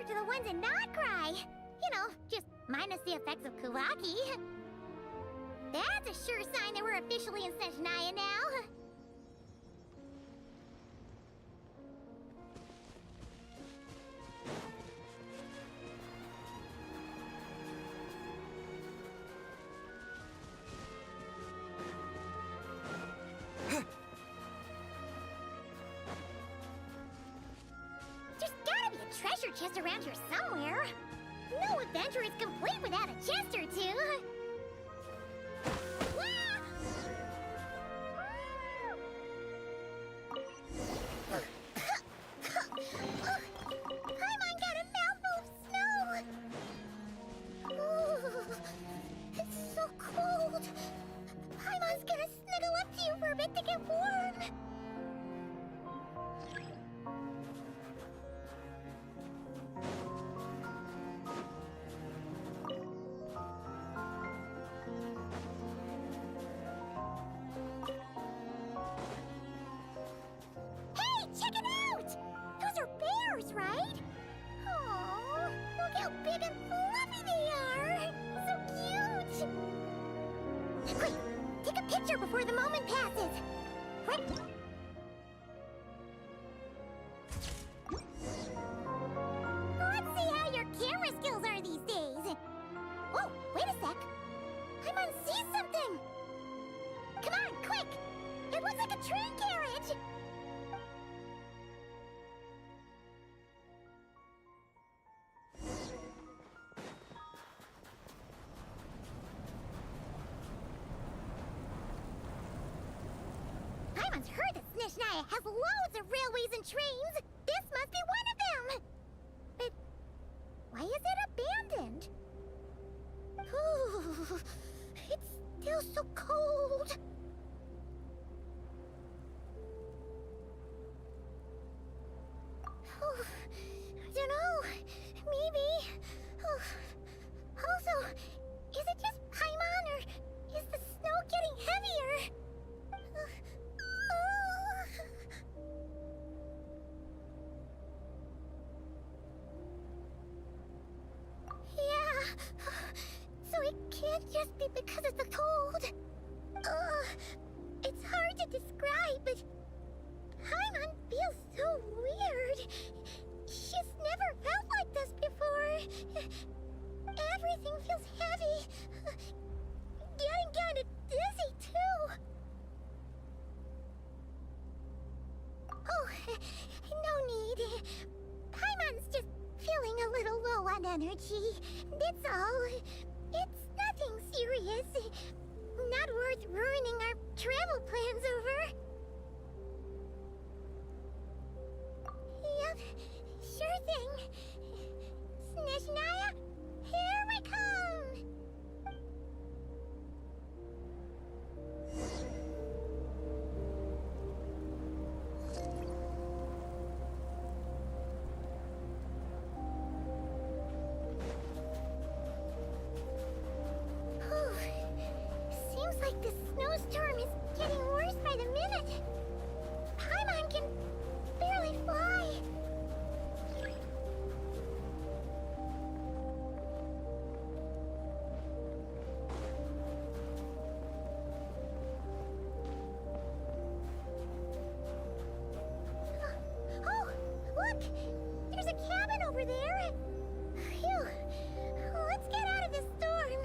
closer to the ones in Notcry. You know, just minus the effects of Kuvaki. That's a sure sign that we're officially in Snezhnaya now. There's gotta be a treasure chest around here somewhere. No adventure is complete without a chest or two. Paimon got a mouthful of snow. Ooh, it's so cold. Paimon's gonna snuggle up to you for a bit to get warm. Right? Aww, look how big and fluffy they are! So cute! Quick, take a picture before the moment passes! Quick! Let's see how your camera skills are these days! Whoa, wait a sec! Paimon sees something! Come on, quick! It looks like a train carriage! Paimon's heard that Snezhnaya has loads of railways and trains! This must be one of them! But why is it abandoned? Ooh, it's still so cold! Oh, I don't know. Maybe. Oh. Also, is it just Paimon or is the snow getting heavier? Yeah. So it can't just be because of the cold. It's hard to describe, but Paimon feels so weird. She's never felt like this before. Everything feels heavy. Getting kind of dizzy, too. Oh, no need. Paimon's just feeling a little low on energy. That's all. It's nothing serious. Not worth ruining our travel plans over. Yep, sure thing. Snezhnaya, here we come! Seems like the snowstorm is getting worse by the minute. Paimon can barely fly. Oh, look! There's a cabin over there. Phew. Let's get out of this storm.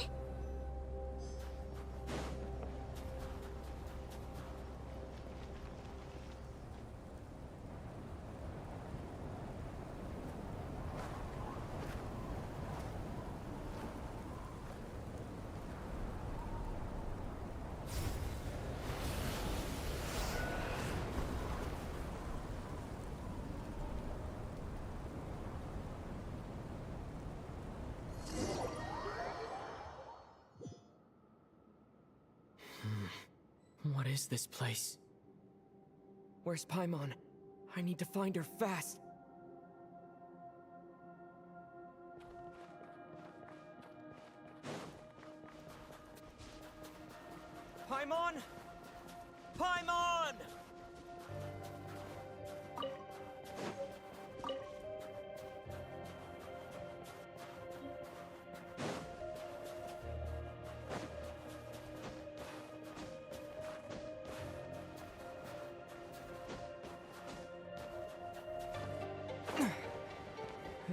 What is this place? Where's Paimon? I need to find her fast. Paimon! Paimon!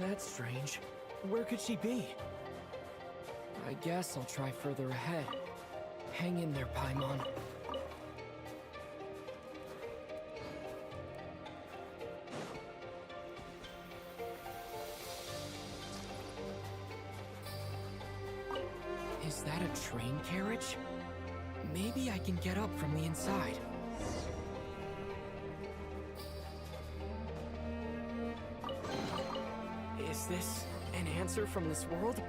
That's strange. Where could she be? I guess I'll try further ahead. Hang in there, Paimon. Is that a train carriage? Maybe I can get up from the inside. Is this an answer from this world?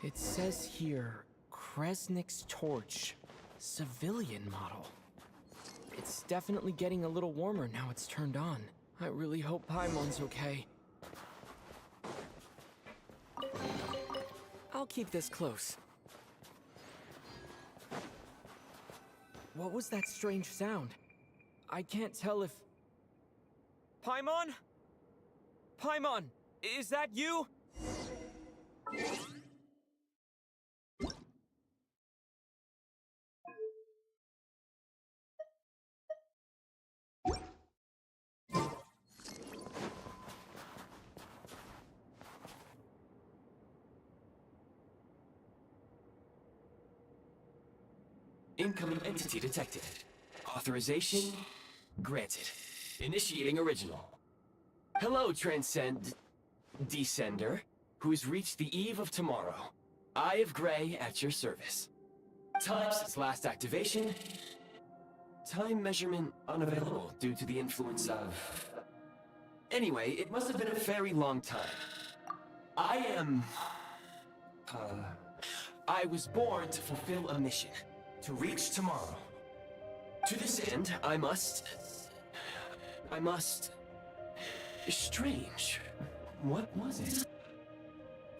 It says here, Kresnik's torch, civilian model. It's definitely getting a little warmer now it's turned on. I really hope Paimon's okay. I'll keep this close. What was that strange sound? I can't tell if... Paimon? Paimon, is that you? Incoming entity detected. Authorization granted. Initiating original. Hello, Descender, who's reached the eve of tomorrow. Eye of Grey at your service. Time since last activation. Time measurement unavailable due to the influence of... Anyway, it must have been a very long time. I was born to fulfill a mission. To reach tomorrow. To this end, I must... Strange. What was it?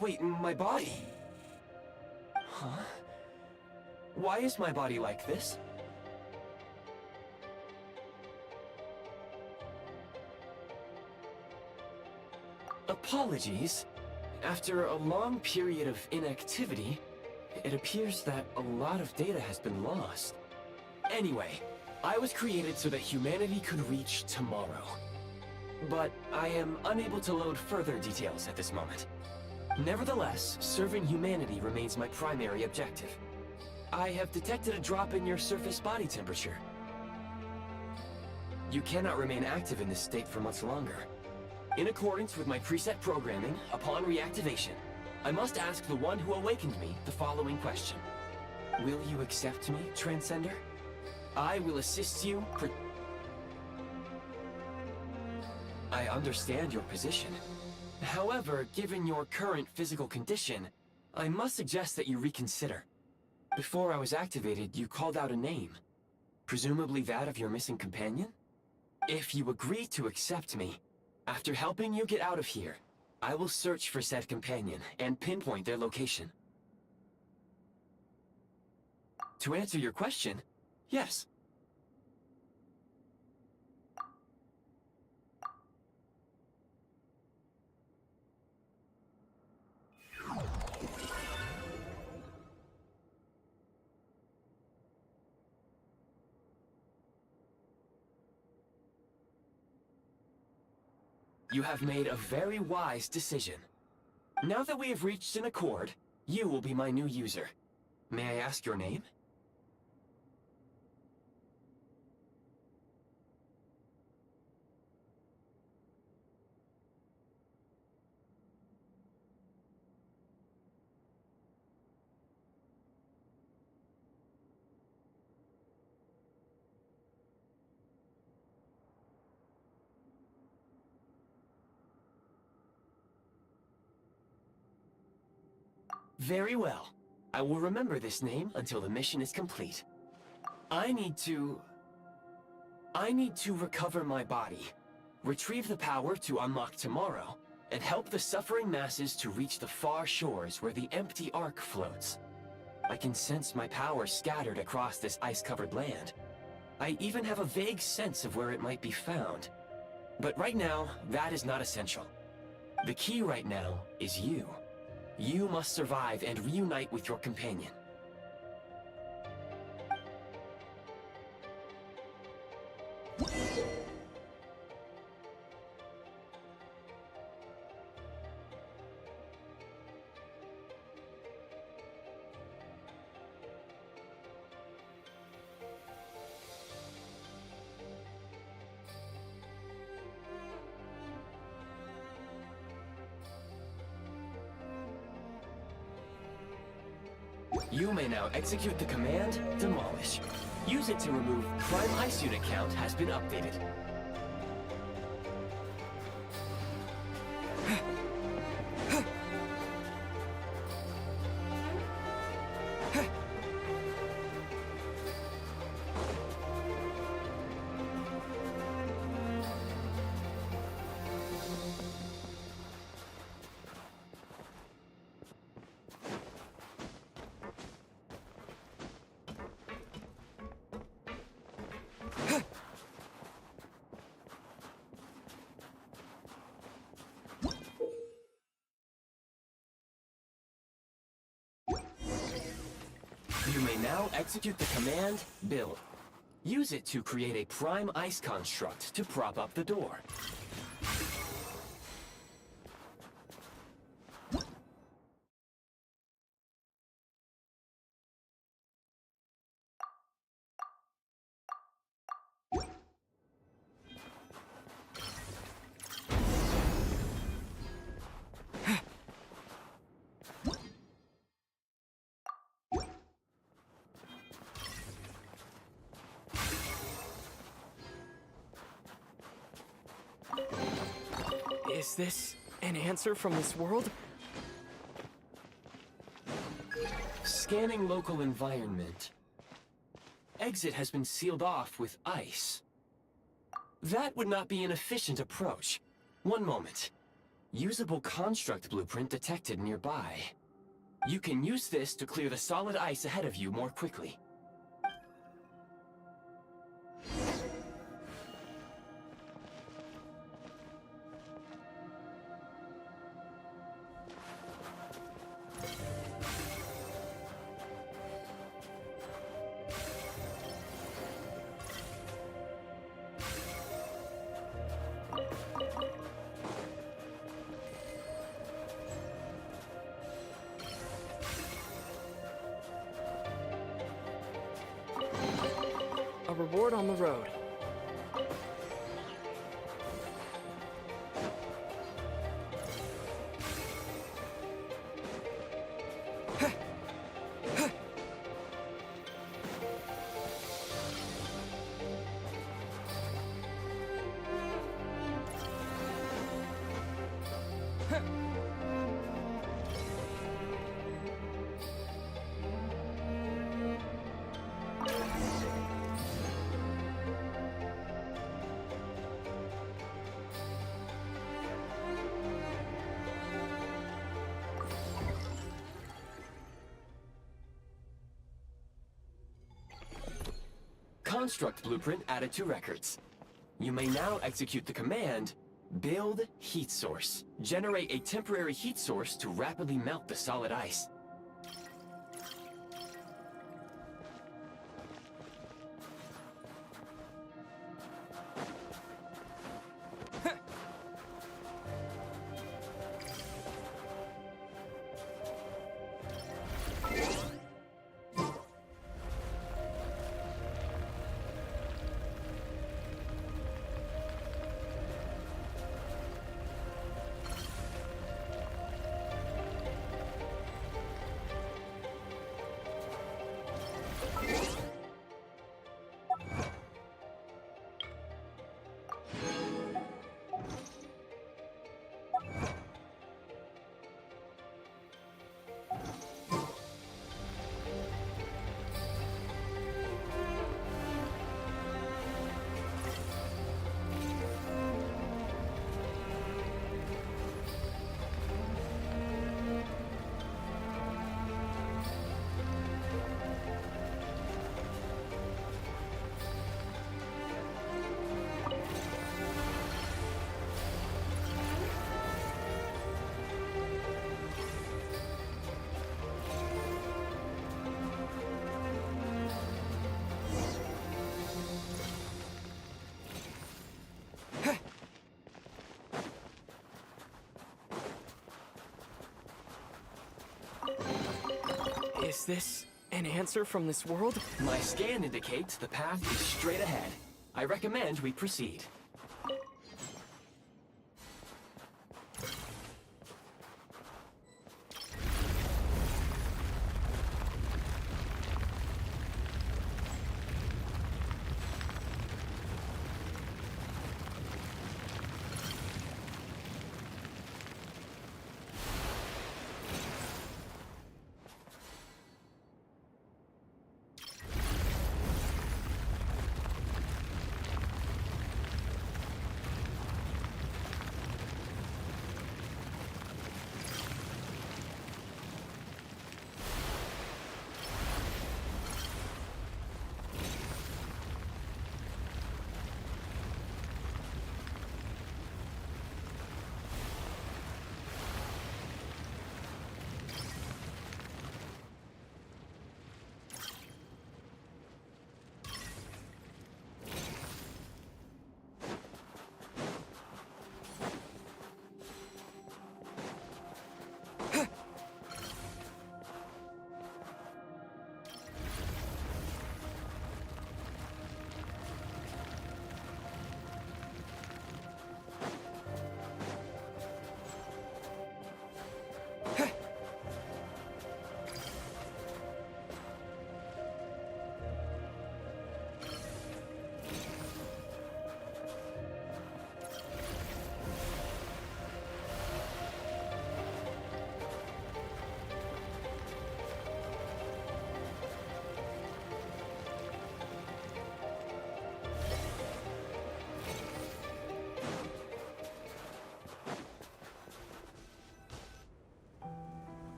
Wait, my body? Huh? Why is my body like this? Apologies. After a long period of inactivity, it appears that a lot of data has been lost. Anyway, I was created so that humanity could reach tomorrow. But I am unable to load further details at this moment. Nevertheless, serving humanity remains my primary objective. I have detected a drop in your surface body temperature. You cannot remain active in this state for much longer. In accordance with my preset programming, upon reactivation, I must ask the one who awakened me the following question. Will you accept me, Transcender? I will assist you I understand your position. However, given your current physical condition, I must suggest that you reconsider. Before I was activated, you called out a name. Presumably that of your missing companion? If you agree to accept me, after helping you get out of here, I will search for said companion and pinpoint their location. To answer your question, yes. You have made a very wise decision. Now that we have reached an accord, you will be my new user. May I ask your name? Very well. I will remember this name until the mission is complete. I need to... I need to recover my body, retrieve the power to unlock tomorrow, and help the suffering masses to reach the far shores where the empty Ark floats. I can sense my power scattered across this ice-covered land. I even have a vague sense of where it might be found. But right now, that is not essential. The key right now is you. You must survive and reunite with your companion. You may now execute the command, Demolish. Use it to remove Prime Ice Unit count has been updated. You may now execute the command, Build. Use it to create a Prime Ice construct to prop up the door. Is this an answer from this world? Scanning local environment. Exit has been sealed off with ice. That would not be an efficient approach. One moment. Usable construct blueprint detected nearby. You can use this to clear the solid ice ahead of you more quickly. A reward on the road. Construct blueprint added to records. You may now execute the command, Build Heat Source. Generate a temporary heat source to rapidly melt the solid ice. Is this an answer from this world? My scan indicates the path is straight ahead. I recommend we proceed.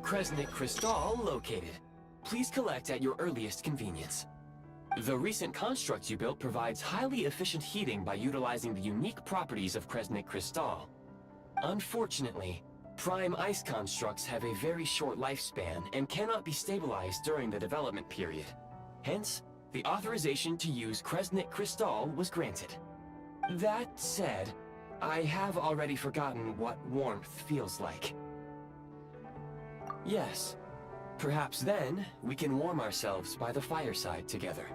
Kresnik Crystal located. Please collect at your earliest convenience. The recent construct you built provides highly efficient heating by utilizing the unique properties of Kresnik Crystal. Unfortunately, prime ice constructs have a very short lifespan and cannot be stabilized during the development period. Hence, the authorization to use Kresnik Crystal was granted. That said, I have already forgotten what warmth feels like. Yes, perhaps then we can warm ourselves by the fireside together.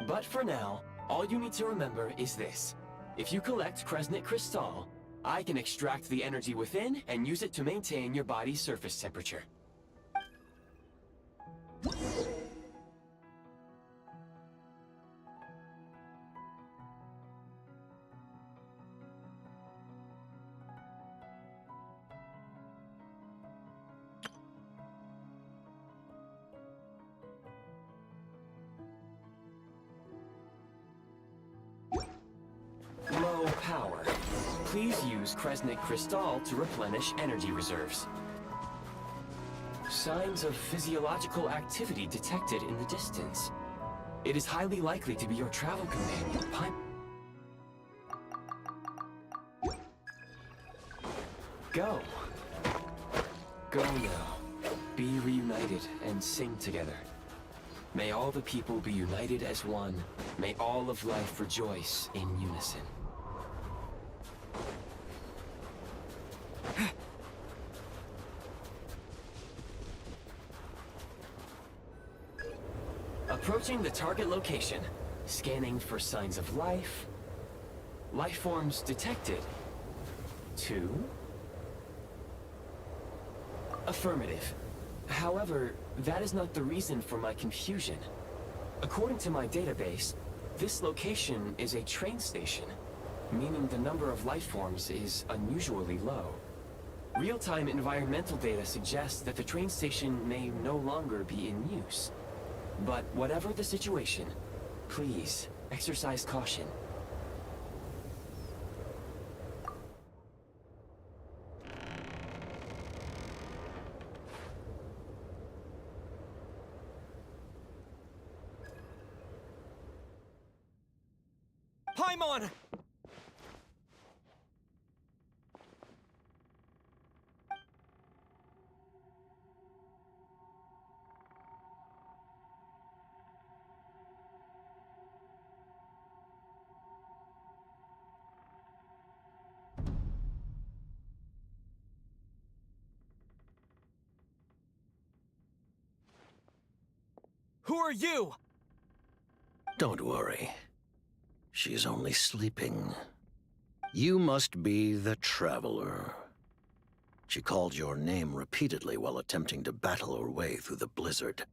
But for now, all you need to remember is this. If you collect Kresnik Crystal, I can extract the energy within and use it to maintain your body's surface temperature. Low power. Please use Kresnik Crystal to replenish energy reserves. Signs of physiological activity detected in the distance. It is highly likely to be your travel companion, Go. Go now. Be reunited and sing together. May all the people be united as one. May all of life rejoice in unison. Approaching the target location. Scanning for signs of life. Life forms detected. 2. Affirmative. However, that is not the reason for my confusion. According to my database, this location is a train station, meaning the number of life forms is unusually low. Real-time environmental data suggests that the train station may no longer be in use. But whatever the situation, please exercise caution. Paimon! Who are you? Don't worry. She's only sleeping. You must be the Traveler. She called your name repeatedly while attempting to battle her way through the blizzard.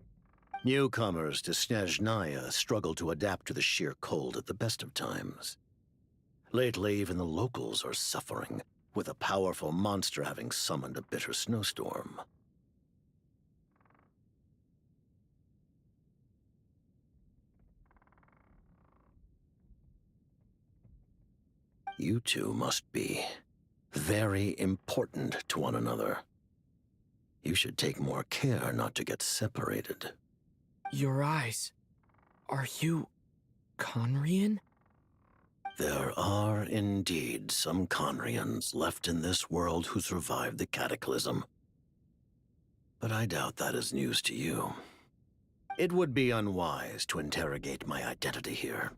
Newcomers to Snezhnaya struggle to adapt to the sheer cold at the best of times. Lately, even the locals are suffering, with a powerful monster having summoned a bitter snowstorm. You two must be very important to one another. You should take more care not to get separated. Your eyes. Are you Conrian? There are indeed some Conrians left in this world who survived the cataclysm. But I doubt that is news to you. It would be unwise to interrogate my identity here.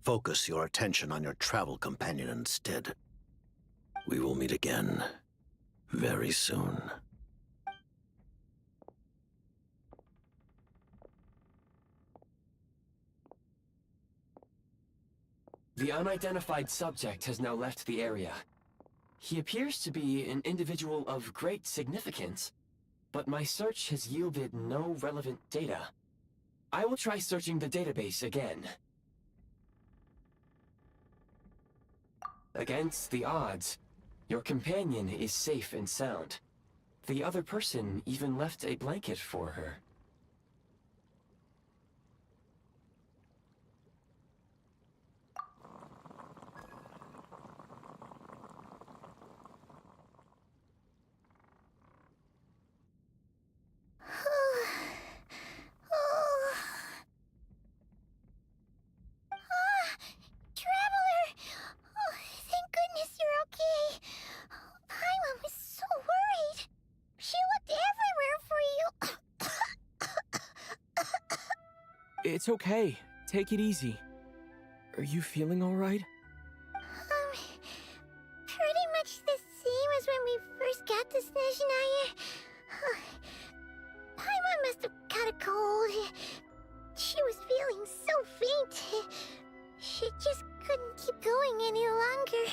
Focus your attention on your travel companion instead. We will meet again very soon. The unidentified subject has now left the area. He appears to be an individual of great significance, but my search has yielded no relevant data. I will try searching the database again. Against the odds, your companion is safe and sound. The other person even left a blanket for her. Traveler! Oh, thank goodness you're okay. Paimon was so worried. She looked everywhere for you. It's okay. Take it easy. Are you feeling all right? Pretty much the same as when we first got to Snezhnaya. Paimon must have caught a cold. She was feeling so faint. She just couldn't keep going any longer.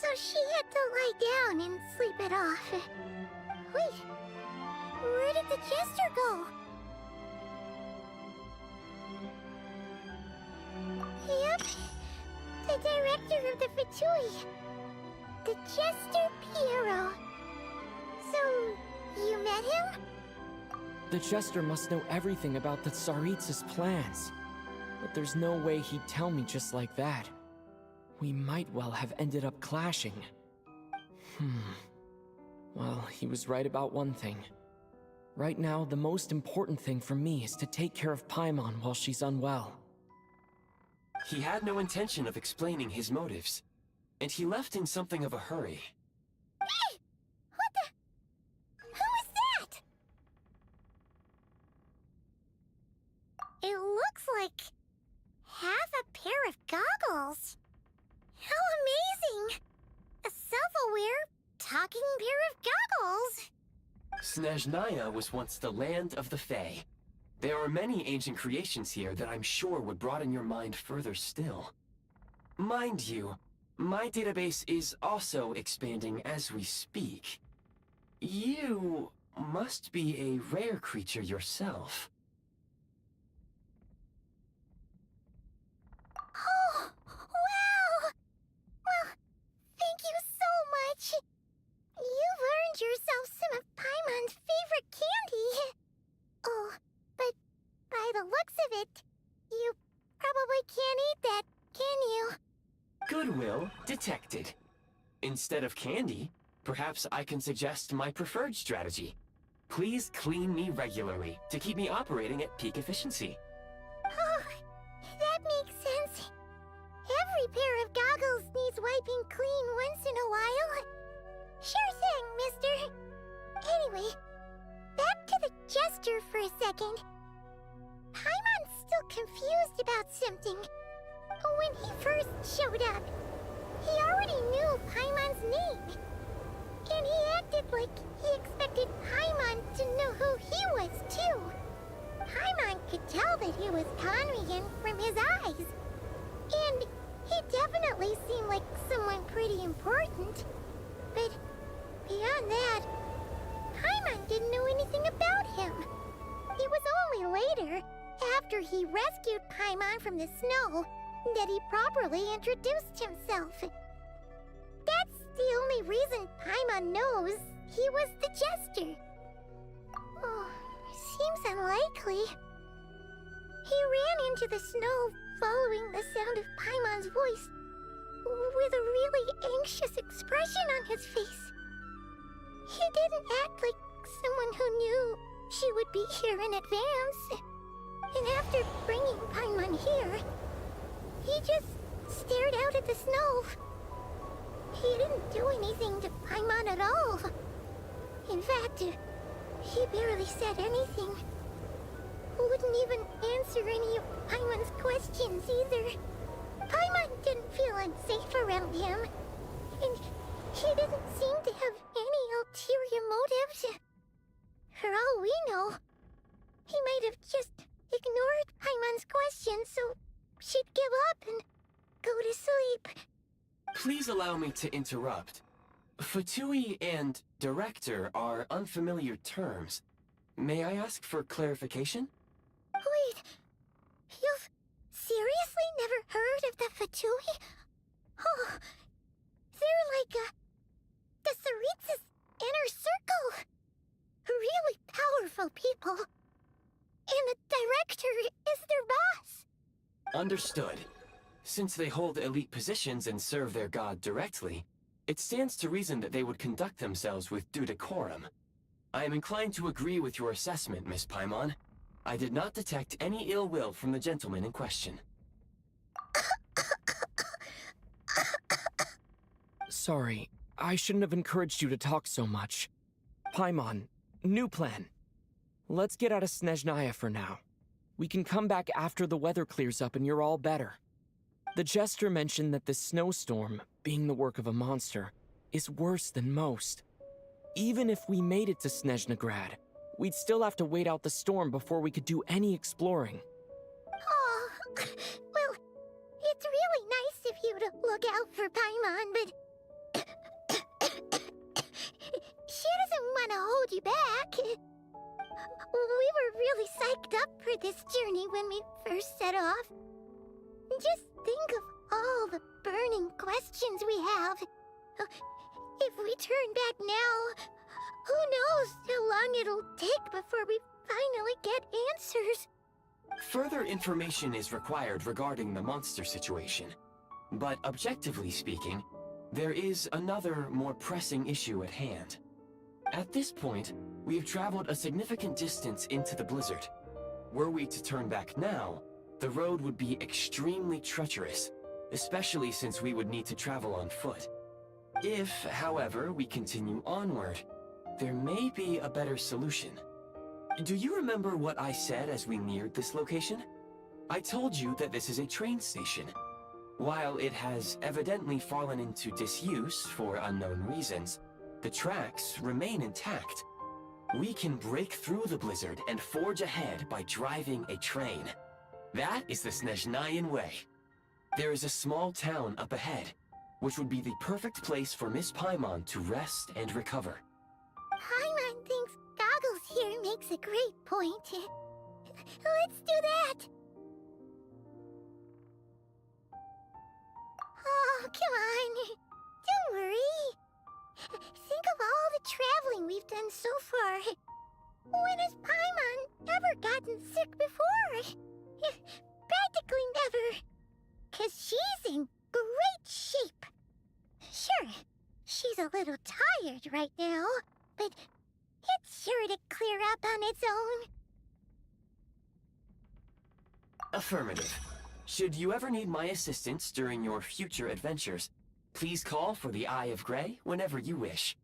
So she had to lie down and sleep it off. Wait, where did the jester go? Yep, the director of the Fatui. The Jester Piero. So, you met him? The Jester must know everything about the Tsaritsa's plans. But there's no way he'd tell me just like that. We might well have ended up clashing. Well, he was right about one thing. Right now, the most important thing for me is to take care of Paimon while she's unwell. He had no intention of explaining his motives, and he left in something of a hurry. Hey! What the... Who is that? It looks like... half a pair of goggles. How amazing! A self-aware, talking pair of goggles. Snezhnaya was once the land of the Fae. There are many ancient creations here that I'm sure would broaden your mind further still. Mind you, my database is also expanding as we speak. You must be a rare creature yourself. Oh, wow! Well, thank you so much. You've earned yourself some of Paimon's favorite candy. Oh, but by the looks of it, you probably can't eat that, can you? Goodwill detected. Instead of candy, perhaps I can suggest my preferred strategy. Please clean me regularly to keep me operating at peak efficiency. Oh, that makes sense. Every pair of goggles needs wiping clean once in a while. Sure thing, mister. Anyway, back to the Jester for a second. Paimon's still confused about something. When he first showed up, he already knew Paimon's name. And he acted like he expected Paimon to know who he was, too. Paimon could tell that he was Conrian from his eyes. And he definitely seemed like someone pretty important. But beyond that, Paimon didn't know anything about him. It was only later, after he rescued Paimon from the snow, that he properly introduced himself. That's the only reason Paimon knows he was the Jester. Oh, seems unlikely. He ran into the snow following the sound of Paimon's voice, with a really anxious expression on his face. He didn't act like someone who knew she would be here in advance. And after bringing Paimon here, he just stared out at the snow. He didn't do anything to Paimon at all. In fact, he barely said anything. Wouldn't even answer any of Paimon's questions either. Paimon didn't feel unsafe around him, and he didn't seem to have any ulterior motives. For all we know, he might have just ignored Paimon's questions so she'd give up and go to sleep. Please allow me to interrupt. Fatui and director are unfamiliar terms. May I ask for clarification? Wait, you've seriously never heard of the Fatui? Oh, they're like the Tsaritsa's inner circle. Really powerful people. And the director is their boss. Understood. Since they hold elite positions and serve their god directly, it stands to reason that they would conduct themselves with due decorum. I am inclined to agree with your assessment, Miss Paimon. I did not detect any ill will from the gentleman in question. Sorry, I shouldn't have encouraged you to talk so much. Paimon, new plan. Let's get out of Snezhnaya for now. We can come back after the weather clears up and you're all better. The Jester mentioned that this snowstorm, being the work of a monster, is worse than most. Even if we made it to Snezhnagrad, we'd still have to wait out the storm before we could do any exploring. Oh, well, it's really nice of you to look out for Paimon, but she doesn't want to hold you back. We were really psyched up for this journey when we first set off. Just think of all the burning questions we have. If we turn back now, who knows how long it'll take before we finally get answers. Further information is required regarding the monster situation. But objectively speaking, there is another, more pressing issue at hand. At this point, we have traveled a significant distance into the blizzard. Were we to turn back now, the road would be extremely treacherous, especially since we would need to travel on foot. If, however, we continue onward, there may be a better solution. Do you remember what I said as we neared this location? I told you that this is a train station. While it has evidently fallen into disuse for unknown reasons, the tracks remain intact. We can break through the blizzard and forge ahead by driving a train. That is the Snezhnayan way. There is a small town up ahead, which would be the perfect place for Miss Paimon to rest and recover. Paimon thinks Goggles here makes a great point. Let's do that! Oh, come on. Don't worry. Think of all the traveling we've done so far. When has Paimon ever gotten sick before? Practically never. 'Cause she's in great shape. Sure, she's a little tired right now, but it's sure to clear up on its own. Affirmative. Should you ever need my assistance during your future adventures, please call for the Eye of Grey whenever you wish.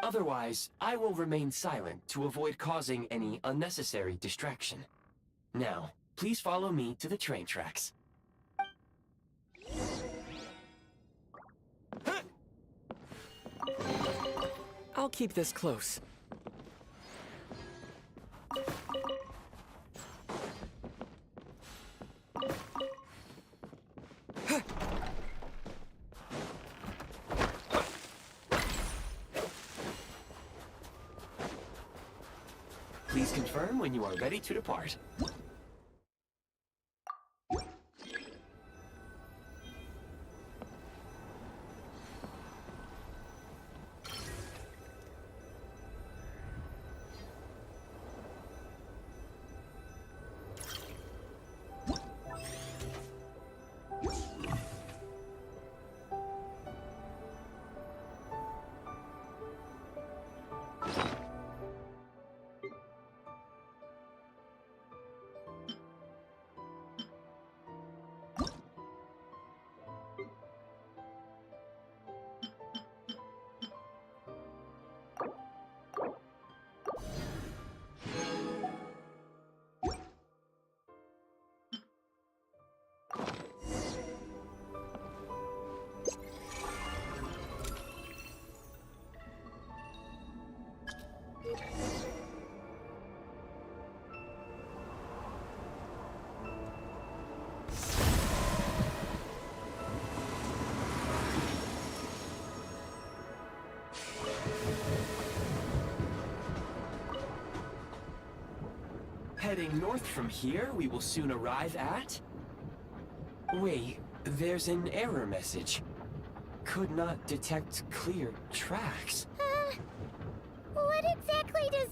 Otherwise, I will remain silent to avoid causing any unnecessary distraction. Now, please follow me to the train tracks. I'll keep this close. confirm when you are ready to depart. Heading north from here, we will soon arrive at... Wait, there's an error message. Could not detect clear tracks. What exactly does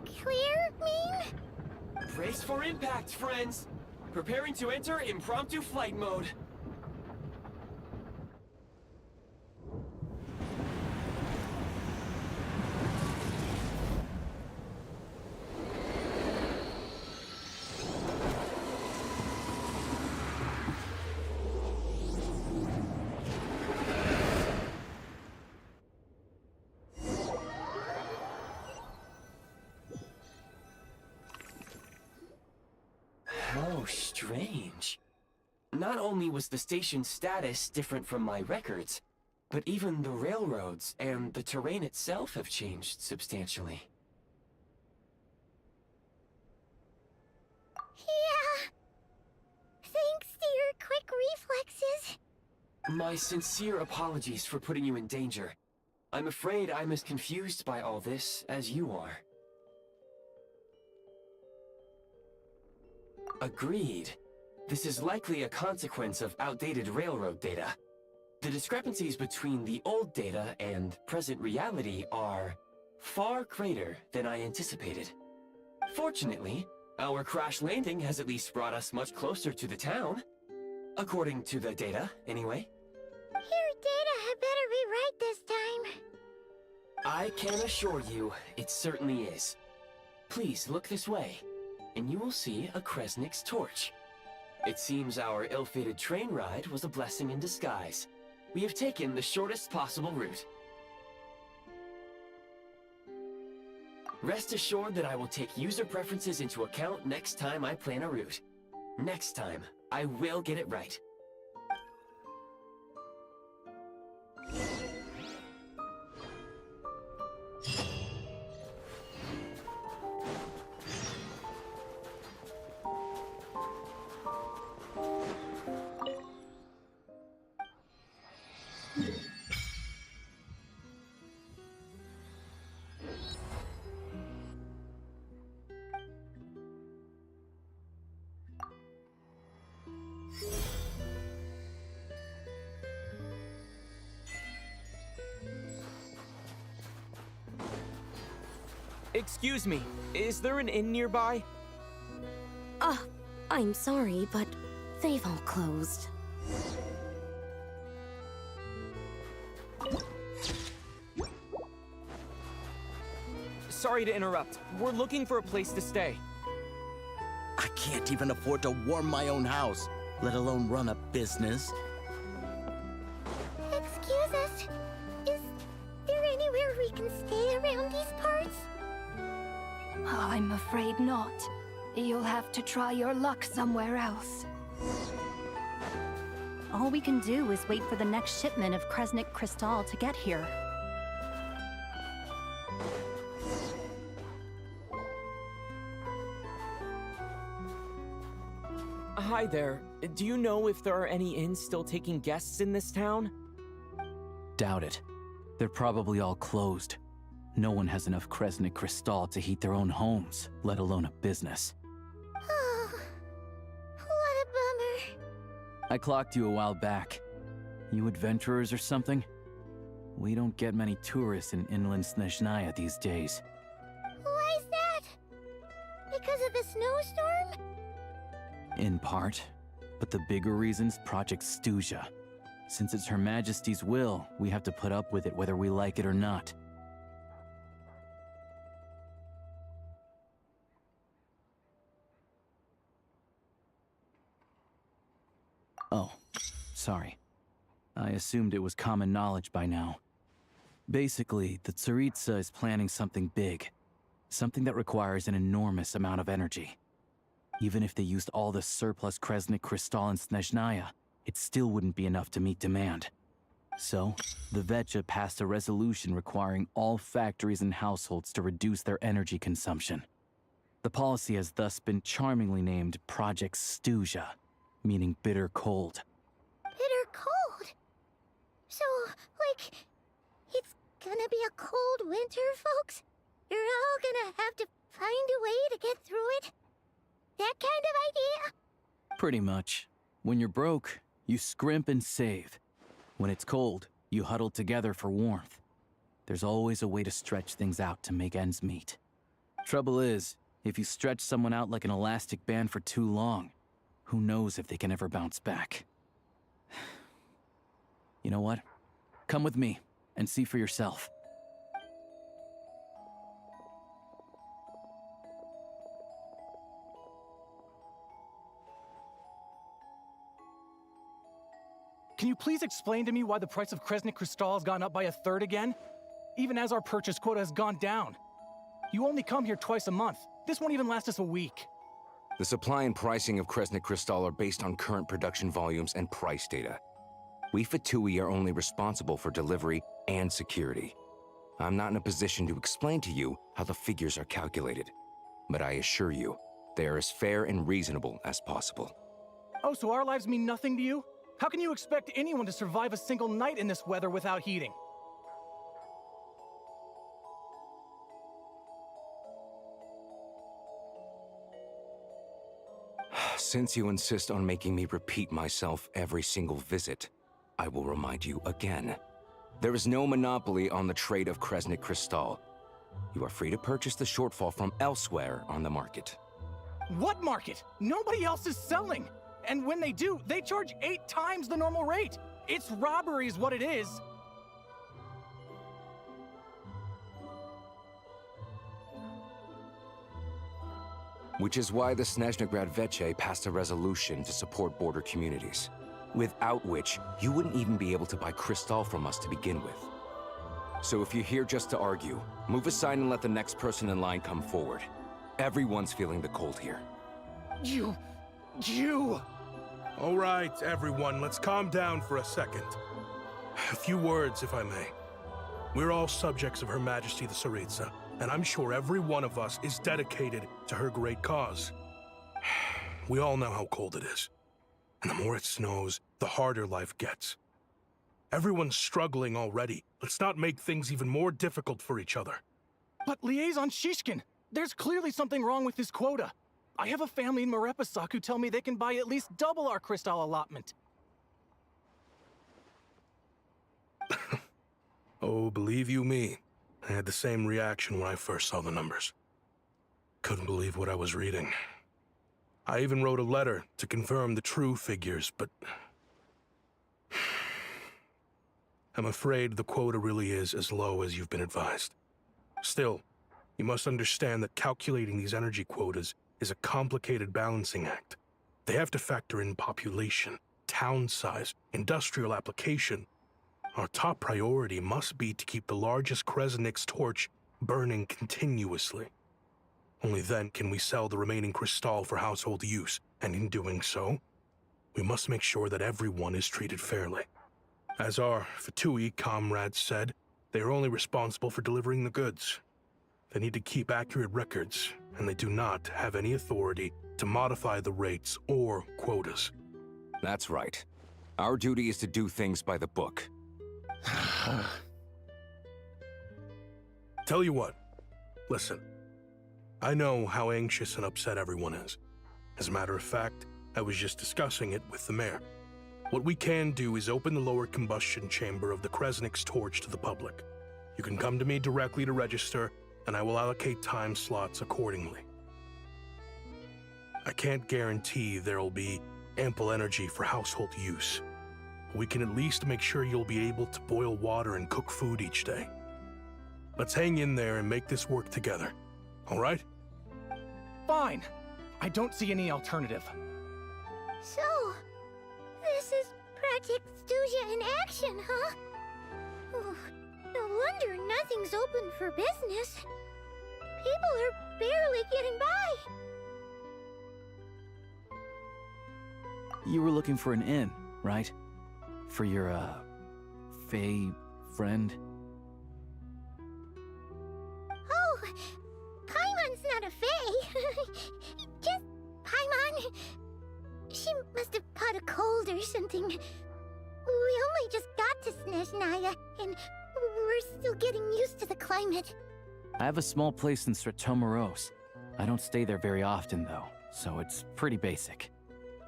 clear mean? Brace for impact, friends! Preparing to enter impromptu flight mode. How strange. Not only was the station's status different from my records, but even the railroads and the terrain itself have changed substantially. Yeah. Thanks to your quick reflexes. My sincere apologies for putting you in danger. I'm afraid I'm as confused by all this as you are. Agreed. This is likely a consequence of outdated railroad data. The discrepancies between the old data and present reality are far greater than I anticipated. Fortunately, our crash landing has at least brought us much closer to the town. According to the data, anyway. Your data had better be right this time. I can assure you, it certainly is. Please look this way, and you will see a Kresnik's torch. It seems our ill-fated train ride was a blessing in disguise. We have taken the shortest possible route. Rest assured that I will take user preferences into account next time I plan a route. Next time, I will get it right. Excuse me, is there an inn nearby? I'm sorry, but they've all closed. Sorry to interrupt. We're looking for a place to stay. I can't even afford to warm my own house, let alone run a business. Excuse us. Is there anywhere we can stay around these parts? I'm afraid not. You'll have to try your luck somewhere else. All we can do is wait for the next shipment of Kresnik Crystal to get here. Hi there. Do you know if there are any inns still taking guests in this town? Doubt it. They're probably all closed. No one has enough Kresnik Crystal to heat their own homes, let alone a business. Oh, what a bummer. I clocked you a while back. You adventurers or something? We don't get many tourists in inland Snezhnaya these days. Why is that? Because of the snowstorm? In part. But the bigger reason's Project Snezhnaya. Since it's Her Majesty's will, we have to put up with it whether we like it or not. Oh, sorry. I assumed it was common knowledge by now. Basically, the Tsaritsa is planning something big. Something that requires an enormous amount of energy. Even if they used all the surplus Kresnik Crystal in Snezhnaya, it still wouldn't be enough to meet demand. So, the Vecha passed a resolution requiring all factories and households to reduce their energy consumption. The policy has thus been charmingly named Project Snezhnaya, meaning bitter cold. Bitter cold? So, like, it's gonna be a cold winter, folks? You're all gonna have to find a way to get through it? That kind of idea? Pretty much. When you're broke, you scrimp and save. When it's cold, you huddle together for warmth. There's always a way to stretch things out to make ends meet. Trouble is, if you stretch someone out like an elastic band for too long, who knows if they can ever bounce back. You know what? Come with me and see for yourself. Can you please explain to me why the price of Kresnik Crystal has gone up by 1/3 again? Even as our purchase quota has gone down. You only come here twice a month. This won't even last us a week. The supply and pricing of Kresnik Crystal are based on current production volumes and price data. We Fatui are only responsible for delivery and security. I'm not in a position to explain to you how the figures are calculated, but I assure you, they are as fair and reasonable as possible. Oh, so our lives mean nothing to you? How can you expect anyone to survive a single night in this weather without heating? Since you insist on making me repeat myself every single visit, I will remind you again. There is no monopoly on the trade of Kresnik Crystal. You are free to purchase the shortfall from elsewhere on the market. What market? Nobody else is selling! And when they do, they charge 8 times the normal rate! It's robbery is what it is! Which is why the Snezhnagrad Veche passed a resolution to support border communities, without which you wouldn't even be able to buy crystal from us to begin with. So if you're here just to argue, move aside and let the next person in line come forward. Everyone's feeling the cold here. You... All right, everyone, let's calm down for a second. A few words, if I may. We're all subjects of Her Majesty the Tsaritsa, and I'm sure every one of us is dedicated to her great cause. We all know how cold it is. And the more it snows, the harder life gets. Everyone's struggling already. Let's not make things even more difficult for each other. But Liaison Shishkin, there's clearly something wrong with this quota. I have a family in Marepasak who tell me they can buy at least double our crystal allotment. Oh, believe you me, I had the same reaction when I first saw the numbers. Couldn't believe what I was reading. I even wrote a letter to confirm the true figures, but... I'm afraid the quota really is as low as you've been advised. Still, you must understand that calculating these energy quotas is a complicated balancing act. They have to factor in population, town size, industrial application. Our top priority must be to keep the largest Kresnik's torch burning continuously. Only then can we sell the remaining crystal for household use, and in doing so, we must make sure that everyone is treated fairly. As our Fatui comrades said, they are only responsible for delivering the goods. They need to keep accurate records, and they do not have any authority to modify the rates or quotas. That's right. Our duty is to do things by the book. Tell you what, listen. I know how anxious and upset everyone is. As a matter of fact, I was just discussing it with the mayor. What we can do is open the lower combustion chamber of the Kresnik's torch to the public. You can come to me directly to register, and I will allocate time slots accordingly. I can't guarantee there'll be ample energy for household use. We can at least make sure you'll be able to boil water and cook food each day. Let's hang in there and make this work together, all right? Fine. I don't see any alternative. So, this is Project Stuja in action, huh? Oh, no wonder nothing's open for business. People are barely getting by. You were looking for an inn, right? For your, Fae friend? Oh, Paimon's not a fae. Just Paimon. She must have caught a cold or something. We only just got to Snezhnaya, and we're still getting used to the climate. I have a small place in Stratomaros. I don't stay there very often, though, so it's pretty basic.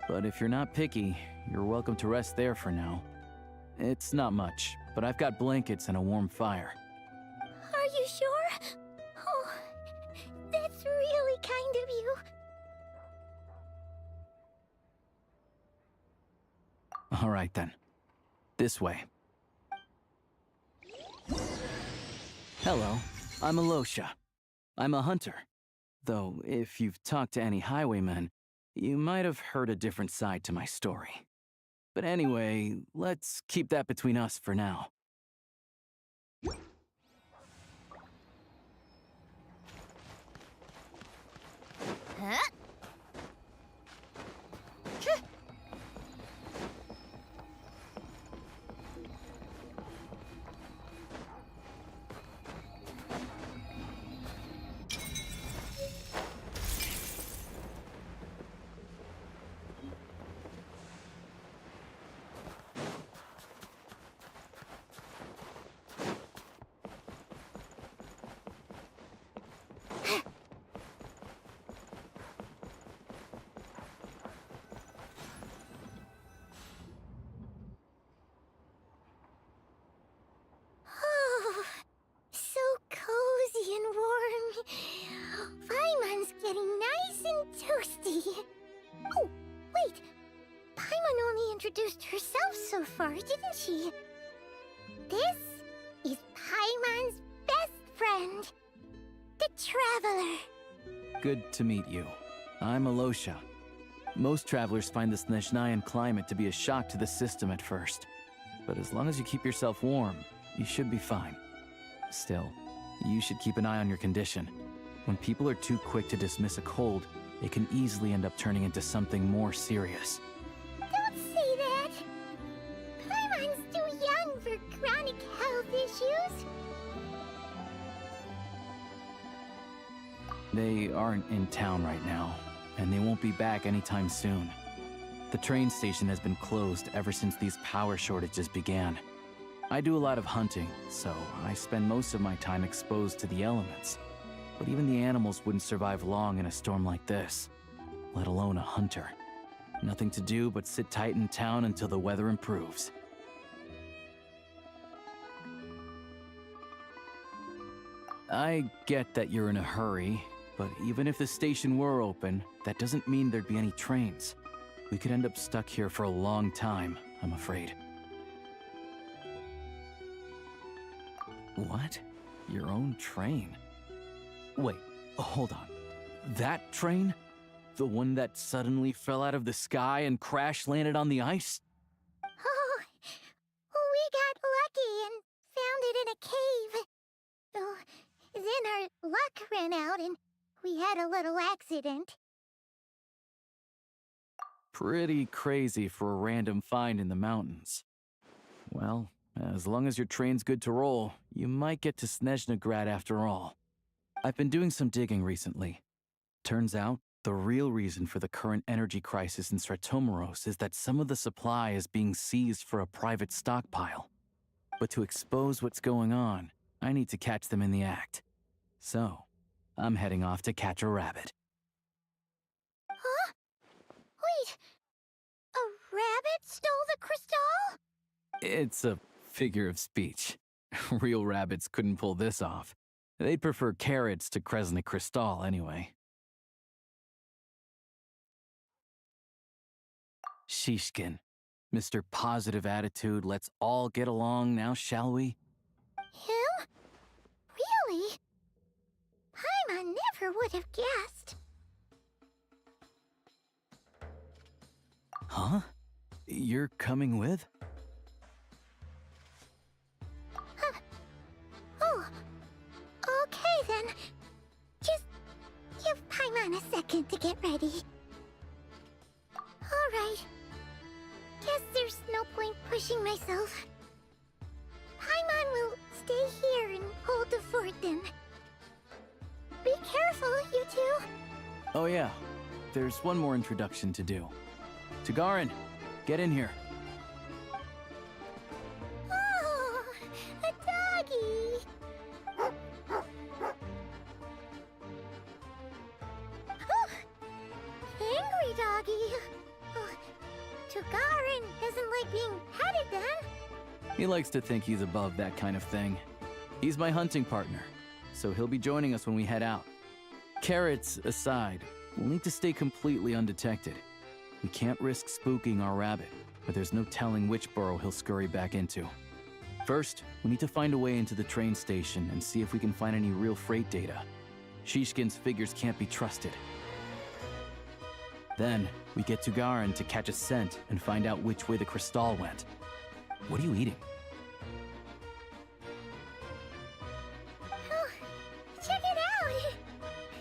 But if you're not picky, you're welcome to rest there for now. It's not much, but I've got blankets and a warm fire. Are you sure? Oh, that's really kind of you. All right, then. This way. Hello, I'm Alosha. I'm a hunter. Though, if you've talked to any highwaymen, you might have heard a different side to my story. But anyway, let's keep that between us for now. Huh? Oh, so cozy and warm. Paimon's getting nice and toasty. Oh, wait. Paimon only introduced herself so far, didn't she? This is Paimon's best friend, the Traveler. Good to meet you. I'm Alosha. Most travelers find the Snezhnayan climate to be a shock to the system at first. But as long as you keep yourself warm, you should be fine. Still, you should keep an eye on your condition. When people are too quick to dismiss a cold, it can easily end up turning into something more serious. Don't say that. Paimon's too young for chronic health issues. They aren't in town right now, and they won't be back anytime soon. The train station has been closed ever since these power shortages began. I do a lot of hunting, so I spend most of my time exposed to the elements. But even the animals wouldn't survive long in a storm like this, let alone a hunter. Nothing to do but sit tight in town until the weather improves. I get that you're in a hurry, but even if the station were open, that doesn't mean there'd be any trains. We could end up stuck here for a long time, I'm afraid. What? Your own train? Wait, hold on. That train? The one that suddenly fell out of the sky and crash-landed on the ice? Oh, we got lucky and found it in a cave. Oh, then our luck ran out and we had a little accident. Pretty crazy for a random find in the mountains. Well, as long as your train's good to roll, you might get to Snezhnagrad after all. I've been doing some digging recently. Turns out, the real reason for the current energy crisis in Stratomaros is that some of the supply is being seized for a private stockpile. But to expose what's going on, I need to catch them in the act. So, I'm heading off to catch a rabbit. Huh? Wait, a rabbit stole the crystal? It's a figure of speech. Real rabbits couldn't pull this off. They'd prefer carrots to Kresnik Crystal anyway. Shishkin, Mr. Positive Attitude, let's all get along now, shall we? Him? Really? Paimon never would have guessed. Huh? You're coming with? Huh. Oh, okay then. Just give Paimon a second to get ready. Alright. Guess there's no point pushing myself. Paimon will stay here and hold the fort then. Be careful, you two. Oh yeah, there's one more introduction to do. Tagarin, get in here. Oh, a doggy. Oh, angry doggy. Oh, Tagarin doesn't like being petted then. He likes to think he's above that kind of thing. He's my hunting partner, so he'll be joining us when we head out. Carrots aside, we'll need to stay completely undetected. We can't risk spooking our rabbit, but there's no telling which burrow he'll scurry back into. First, we need to find a way into the train station and see if we can find any real freight data. Shishkin's figures can't be trusted. Then, we get Tagarin to catch a scent and find out which way the crystal went. What are you eating? Oh, check it out!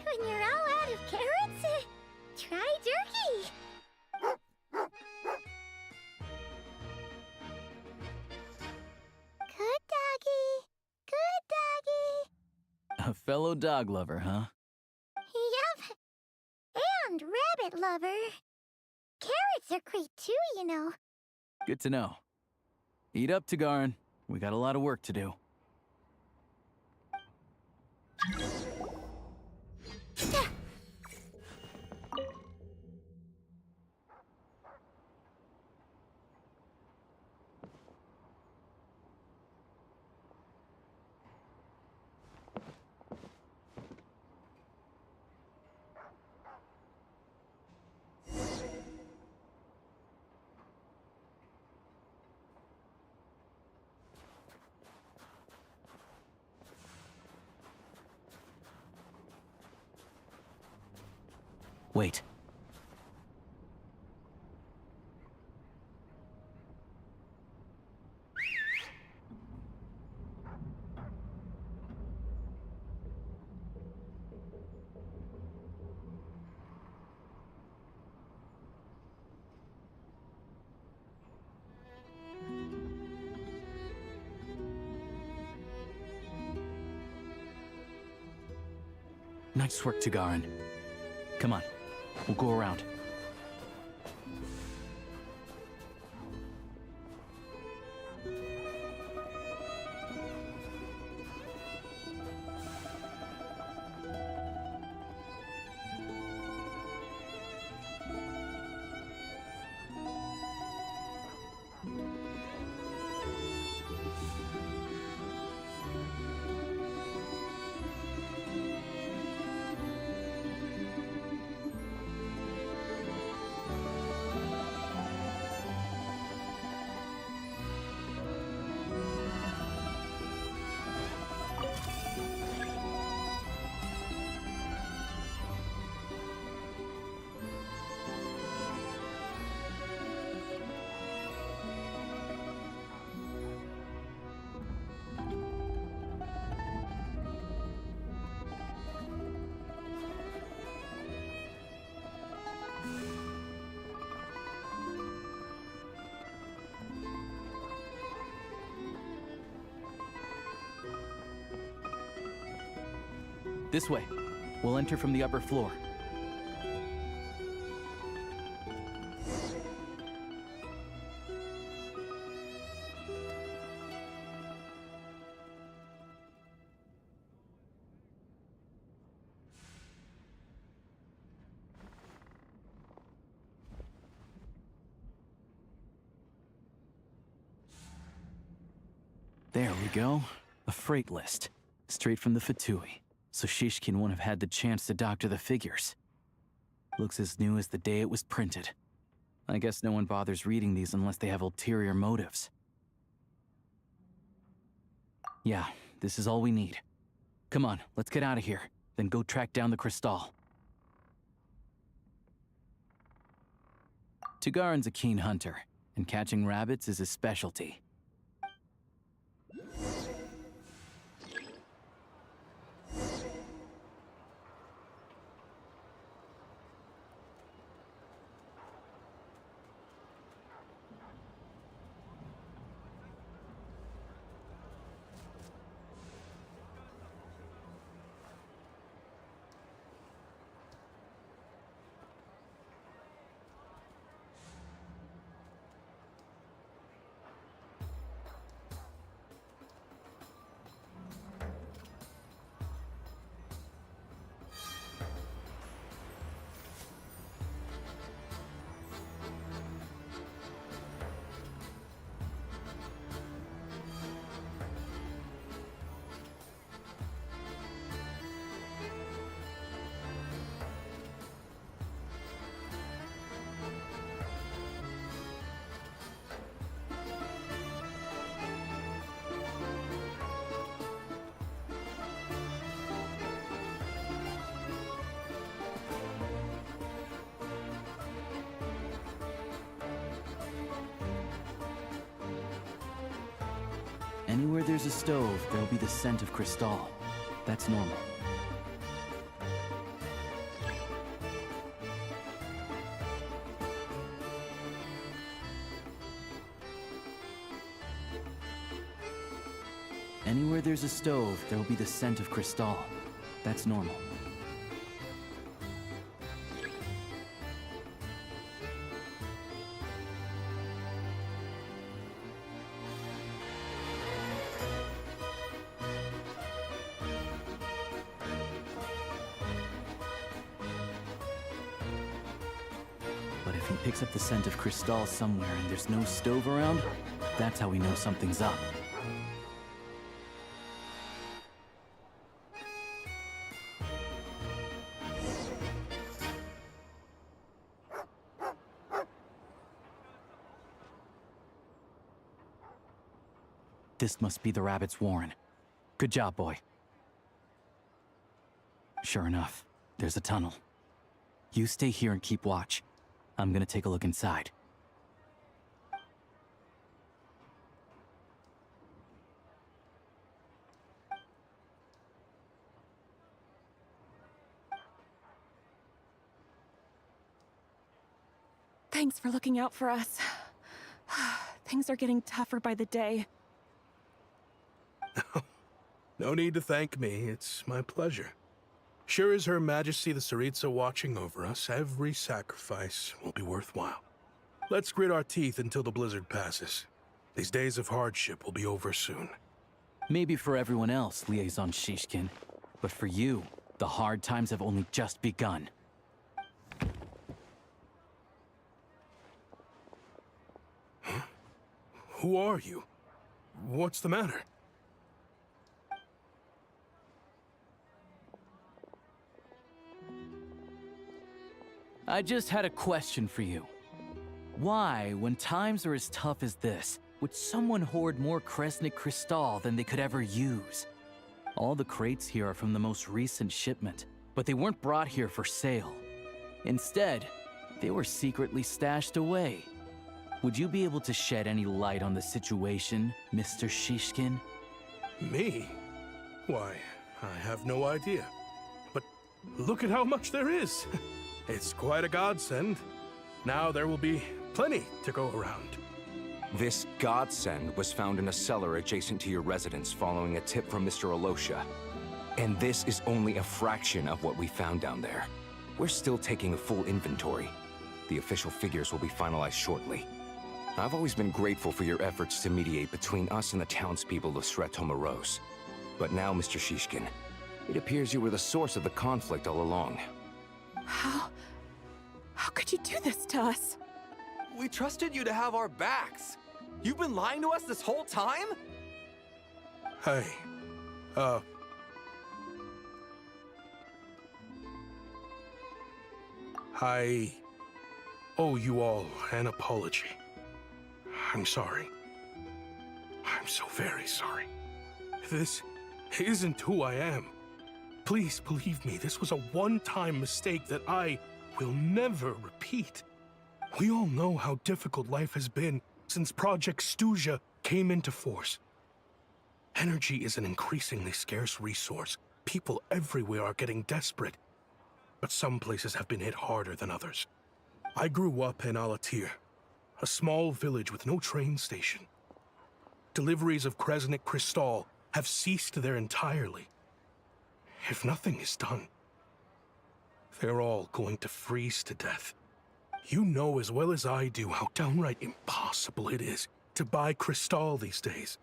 When you're all out of carrots, try jerky! Good doggy! Good doggy! A fellow dog lover, huh? Yep! And rabbit lover! Carrots are great too, you know. Good to know. Eat up, Tagarin. We got a lot of work to do. Wait. Nice work, Tagarin. Come on, we'll go around. This way. We'll enter from the upper floor. There we go. A freight list. Straight from the Fatui. So Shishkin won't have had the chance to doctor the figures. Looks as new as the day it was printed. I guess no one bothers reading these unless they have ulterior motives. Yeah, this is all we need. Come on, let's get out of here. Then go track down the Crystal. Tugarin's a keen hunter, and catching rabbits is his specialty. Anywhere there's a stove, there'll be the scent of Crystal. That's normal. Anywhere there's a stove, there'll be the scent of Crystal. That's normal. But if he picks up the scent of Crystal somewhere and there's no stove around, that's how we know something's up. This must be the rabbit's warren. Good job, boy. Sure enough, there's a tunnel. You stay here and keep watch. I'm gonna take a look inside. Thanks for looking out for us. Things are getting tougher by the day. No need to thank me. It's my pleasure. Sure as Her Majesty the Tsaritsa watching over us, every sacrifice will be worthwhile. Let's grit our teeth until the blizzard passes. These days of hardship will be over soon. Maybe for everyone else, Liaison Shishkin. But for you, the hard times have only just begun. Huh? Who are you? What's the matter? I just had a question for you. Why, when times are as tough as this, would someone hoard more Kresnik Crystal than they could ever use? All the crates here are from the most recent shipment, but they weren't brought here for sale. Instead, they were secretly stashed away. Would you be able to shed any light on the situation, Mr. Shishkin? Me? Why, I have no idea. But look at how much there is. It's quite a godsend. Now there will be plenty to go around. This godsend was found in a cellar adjacent to your residence following a tip from Mr. Alosha. And this is only a fraction of what we found down there. We're still taking a full inventory. The official figures will be finalized shortly. I've always been grateful for your efforts to mediate between us and the townspeople of Sretomaros. But now, Mr. Shishkin, it appears you were the source of the conflict all along. How could you do this to us? We trusted you to have our backs. You've been lying to us this whole time? Hey, I owe you all an apology. I'm sorry. I'm so very sorry. This isn't who I am. Please believe me, this was a one-time mistake that I will never repeat. We all know how difficult life has been since Project Snezhnaya came into force. Energy is an increasingly scarce resource. People everywhere are getting desperate. But some places have been hit harder than others. I grew up in Alatir, a small village with no train station. Deliveries of Kresnik Crystal have ceased there entirely. If nothing is done, they're all going to freeze to death. You know as well as I do how downright impossible it is to buy Crystal these days.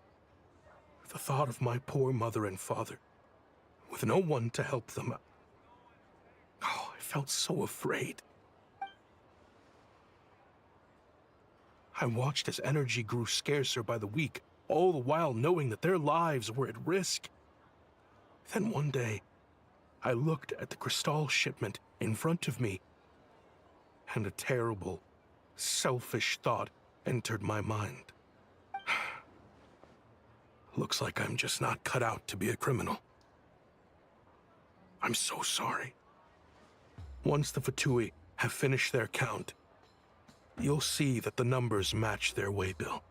The thought of my poor mother and father, with no one to help them, oh, I felt so afraid. I watched as energy grew scarcer by the week, all the while knowing that their lives were at risk. Then one day, I looked at the Crystal shipment in front of me, and a terrible, selfish thought entered my mind. Looks like I'm just not cut out to be a criminal. I'm so sorry. Once the Fatui have finished their count, you'll see that the numbers match their waybill.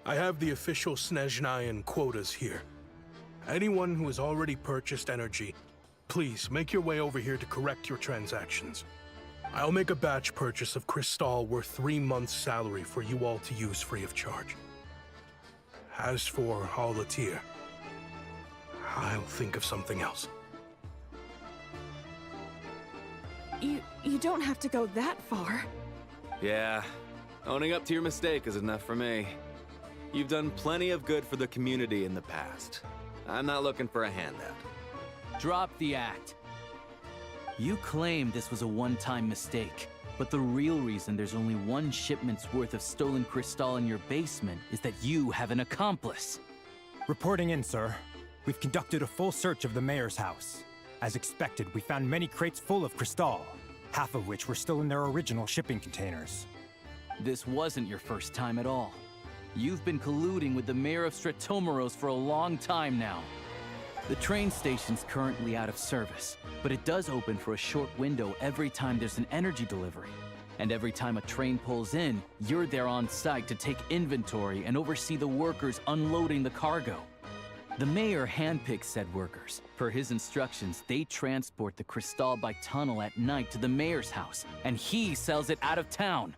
I have the official Snezhnayan quotas here. Anyone who has already purchased energy, please make your way over here to correct your transactions. I'll make a batch purchase of Crystal worth 3 months' salary for you all to use free of charge. As for Alatir, I'll think of something else. You don't have to go that far. Yeah, owning up to your mistake is enough for me. You've done plenty of good for the community in the past. I'm not looking for a handout. Drop the act. You claim this was a one-time mistake, but the real reason there's only one shipment's worth of stolen Crystal in your basement is that you have an accomplice. Reporting in, sir. We've conducted a full search of the mayor's house. As expected, we found many crates full of Crystal, half of which were still in their original shipping containers. This wasn't your first time at all. You've been colluding with the mayor of Stratomeros for a long time now. The train station's currently out of service, but it does open for a short window every time there's an energy delivery. And every time a train pulls in, you're there on site to take inventory and oversee the workers unloading the cargo. The mayor handpicks said workers. Per his instructions, they transport the Crystal by tunnel at night to the mayor's house, and he sells it out of town.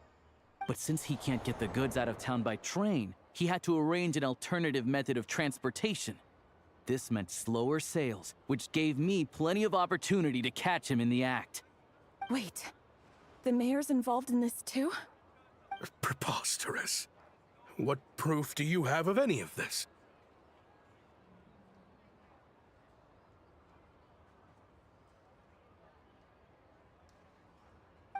But since he can't get the goods out of town by train, he had to arrange an alternative method of transportation. This meant slower sales, which gave me plenty of opportunity to catch him in the act. Wait, the mayor's involved in this too? Preposterous. What proof do you have of any of this?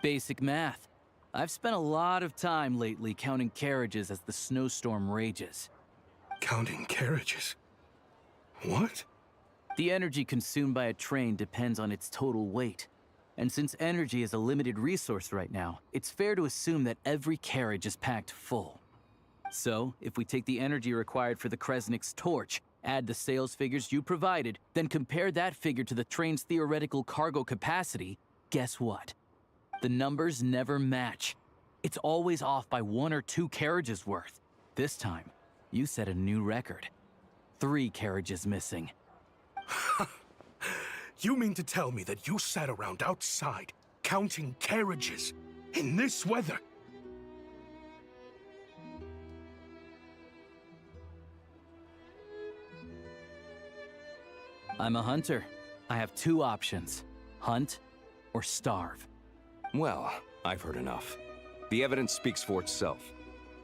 Basic math. I've spent a lot of time lately counting carriages as the snowstorm rages. Counting carriages? What? The energy consumed by a train depends on its total weight. And since energy is a limited resource right now, it's fair to assume that every carriage is packed full. So, if we take the energy required for the Kresnik's torch, add the sales figures you provided, then compare that figure to the train's theoretical cargo capacity, guess what? The numbers never match. It's always off by 1 or 2 carriages worth. This time, you set a new record. 3 carriages missing. You mean to tell me that you sat around outside, counting carriages, in this weather? I'm a hunter. I have 2 options. Hunt or starve. Well, I've heard enough. The evidence speaks for itself.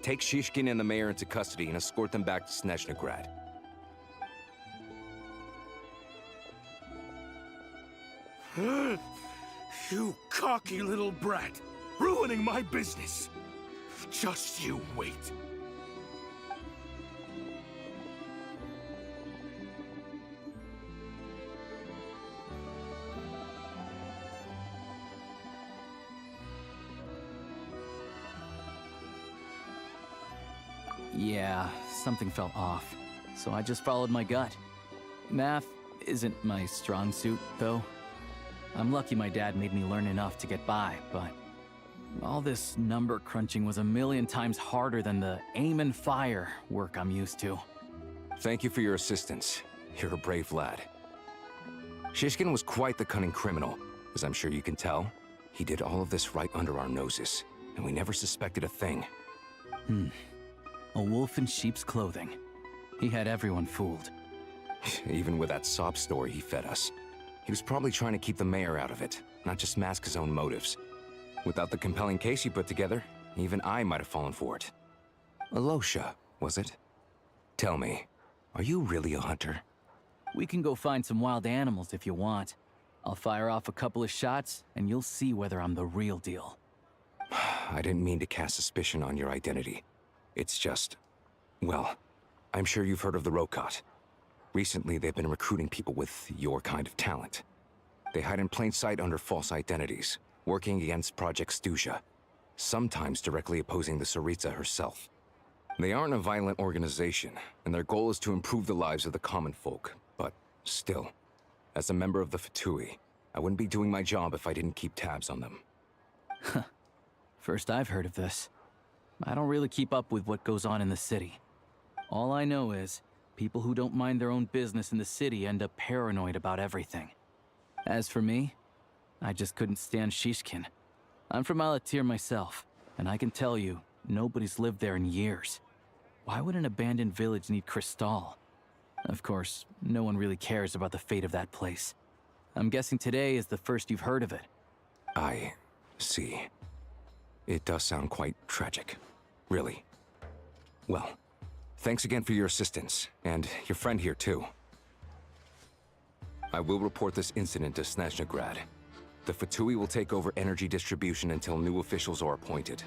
Take Shishkin and the mayor into custody and escort them back to Snezhnagrad. You cocky little brat, ruining my business. Just you wait. Yeah, something felt off, so I just followed my gut. Math isn't my strong suit, though. I'm lucky my dad made me learn enough to get by, but all this number crunching was a million times harder than the aim and fire work I'm used to. Thank you for your assistance. You're a brave lad. Shishkin was quite the cunning criminal, as I'm sure you can tell. He did all of this right under our noses, and we never suspected a thing. A wolf in sheep's clothing. He had everyone fooled. Even with that sob story he fed us. He was probably trying to keep the mayor out of it, not just mask his own motives. Without the compelling case he put together, even I might have fallen for it. Alosha, was it? Tell me, are you really a hunter? We can go find some wild animals if you want. I'll fire off a couple of shots, and you'll see whether I'm the real deal. I didn't mean to cast suspicion on your identity. It's just... well, I'm sure you've heard of the Rokot. Recently, they've been recruiting people with your kind of talent. They hide in plain sight under false identities, working against Project Stuzha, sometimes directly opposing the Tsaritsa herself. They aren't a violent organization, and their goal is to improve the lives of the common folk, but still, as a member of the Fatui, I wouldn't be doing my job if I didn't keep tabs on them. First I've heard of this. I don't really keep up with what goes on in the city. All I know is, people who don't mind their own business in the city end up paranoid about everything. As for me, I just couldn't stand Shishkin. I'm from Alatir myself, and I can tell you, nobody's lived there in years. Why would an abandoned village need Crystal? Of course, no one really cares about the fate of that place. I'm guessing today is the first you've heard of it. I see. It does sound quite tragic. Really. Well, thanks again for your assistance, and your friend here too. I will report this incident to Snezhnaya. The Fatui will take over energy distribution until new officials are appointed.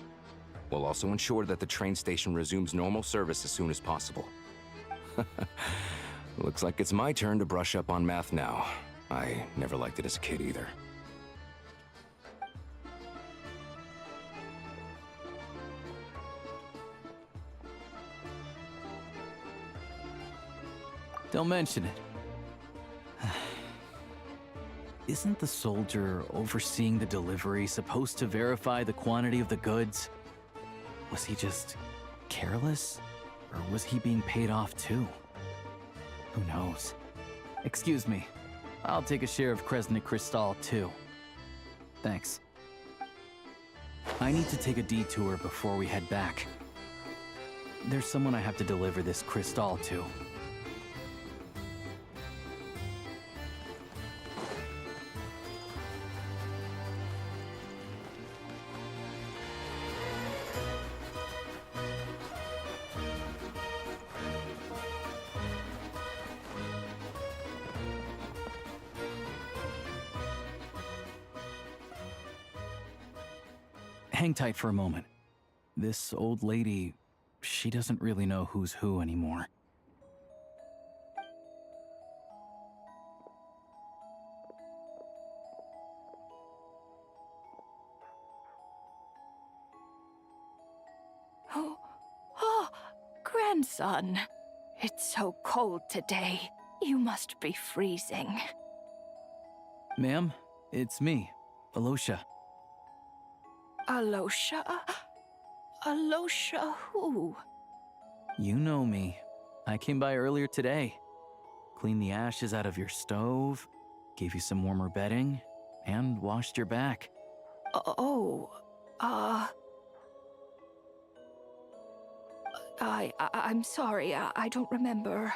We'll also ensure that the train station resumes normal service as soon as possible. Looks like it's my turn to brush up on math now. I never liked it as a kid either. Don't mention it. Isn't the soldier overseeing the delivery supposed to verify the quantity of the goods? Was he just careless? Or was he being paid off too? Who knows? Excuse me. I'll take a share of Crescent Crystal too. Thanks. I need to take a detour before we head back. There's someone I have to deliver this crystal to. Hang tight for a moment. This old lady, she doesn't really know who's who anymore. Oh, grandson. It's so cold today. You must be freezing. Ma'am, it's me, Alosha. Alosha? Alosha who? You know me. I came by earlier today. Cleaned the ashes out of your stove, gave you some warmer bedding, and washed your back. I'm sorry, I don't remember.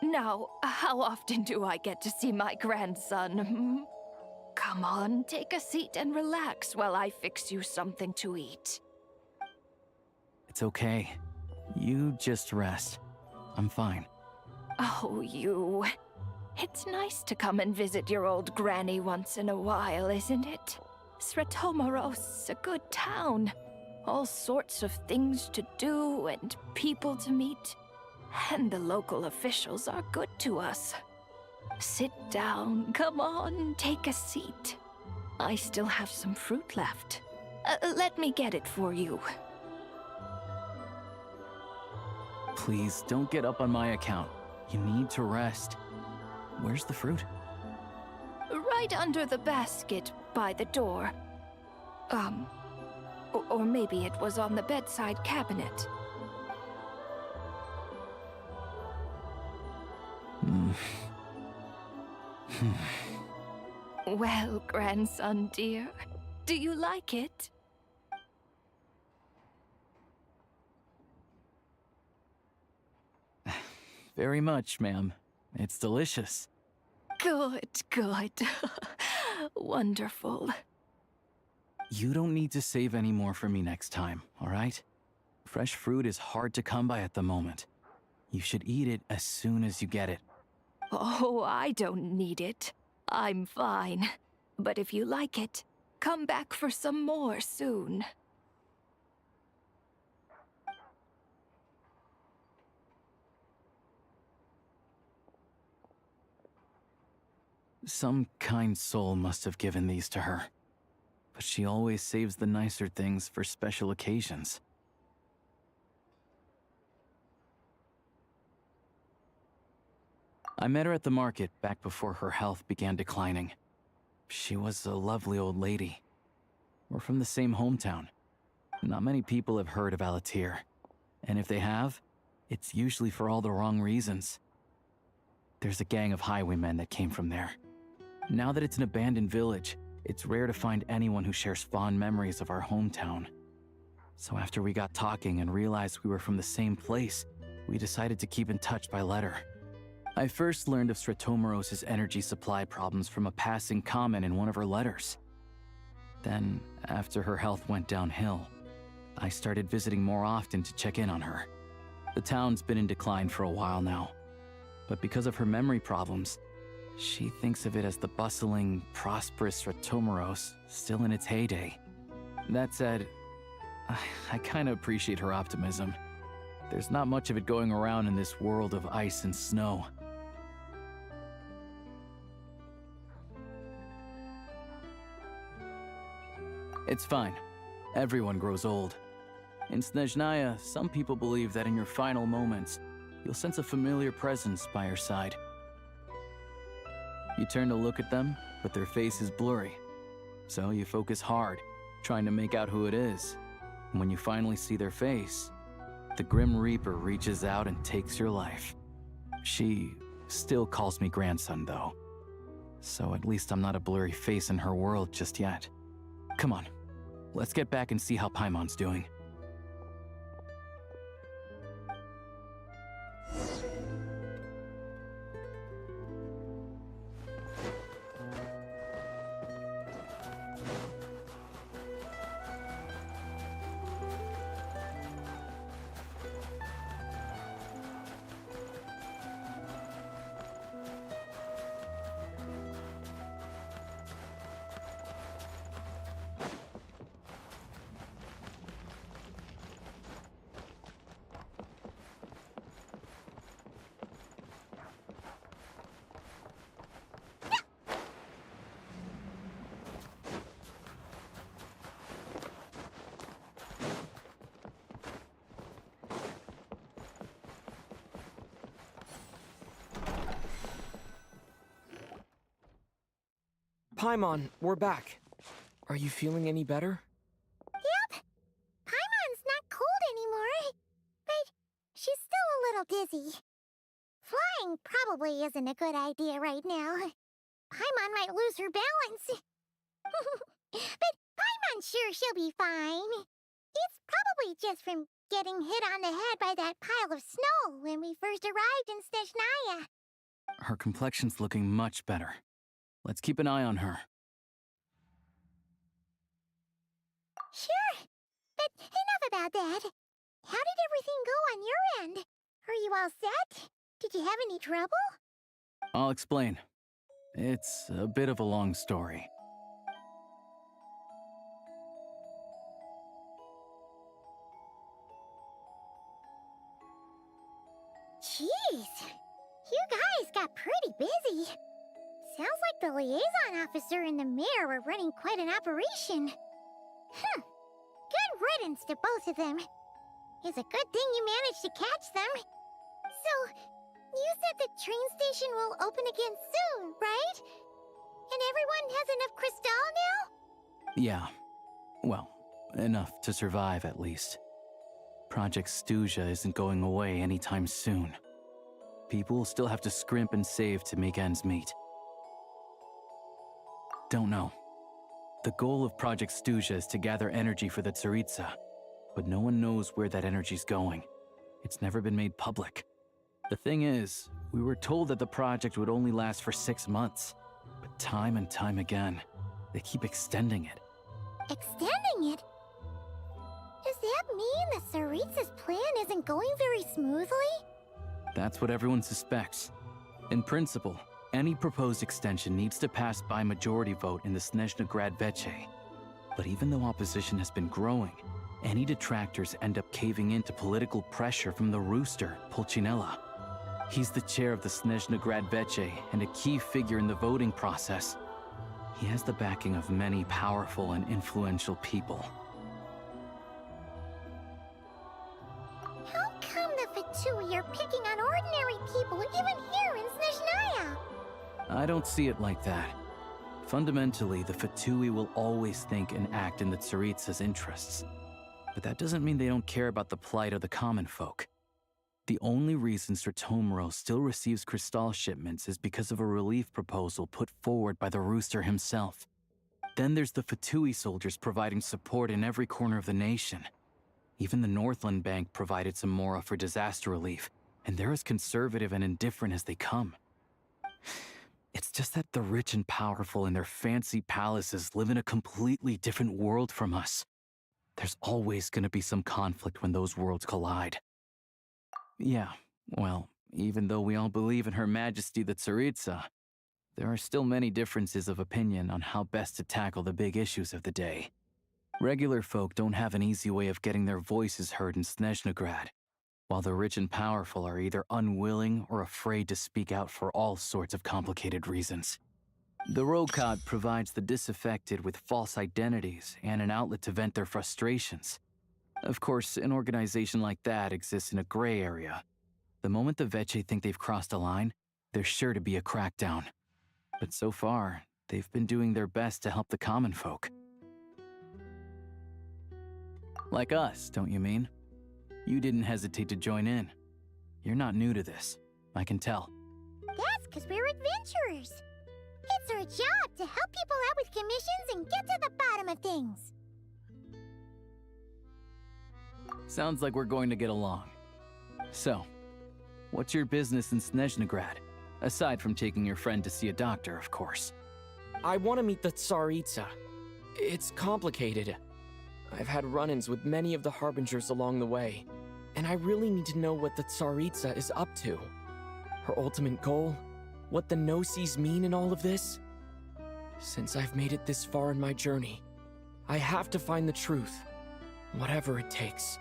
Now, how often do I get to see my grandson? Come on, take a seat and relax while I fix you something to eat. It's okay. You just rest. I'm fine. Oh, you. It's nice to come and visit your old granny once in a while, isn't it? Sretomaros, a good town. All sorts of things to do and people to meet. And the local officials are good to us. Sit down, come on, take a seat. I still have some fruit left. Let me get it for you. Please, don't get up on my account. You need to rest. Where's the fruit? Right under the basket by the door. Or maybe it was on the bedside cabinet. Well, grandson dear, do you like it? Very much, ma'am. It's delicious. Good, good. Wonderful. You don't need to save any more for me next time, all right? Fresh fruit is hard to come by at the moment. You should eat it as soon as you get it. Oh, I don't need it. I'm fine. But if you like it, come back for some more soon. Some kind soul must have given these to her. But she always saves the nicer things for special occasions. I met her at the market back before her health began declining. She was a lovely old lady. We're from the same hometown. Not many people have heard of Alatir. And if they have, it's usually for all the wrong reasons. There's a gang of highwaymen that came from there. Now that it's an abandoned village, it's rare to find anyone who shares fond memories of our hometown. So after we got talking and realized we were from the same place, we decided to keep in touch by letter. I first learned of Stratomoros's energy supply problems from a passing comment in one of her letters. Then, after her health went downhill, I started visiting more often to check in on her. The town's been in decline for a while now, but because of her memory problems, she thinks of it as the bustling, prosperous Stratomoros still in its heyday. That said, I kinda appreciate her optimism. There's not much of it going around in this world of ice and snow. It's fine. Everyone grows old. In Snezhnaya, some people believe that in your final moments, you'll sense a familiar presence by your side. You turn to look at them, but their face is blurry. So you focus hard, trying to make out who it is. And when you finally see their face, the Grim Reaper reaches out and takes your life. She still calls me grandson, though. So at least I'm not a blurry face in her world just yet. Come on, let's get back and see how Paimon's doing. Paimon, we're back. Are you feeling any better? Yep. Paimon's not cold anymore. But she's still a little dizzy. Flying probably isn't a good idea right now. Paimon might lose her balance. But Paimon's sure she'll be fine. It's probably just from getting hit on the head by that pile of snow when we first arrived in Snezhnaya. Her complexion's looking much better. Let's keep an eye on her. Sure. But enough about that. How did everything go on your end? Are you all set? Did you have any trouble? I'll explain. It's a bit of a long story. Jeez. You guys got pretty busy. Sounds like the liaison officer and the mayor were running quite an operation. Good riddance to both of them. It's a good thing you managed to catch them. So, you said the train station will open again soon, right? And everyone has enough crystal now? Yeah. Well, enough to survive at least. Project Snezhnaya isn't going away anytime soon. People will still have to scrimp and save to make ends meet. Don't know. The goal of Project Snezhnaya is to gather energy for the Tsaritsa, but no one knows where that energy's going. It's never been made public. The thing is, we were told that the project would only last for 6 months, but time and time again, they keep extending it. Extending it? Does that mean the Tsaritsa's plan isn't going very smoothly? That's what everyone suspects. In principle, any proposed extension needs to pass by majority vote in the Snezhnaya Veche. But even though opposition has been growing, any detractors end up caving into political pressure from the rooster, Pulcinella. He's the chair of the Snezhnaya Veche and a key figure in the voting process. He has the backing of many powerful and influential people. How come the Fatui are picking on ordinary people even here in Snezhnaya? I don't see it like that. Fundamentally, the Fatui will always think and act in the Tsaritsa's interests. But that doesn't mean they don't care about the plight of the common folk. The only reason Sir Tomoro still receives crystal shipments is because of a relief proposal put forward by the Rooster himself. Then there's the Fatui soldiers providing support in every corner of the nation. Even the Northland Bank provided some mora for disaster relief, and they're as conservative and indifferent as they come. It's just that the rich and powerful in their fancy palaces live in a completely different world from us. There's always gonna be some conflict when those worlds collide. Yeah, well, even though we all believe in Her Majesty the Tsaritsa, there are still many differences of opinion on how best to tackle the big issues of the day. Regular folk don't have an easy way of getting their voices heard in Snezhnaya, while the rich and powerful are either unwilling or afraid to speak out for all sorts of complicated reasons. The Rokad provides the disaffected with false identities and an outlet to vent their frustrations. Of course, an organization like that exists in a gray area. The moment the Veche think they've crossed a line, there's sure to be a crackdown. But so far, they've been doing their best to help the common folk. Like us, don't you mean? You didn't hesitate to join in. You're not new to this, I can tell. That's because we're adventurers. It's our job to help people out with commissions and get to the bottom of things. Sounds like we're going to get along. So, what's your business in Snezhnaya? Aside from taking your friend to see a doctor, of course. I want to meet the Tsaritsa. It's complicated. I've had run-ins with many of the Harbingers along the way, and I really need to know what the Tsaritsa is up to. Her ultimate goal, what the no-sees mean in all of this. Since I've made it this far in my journey, I have to find the truth, whatever it takes.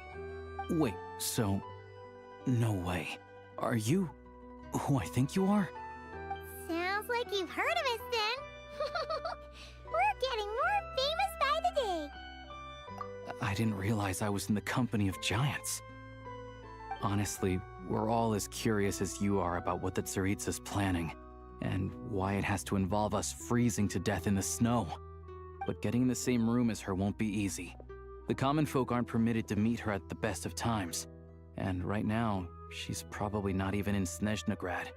Wait, so... no way. Are you who I think you are? Sounds like you've heard of us then. We're getting more famous by the day. I didn't realize I was in the company of giants. Honestly, we're all as curious as you are about what the Tsaritsa's planning, and why it has to involve us freezing to death in the snow. But getting in the same room as her won't be easy. The common folk aren't permitted to meet her at the best of times, and right now, she's probably not even in Snezhnaya.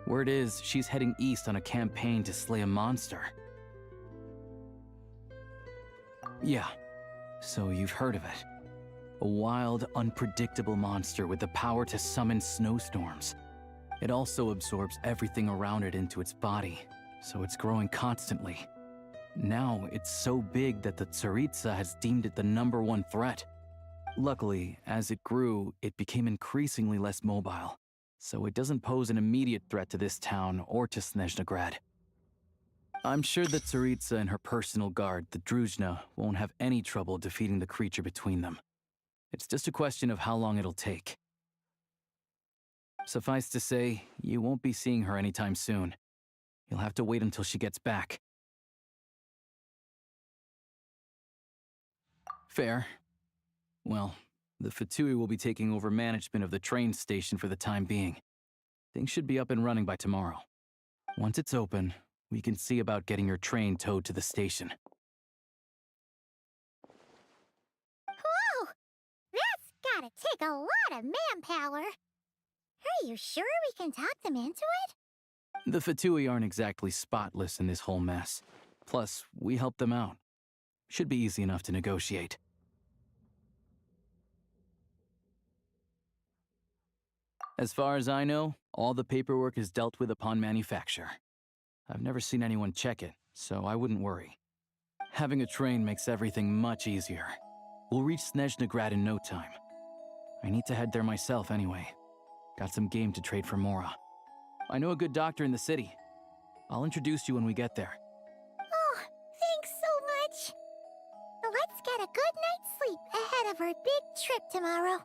Word is, she's heading east on a campaign to slay a monster. Yeah, so you've heard of it. A wild, unpredictable monster with the power to summon snowstorms. It also absorbs everything around it into its body, so it's growing constantly. Now, it's so big that the Tsaritsa has deemed it the #1 threat. Luckily, as it grew, it became increasingly less mobile, so it doesn't pose an immediate threat to this town or to Snezhnaya. I'm sure the Tsaritsa and her personal guard, the Druzhna, won't have any trouble defeating the creature between them. It's just a question of how long it'll take. Suffice to say, you won't be seeing her anytime soon. You'll have to wait until she gets back. Fair. Well, the Fatui will be taking over management of the train station for the time being. Things should be up and running by tomorrow. Once it's open, we can see about getting your train towed to the station. Whoa! That's gotta take a lot of manpower. Are you sure we can talk them into it? The Fatui aren't exactly spotless in this whole mess. Plus, we helped them out. Should be easy enough to negotiate. As far as I know, all the paperwork is dealt with upon manufacture. I've never seen anyone check it, so I wouldn't worry. Having a train makes everything much easier. We'll reach Snezhnaya in no time. I need to head there myself anyway. Got some game to trade for Mora. I know a good doctor in the city. I'll introduce you when we get there. Oh, thanks so much. Let's get a good night's sleep ahead of our big trip tomorrow.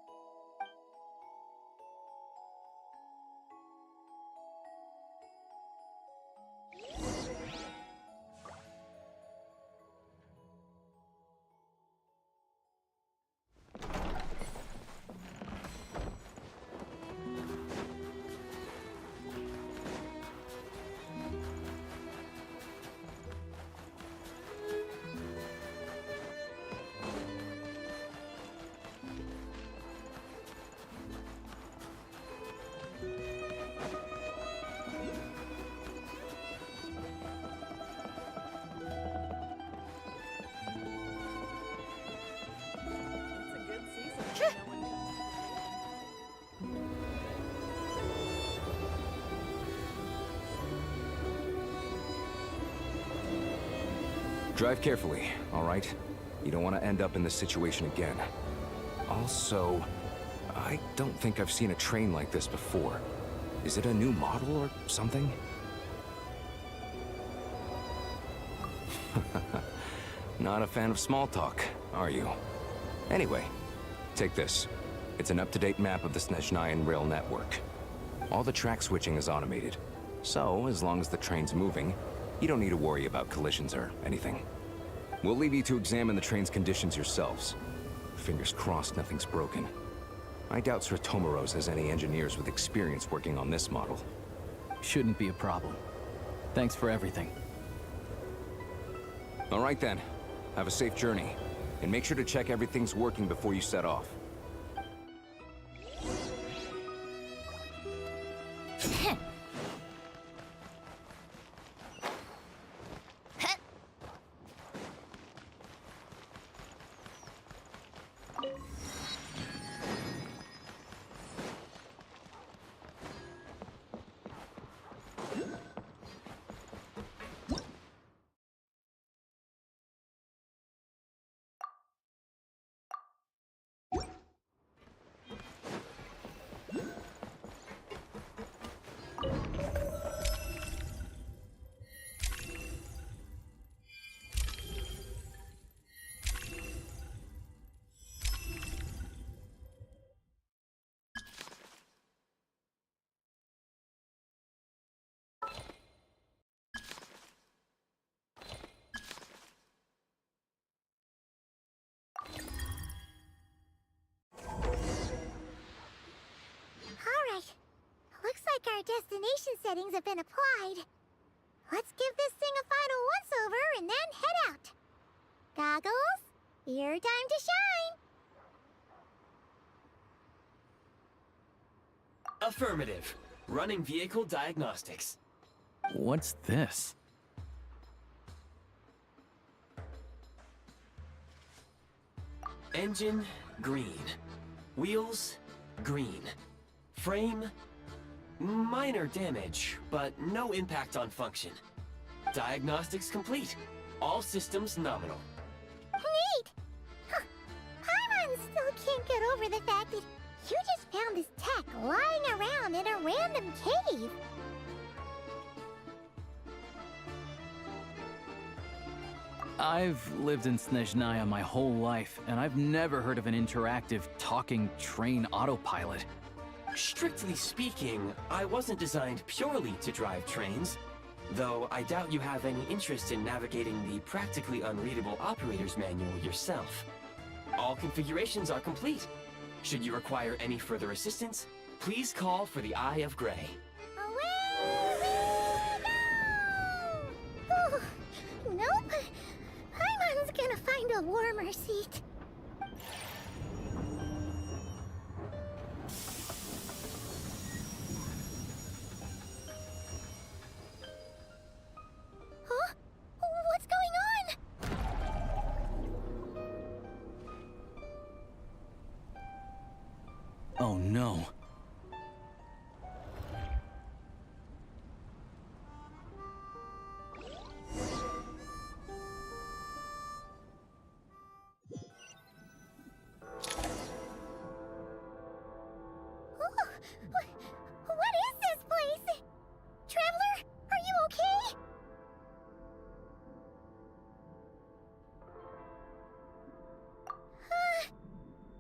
Drive carefully, all right? You don't want to end up in this situation again. Also, I don't think I've seen a train like this before. Is it a new model or something? Not a fan of small talk, are you? Anyway, take this. It's an up-to-date map of the Snezhnayan rail network. All the track switching is automated. So, as long as the train's moving, you don't need to worry about collisions or anything. We'll leave you to examine the train's conditions yourselves. Fingers crossed nothing's broken. I doubt Sir Tomoros has any engineers with experience working on this model. Shouldn't be a problem. Thanks for everything. All right then. Have a safe journey. And make sure to check everything's working before you set off. Our destination settings have been applied. Let's give this thing a final once-over and then head out. Goggles, your time to shine. Affirmative. Running vehicle diagnostics. What's this? Engine, green. Wheels, green. Frame, minor damage, but no impact on function. Diagnostics complete. All systems nominal. Neat! Huh. Paimon still can't get over the fact that you just found this tech lying around in a random cave. I've lived in Snezhnaya my whole life, and I've never heard of an interactive, talking train autopilot. Strictly speaking, I wasn't designed purely to drive trains, though I doubt you have any interest in navigating the practically unreadable operator's manual yourself. All configurations are complete. Should you require any further assistance, please call for the Eye of Grey. Oh, nope. Paimon's gonna find a warmer seat. Huh? What's going on? Oh no. What is this place? Traveler, are you okay?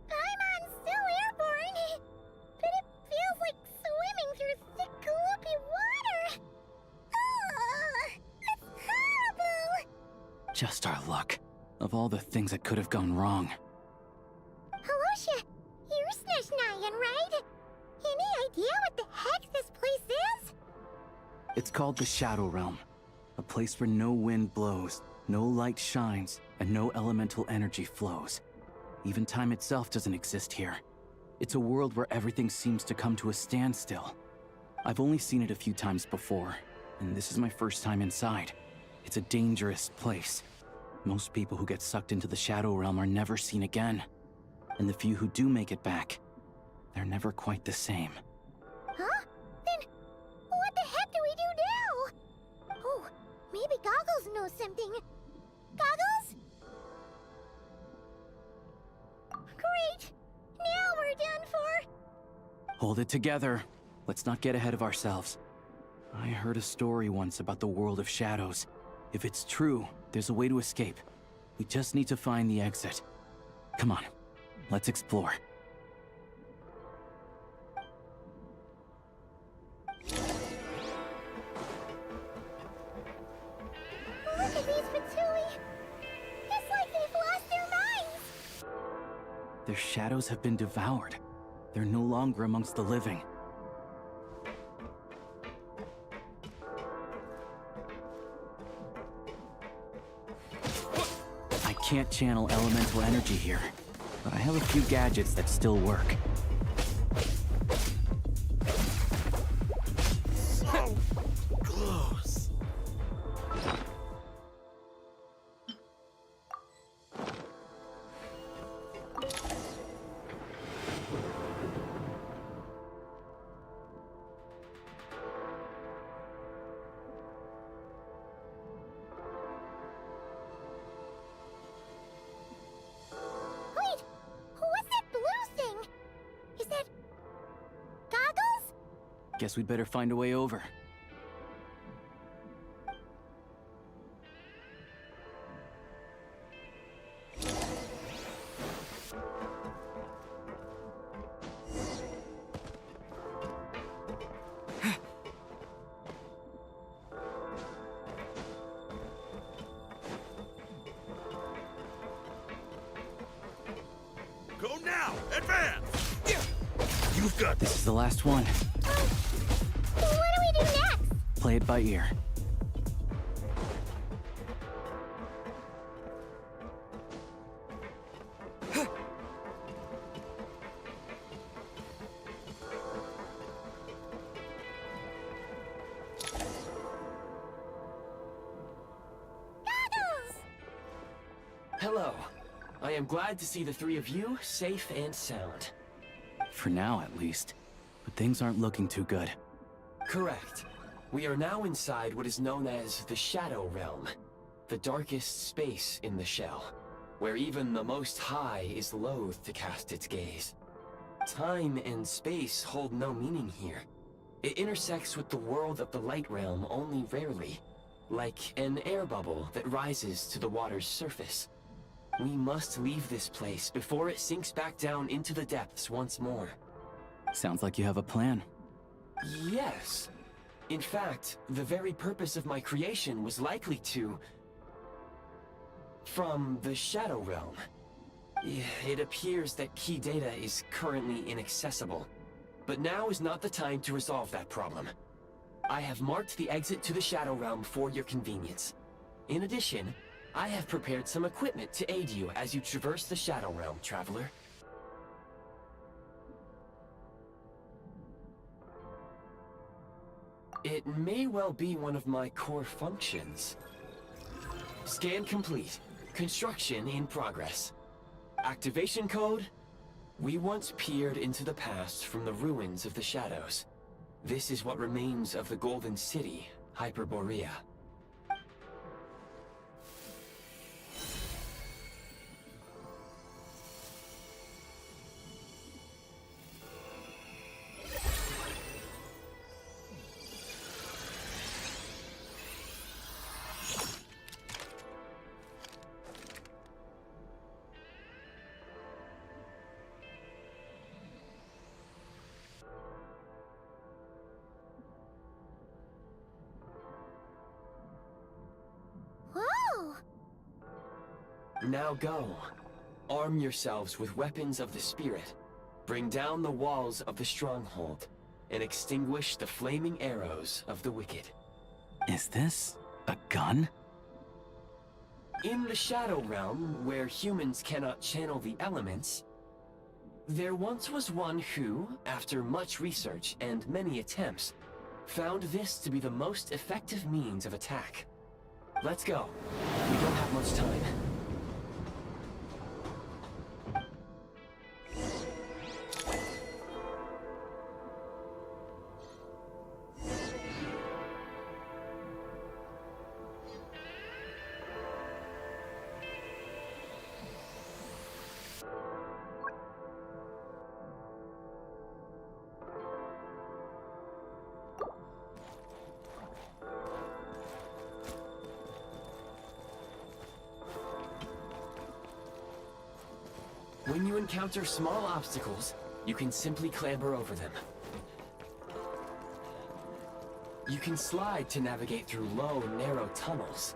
Paimon's still airborne, but it feels like swimming through thick, gloopy water. It's horrible! Just our luck. Of all the things that could have gone wrong. Halosha, you're Snezhnayan, right? Any idea what the heck this place is? It's called the Shadow Realm. A place where no wind blows, no light shines, and no elemental energy flows. Even time itself doesn't exist here. It's a world where everything seems to come to a standstill. I've only seen it a few times before, and this is my first time inside. It's a dangerous place. Most people who get sucked into the Shadow Realm are never seen again. And the few who do make it back, they're never quite the same. Huh? Then, what the heck do we do now? Oh, maybe Goggles knows something. Goggles? Great! Now we're done for! Hold it together. Let's not get ahead of ourselves. I heard a story once about the world of shadows. If it's true, there's a way to escape. We just need to find the exit. Come on, let's explore. Look at these Fatui! It's like they've lost their minds! Their shadows have been devoured. They're no longer amongst the living. I can't channel elemental energy here, but I have a few gadgets that still work. So close. Wait! What's that blue thing? Is that... Goggles? Guess we'd better find a way over. Go now! Advance! You've got This is the last one. What do we do next? Play it by ear. Goggles! Hello. I am glad to see the three of you safe and sound. For now, at least. But things aren't looking too good. Correct. We are now inside what is known as the Shadow Realm, the darkest space in the shell, where even the Most High is loath to cast its gaze. Time and space hold no meaning here. It intersects with the world of the Light Realm only rarely, like an air bubble that rises to the water's surface. We must leave this place before it sinks back down into the depths once more. Sounds like you have a plan. Yes. In fact, the very purpose of my creation was likely to... from the Shadow Realm. It appears that key data is currently inaccessible, but now is not the time to resolve that problem. I have marked the exit to the Shadow Realm for your convenience. In addition, I have prepared some equipment to aid you as you traverse the Shadow Realm, Traveler. It may well be one of my core functions. Scan complete. Construction in progress. Activation code? We once peered into the past from the ruins of the shadows. This is what remains of the Golden City, Hyperborea. Whoa! Now go. Arm yourselves with weapons of the spirit. Bring down the walls of the stronghold, and extinguish the flaming arrows of the wicked. Is this a gun? In the Shadow Realm, where humans cannot channel the elements, there once was one who, after much research and many attempts, found this to be the most effective means of attack. Let's go. We don't have much time. When you encounter small obstacles, you can simply clamber over them. You can slide to navigate through low, narrow tunnels.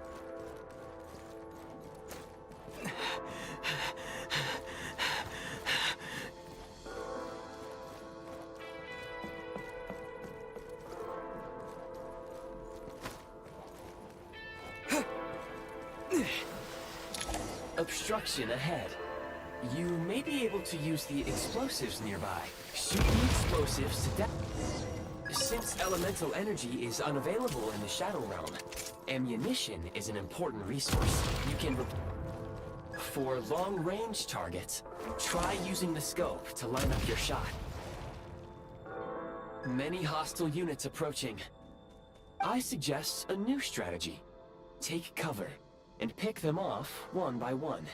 Obstruction ahead. You may be able to use the explosives nearby. Shoot the explosives to death. Since elemental energy is unavailable in the Shadow Realm, ammunition is an important resource. You can... For long-range targets, try using the scope to line up your shot. Many hostile units approaching. I suggest a new strategy. Take cover, and pick them off one by one.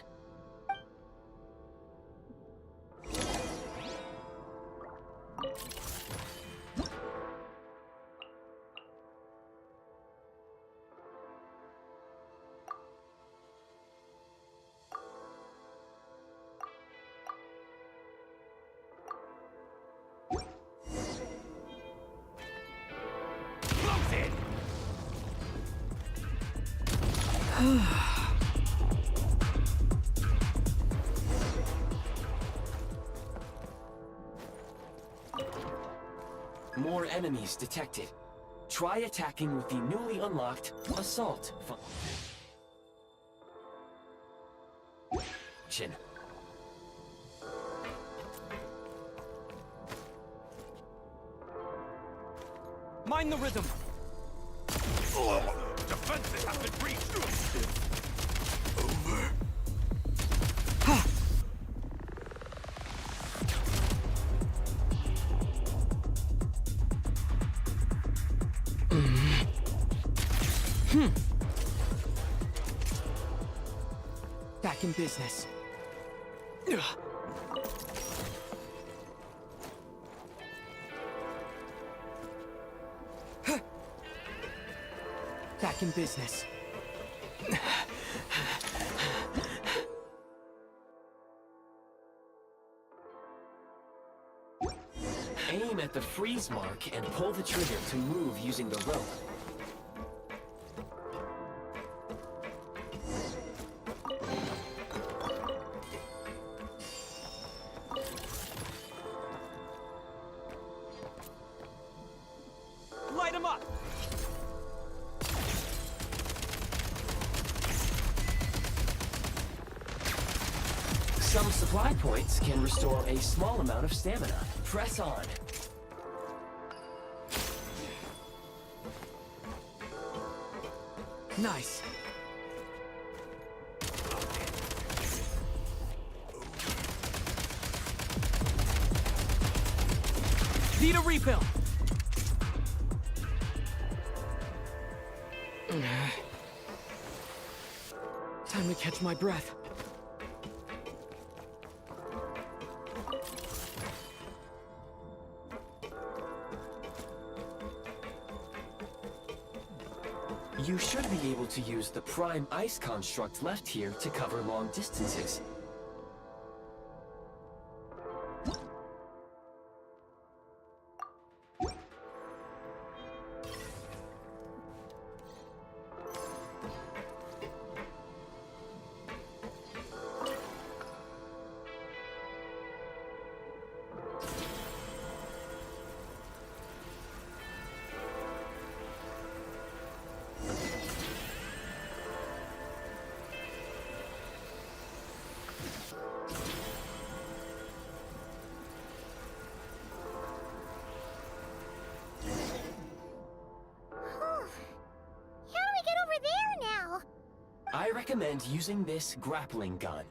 More enemies detected. Try attacking with the newly unlocked Assault function. Mind the rhythm! Defenses have been breached! Over. Back in business. Back in business. Aim at the freeze mark and pull the trigger to move using the rope. Light him up! Some supply points can restore a small amount of stamina. Press on. Nice. Need a refill. Time to catch my breath. You should be able to use the prime ice construct left here to cover long distances. I recommend using this grappling gun.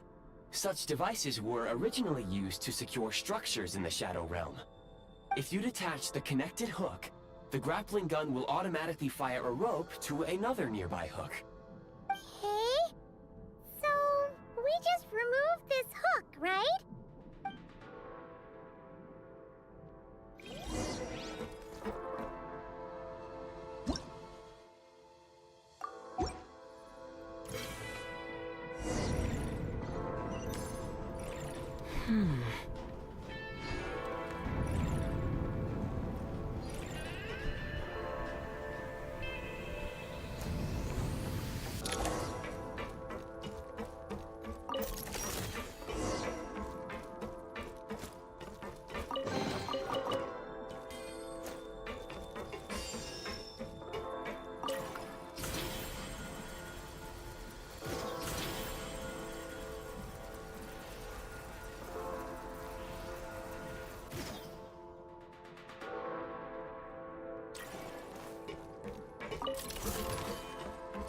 Such devices were originally used to secure structures in the Shadow Realm. If you detach the connected hook, the grappling gun will automatically fire a rope to another nearby hook. Okay. So, we just remove this hook, right?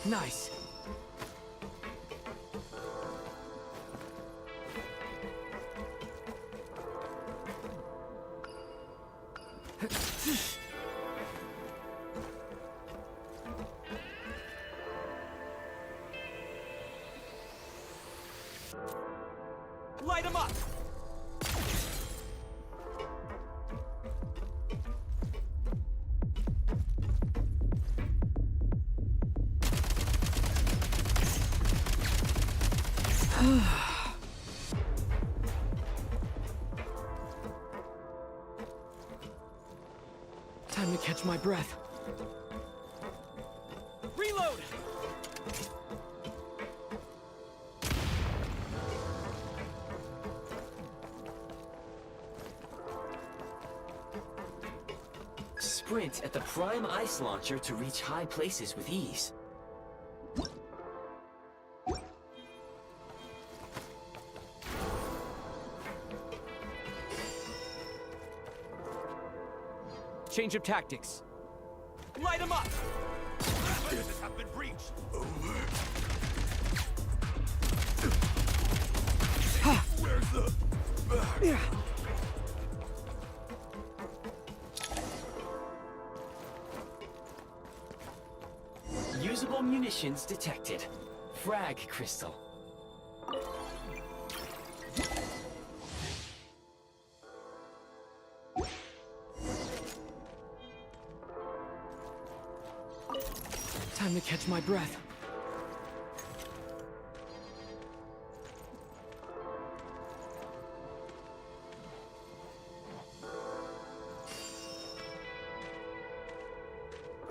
Nice. Light him up! Time to catch my breath. Reload! Sprint at the prime ice launcher to reach high places with ease. Change of tactics. Light him up! Defenses have been breached! Where's the... Yeah. Usable munitions detected. Frag crystal. Time to catch my breath.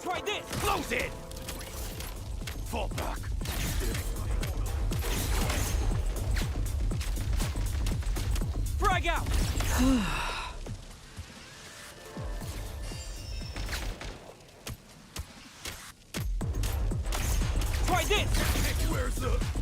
Try this! Close it! Fall back. Frag out! Try this! Where's the...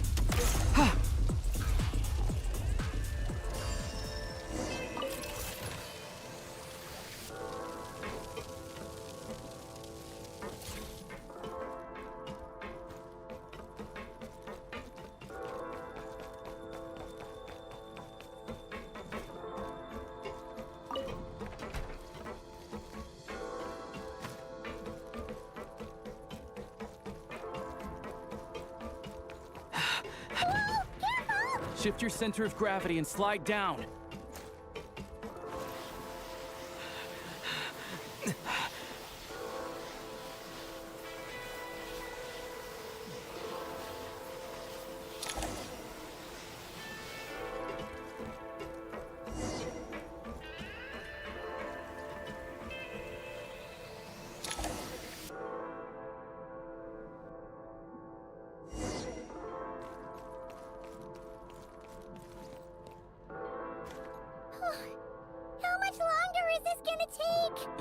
Shift your center of gravity and slide down.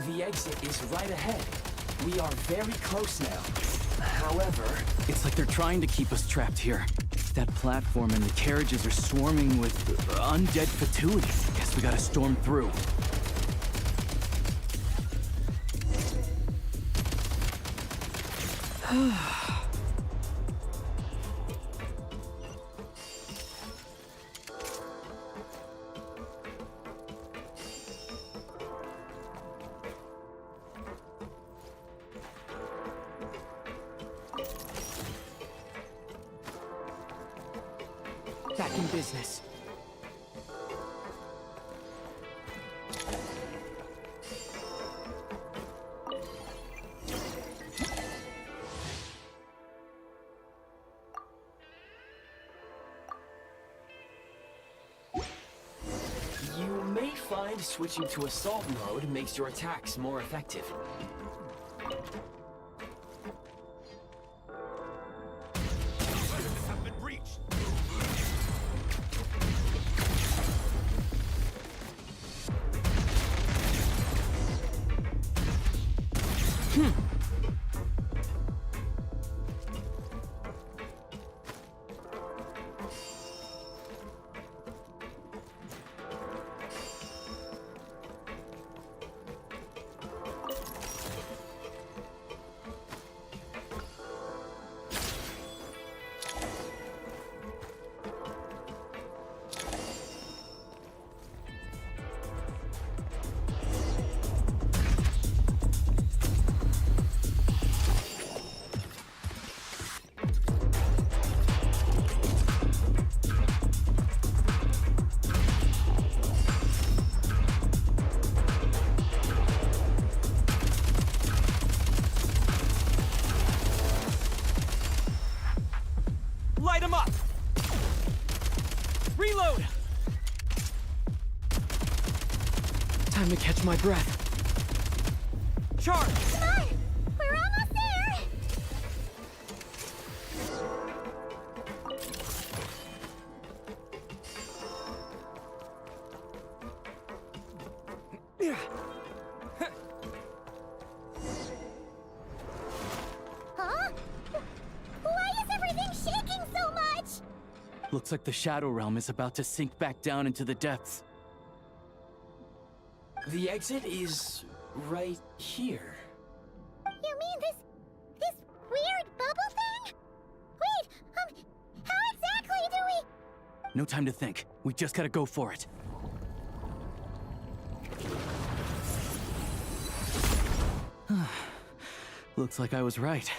The exit is right ahead. We are very close now. However... It's like they're trying to keep us trapped here. That platform and the carriages are swarming with undead fatuity. Guess we gotta storm through. Back in business. You may find switching to assault mode makes your attacks more effective. Light him up! Reload! Time to catch my breath. Charge! Come on! We're almost there! Huh? Why is everything shaking so much? Looks like the Shadow Realm is about to sink back down into the depths. The exit is right here. You mean this weird bubble thing? Wait, how exactly do we... No time to think. We just gotta go for it. Looks like I was right.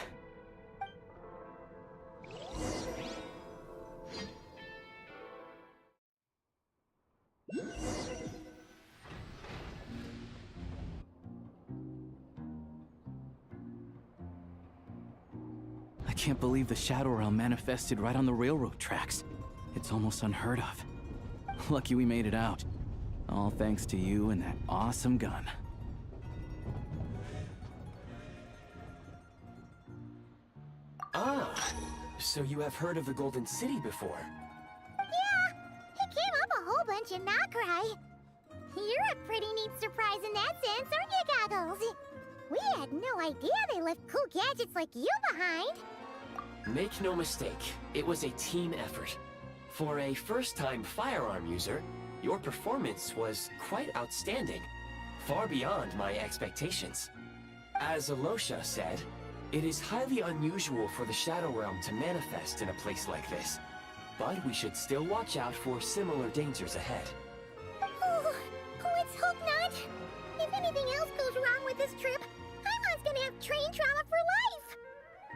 I can't believe the Shadow Realm manifested right on the railroad tracks. It's almost unheard of. Lucky we made it out. All thanks to you and that awesome gun. So you have heard of the Golden City before? Yeah, it came up a whole bunch in Nokrai. You're a pretty neat surprise in that sense, aren't you, Goggles? We had no idea they left cool gadgets like you behind. Make no mistake, it was a team effort. For a first-time firearm user, your performance was quite outstanding, far beyond my expectations. As Alosha said, it is highly unusual for the Shadow Realm to manifest in a place like this, but we should still watch out for similar dangers ahead. Oh, let's hope not. If anything else goes wrong with this trip, Paimon's gonna have train trauma for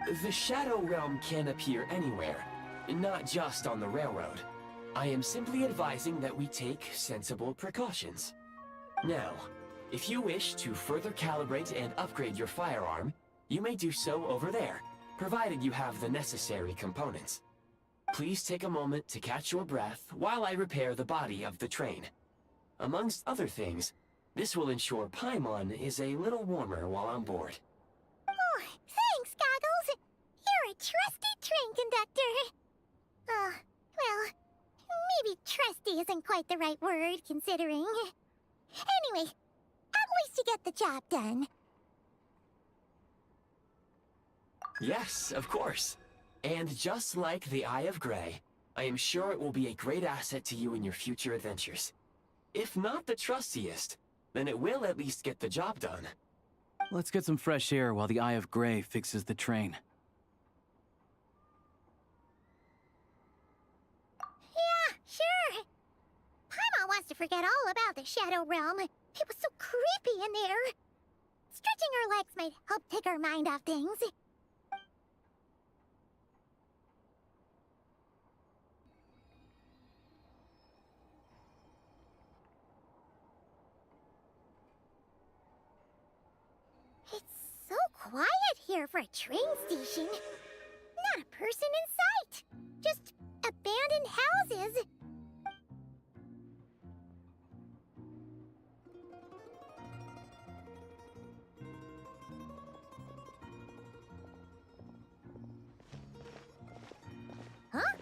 life. The Shadow Realm can appear anywhere, not just on the railroad. I am simply advising that we take sensible precautions. Now, if you wish to further calibrate and upgrade your firearm, you may do so over there, provided you have the necessary components. Please take a moment to catch your breath while I repair the body of the train. Amongst other things, this will ensure Paimon is a little warmer while on board. Oh, thanks, Goggles. You're a trusty train conductor. Well, maybe trusty isn't quite the right word, considering. Anyway, at least you get the job done. Yes, of course. And just like the Eye of Grey, I am sure it will be a great asset to you in your future adventures. If not the trustiest, then it will at least get the job done. Let's get some fresh air while the Eye of Grey fixes the train. Yeah, sure. Paimon wants to forget all about the Shadow Realm. It was so creepy in there. Stretching her legs might help take her mind off things. It's so quiet here for a train station. Not a person in sight. Just abandoned houses. Huh?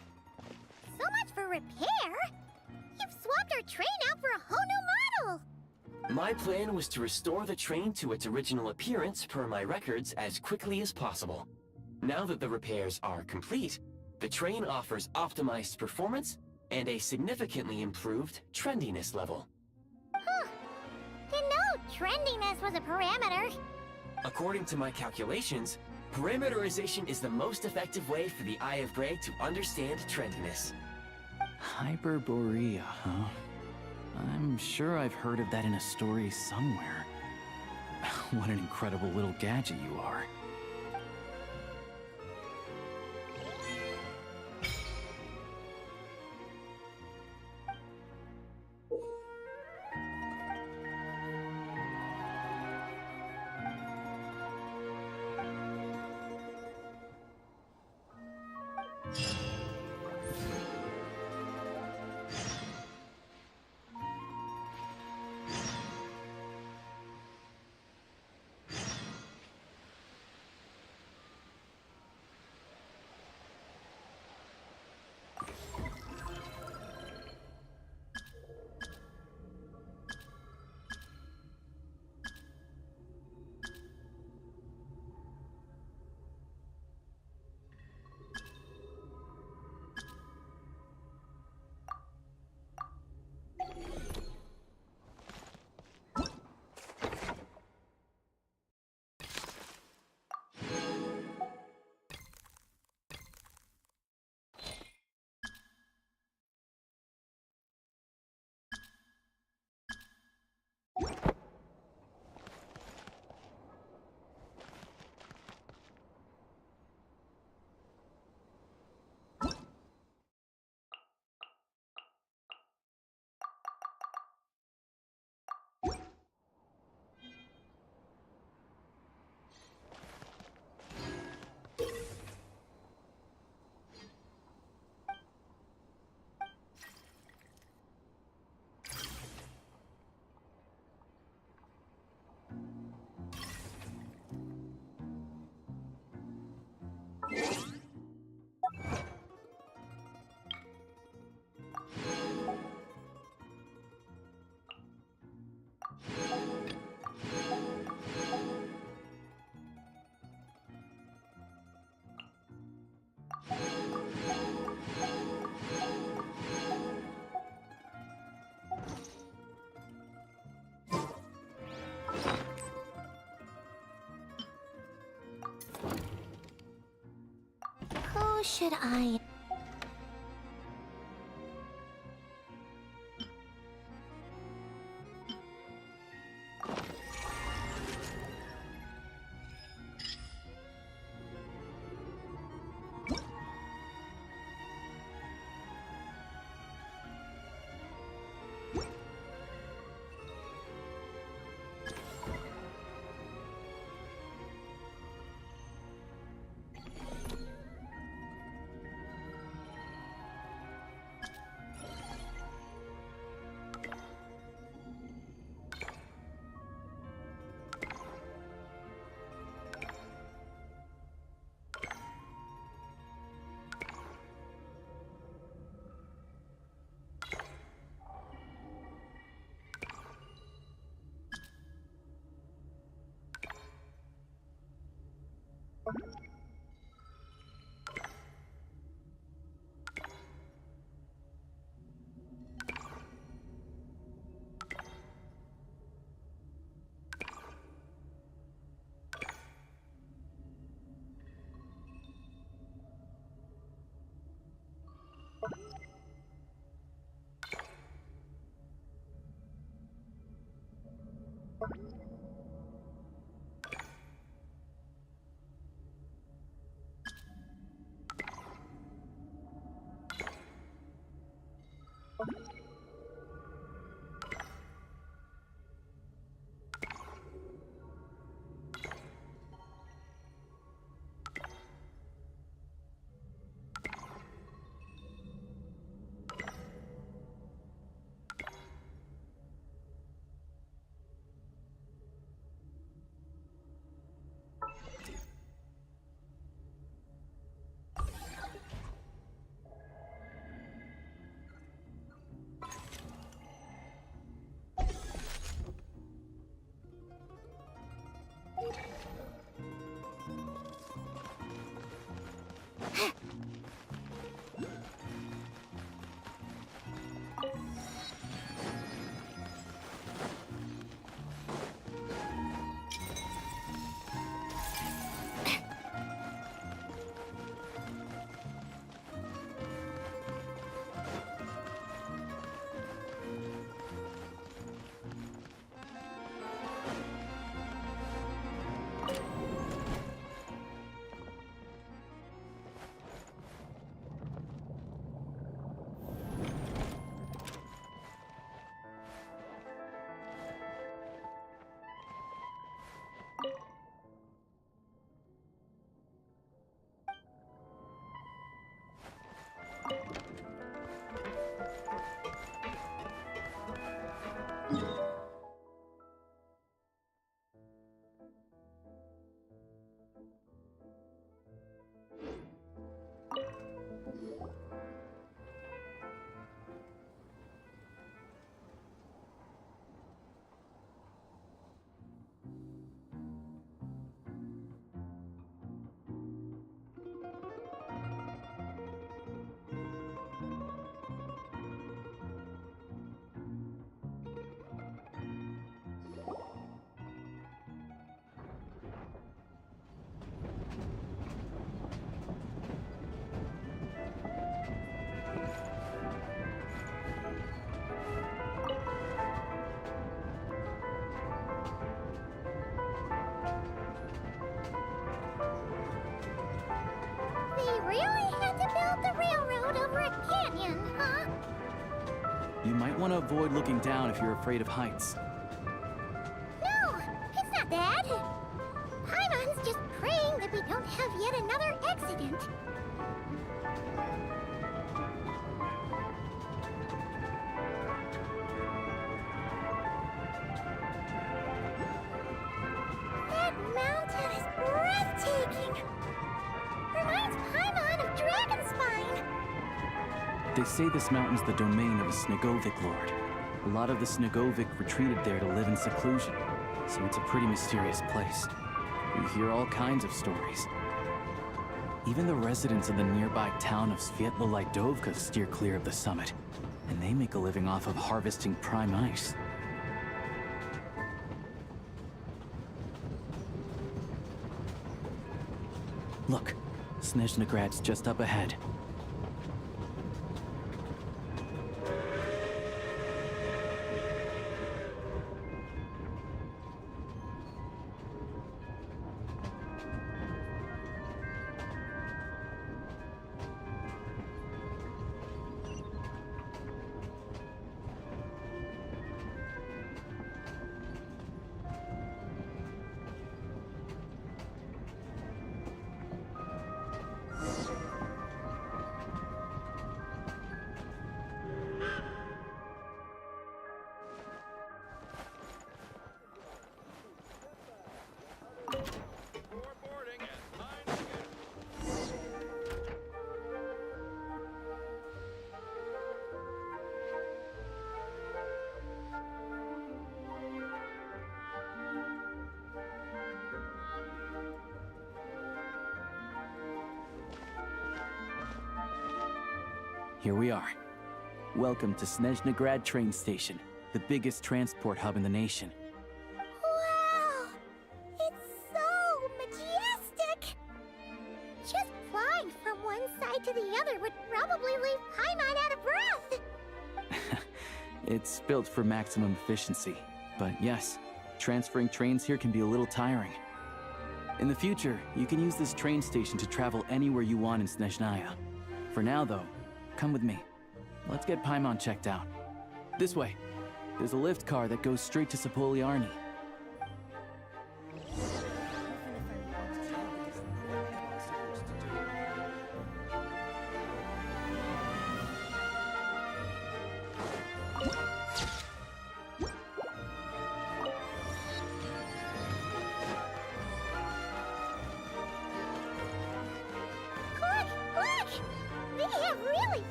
So much for repair. You've swapped our train out for a whole new model. My plan was to restore the train to its original appearance per my records as quickly as possible. Now that the repairs are complete, the train offers optimized performance and a significantly improved trendiness level. Huh. Didn't know trendiness was a parameter. According to my calculations, parameterization is the most effective way for the Eye of Grey to understand trendiness. Hyperborea, huh? I'm sure I've heard of that in a story somewhere. What an incredible little gadget you are. should I... They really had to build the railroad over a canyon, huh? You might want to avoid looking down if you're afraid of heights. No, it's not that. Paimon's just praying that we don't have yet another accident. That mountain is breathtaking. Reminds Paimon of Dragonspine. They say this mountain's the domain of a Snegovic lord. A lot of the Snegovic retreated there to live in seclusion, so it's a pretty mysterious place. You hear all kinds of stories. Even the residents of the nearby town of Svietlo-Lidovka steer clear of the summit, and they make a living off of harvesting prime ice. Look, Snezhnagrad's just up ahead. Here we are. Welcome to Snezhnagrad train station, the biggest transport hub in the nation. Wow! It's so majestic! Just flying from one side to the other would probably leave Paimon out of breath! It's built for maximum efficiency, but yes, transferring trains here can be a little tiring. In the future, you can use this train station to travel anywhere you want in Snezhnaya. For now, though, come with me. Let's get Paimon checked out. This way. There's a lift car that goes straight to Sapoliarni.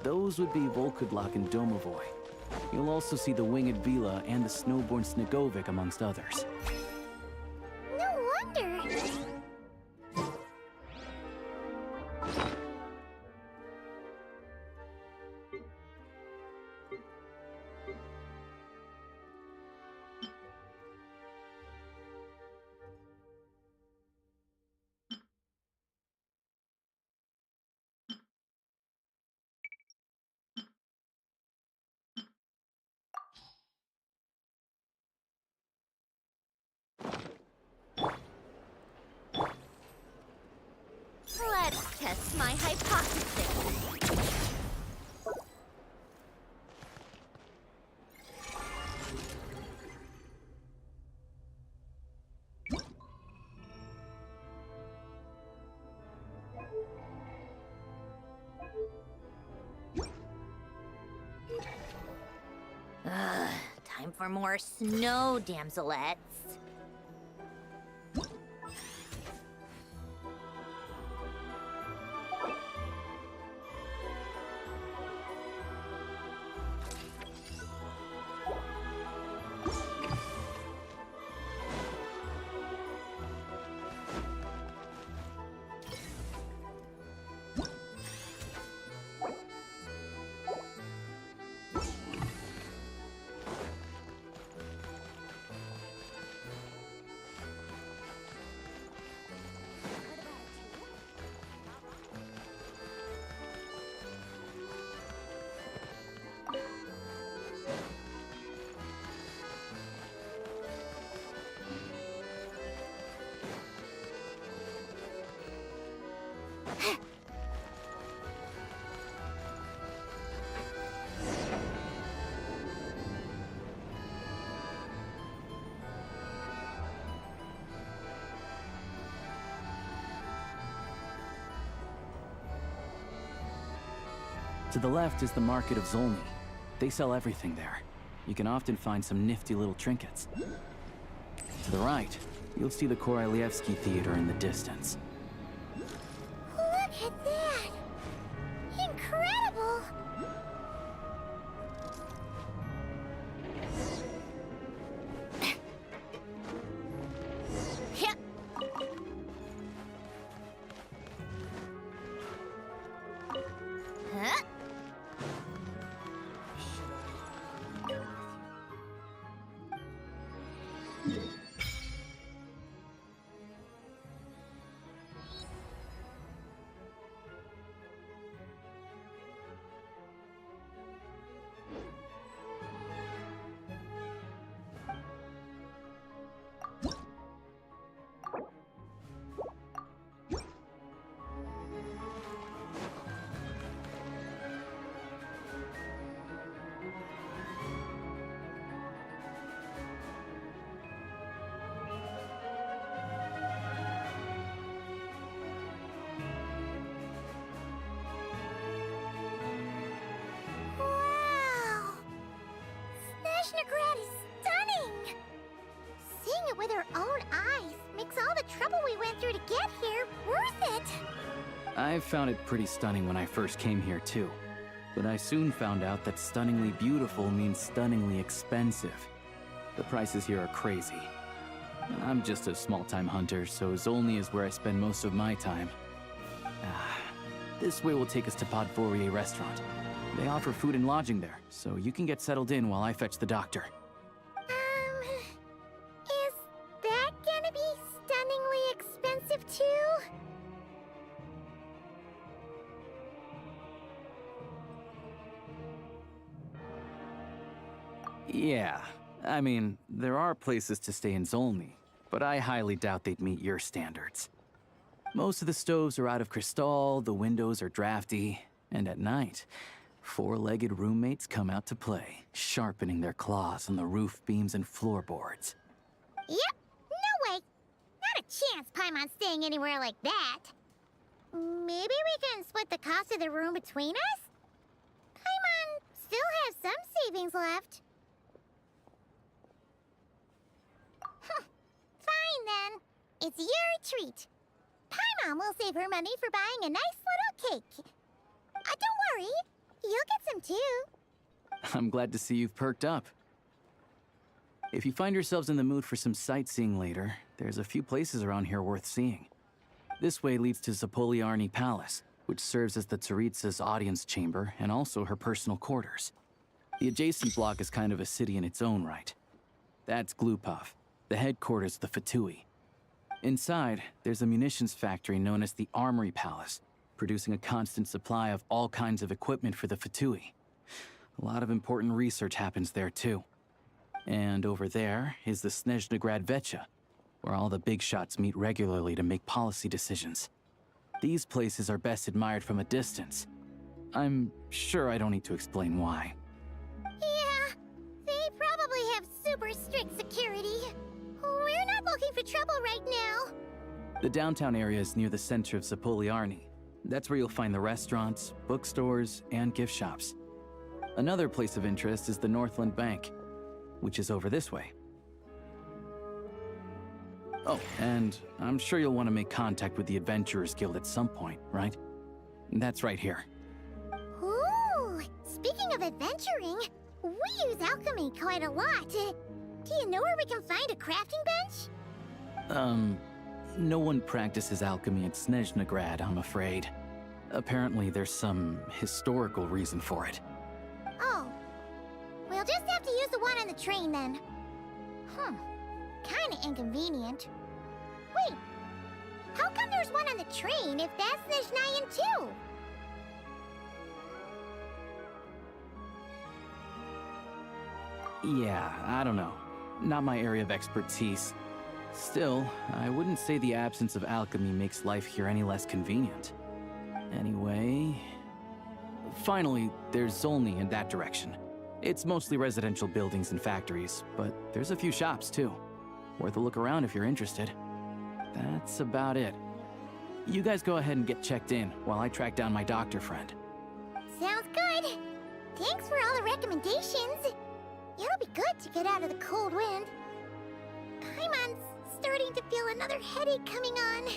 Those would be Volkudlak and Domovoy. You'll also see the winged Vila and the snowborn Snegovic amongst others. No wonder! Let's test my hypothesis. Time for more snow, damselettes. To the left is the market of Zolny. They sell everything there. You can often find some nifty little trinkets. To the right, you'll see the Korolyevsky Theater in the distance. Look at that! Incredible! it with our own eyes makes all the trouble we went through to get here worth it. I found it pretty stunning when I first came here too. But I soon found out that stunningly beautiful means stunningly expensive. The prices here are crazy. I'm just a small-time hunter, so Zolny is where I spend most of my time. This way will take us to Podvorier restaurant. They offer food and lodging there, so you can get settled in while I fetch the doctor. Is that gonna be stunningly expensive too? Yeah, I mean, there are places to stay in Zolny, but I highly doubt they'd meet your standards. Most of the stoves are out of crystal, the windows are drafty, and at night, four-legged roommates come out to play, sharpening their claws on the roof beams and floorboards. Yep, no way. Not a chance Paimon's staying anywhere like that. Maybe we can split the cost of the room between us? Paimon still has some savings left. Fine then. It's your treat. Paimon will save her money for buying a nice little cake. Don't worry, you'll get some too. I'm glad to see you've perked up. If you find yourselves in the mood for some sightseeing later, there's a few places around here worth seeing. This way leads to Zapoliarny Palace, which serves as the Tsaritsa's audience chamber and also her personal quarters. The adjacent block is kind of a city in its own right. That's Glupov, the headquarters of the Fatui. Inside, there's a munitions factory known as the Armory Palace, producing a constant supply of all kinds of equipment for the Fatui. A lot of important research happens there too. And over there is the Snezhnaya Vecha, where all the big shots meet regularly to make policy decisions. These places are best admired from a distance. I'm sure I don't need to explain why. Yeah, they probably have super strict security. We're not looking for trouble right now. The downtown area is near the center of Zapoliarny. That's where you'll find the restaurants, bookstores, and gift shops. Another place of interest is the Northland Bank, which is over this way. Oh, and I'm sure you'll want to make contact with the Adventurers Guild at some point, right? That's right here. Ooh, speaking of adventuring, we use alchemy quite a lot. Do you know where we can find a crafting bench? No one practices alchemy at Snezhnaya, I'm afraid. Apparently there's some historical reason for it. Oh, we'll just have to use the one on the train then. Kinda inconvenient. Wait, how come there's one on the train if that's Snezhnayan too? Yeah, I don't know. Not my area of expertise. Still, I wouldn't say the absence of alchemy makes life here any less convenient. Anyway... Finally, there's Zolny in that direction. It's mostly residential buildings and factories, but there's a few shops too. Worth a look around if you're interested. That's about it. You guys go ahead and get checked in while I track down my doctor friend. Sounds good. Thanks for all the recommendations. It'll be good to get out of the cold wind. Paimon's starting to feel another headache coming on.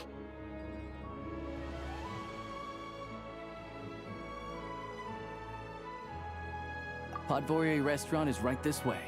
Podvorier restaurant is right this way.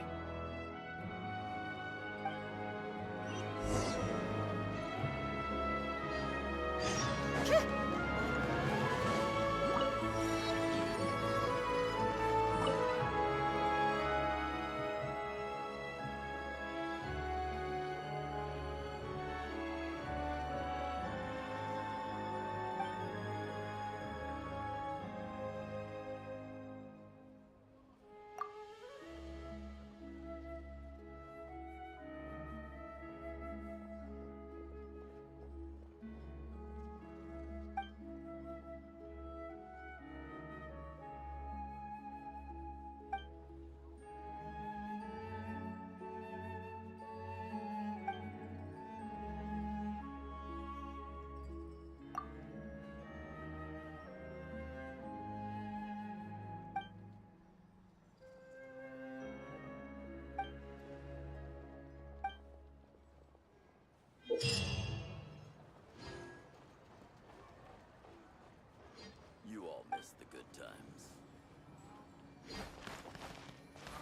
times.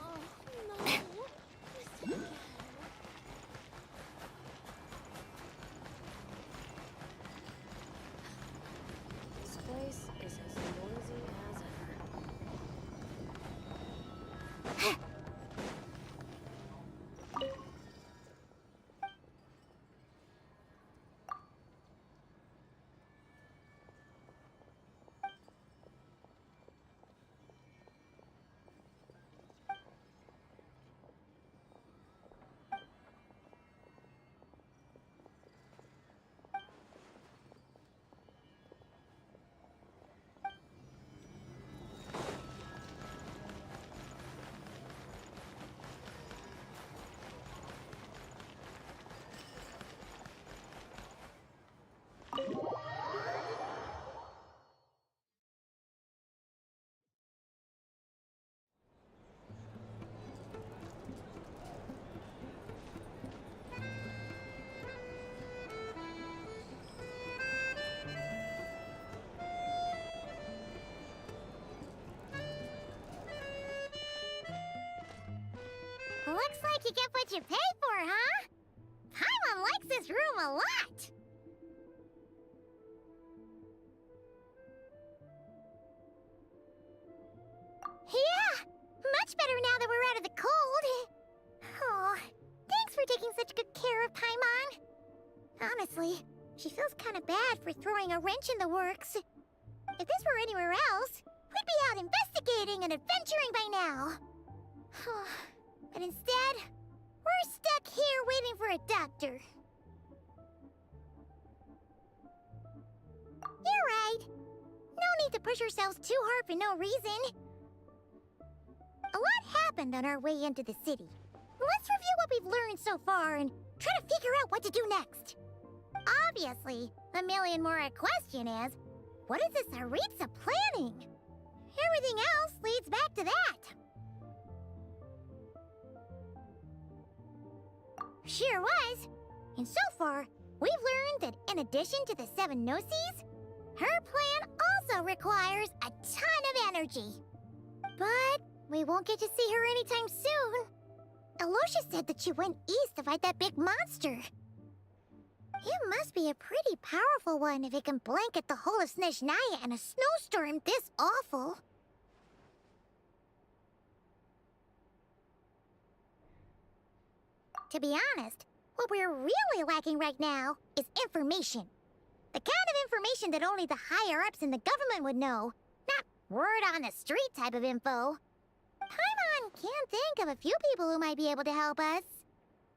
Oh, no. This place is as noisy as ever. Looks like you get what you pay for, huh? Paimon likes this room a lot. Yeah, much better now that we're out of the cold. Oh, thanks for taking such good care of Paimon. Honestly, she feels kind of bad for throwing a wrench in the works. If this were anywhere else, we'd be out investigating and adventuring by now. But instead, we're stuck here waiting for a doctor. You're right. No need to push ourselves too hard for no reason. A lot happened on our way into the city. Let's review what we've learned so far and try to figure out what to do next. Obviously, the million more question is, what is this Tsaritsa planning? Everything else leads back to that. Sure was. And so far, we've learned that in addition to the 7 Gnosis, her plan also requires a ton of energy. But we won't get to see her anytime soon. Alosha said that she went east to fight that big monster. It must be a pretty powerful one if it can blanket the whole of Snezhnaya in a snowstorm this awful. To be honest, what we're really lacking right now is information. The kind of information that only the higher-ups in the government would know. Not word-on-the-street type of info. Paimon can think of a few people who might be able to help us.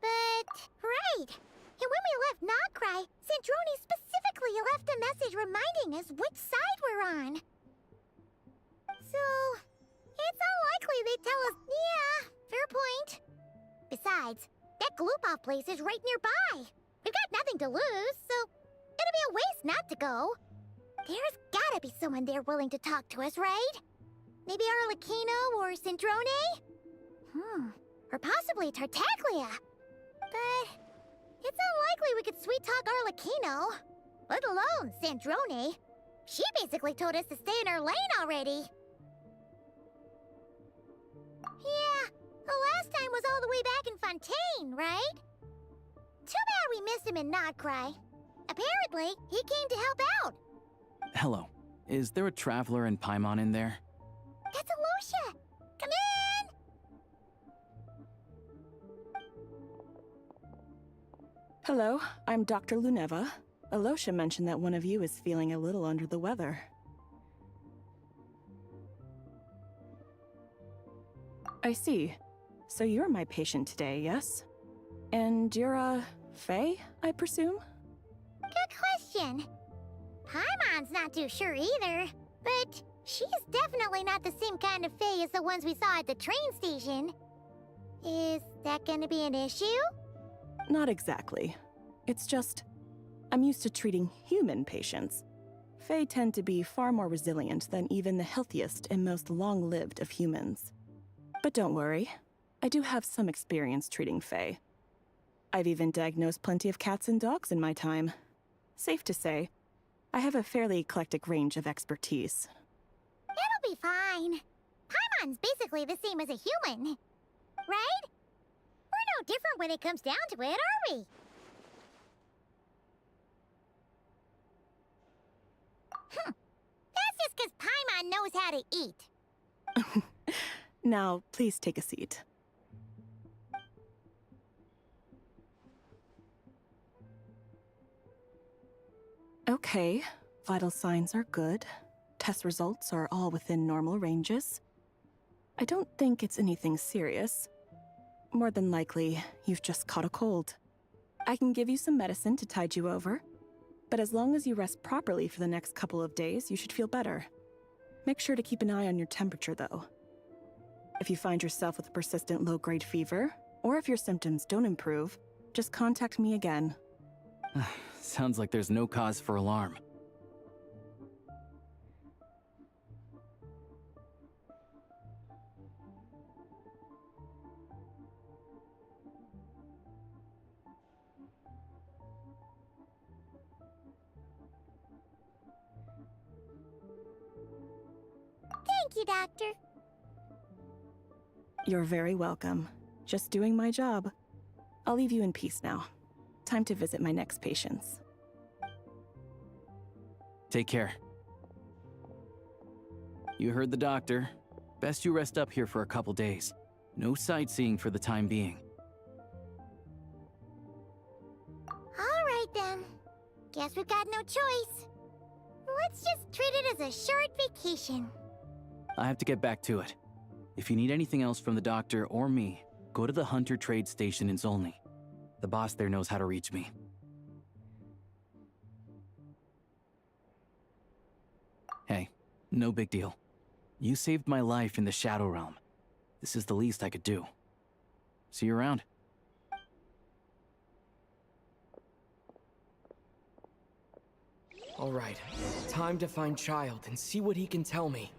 But, right. And when we left Nocry, Snezhnaya specifically left a message reminding us which side we're on. So, it's unlikely they'd tell us, yeah, fair point. Besides, that Gloop-off place is right nearby. We've got nothing to lose, so it'd be a waste not to go. There's gotta be someone there willing to talk to us, right? Maybe Arlecchino or Snezhnaya? Or possibly Tartaglia. But it's unlikely we could sweet-talk Arlecchino. Let alone Snezhnaya. She basically told us to stay in her lane already. Yeah, the last time was all the way back in Fontaine, right? Too bad we missed him in Nocry. Apparently, he came to help out. Hello. Is there a traveler and Paimon in there? That's Alosha! Come in! Hello, I'm Dr. Luneva. Alosha mentioned that one of you is feeling a little under the weather. I see. So you're my patient today, yes? And you're, Faye, I presume? Good question. Paimon's not too sure either, but she's definitely not the same kind of Fae as the ones we saw at the train station. Is that gonna be an issue? Not exactly. It's just, I'm used to treating human patients. Fae tend to be far more resilient than even the healthiest and most long-lived of humans. But don't worry, I do have some experience treating Fae. I've even diagnosed plenty of cats and dogs in my time. Safe to say, I have a fairly eclectic range of expertise. It'll be fine. Paimon's basically the same as a human. Right? We're no different when it comes down to it, are we? That's just because Paimon knows how to eat. Now, please take a seat. Okay, vital signs are good. Test results are all within normal ranges. I don't think it's anything serious. More than likely, you've just caught a cold. I can give you some medicine to tide you over, but as long as you rest properly for the next couple of days, you should feel better. Make sure to keep an eye on your temperature, though. If you find yourself with a persistent low-grade fever, or if your symptoms don't improve, just contact me again. Sounds like there's no cause for alarm. Thank you, Doctor. You're very welcome. Just doing my job. I'll leave you in peace now. Time to visit my next patients. Take care. You heard the doctor. Best you rest up here for a couple days. No sightseeing for the time being. All right, then. Guess we've got no choice. Let's just treat it as a short vacation. I have to get back to it. If you need anything else from the doctor or me, go to the Hunter Trade Station in Zolny. The boss there knows how to reach me. Hey, no big deal. You saved my life in the Shadow Realm. This is the least I could do. See you around. All right, time to find Child and see what he can tell me.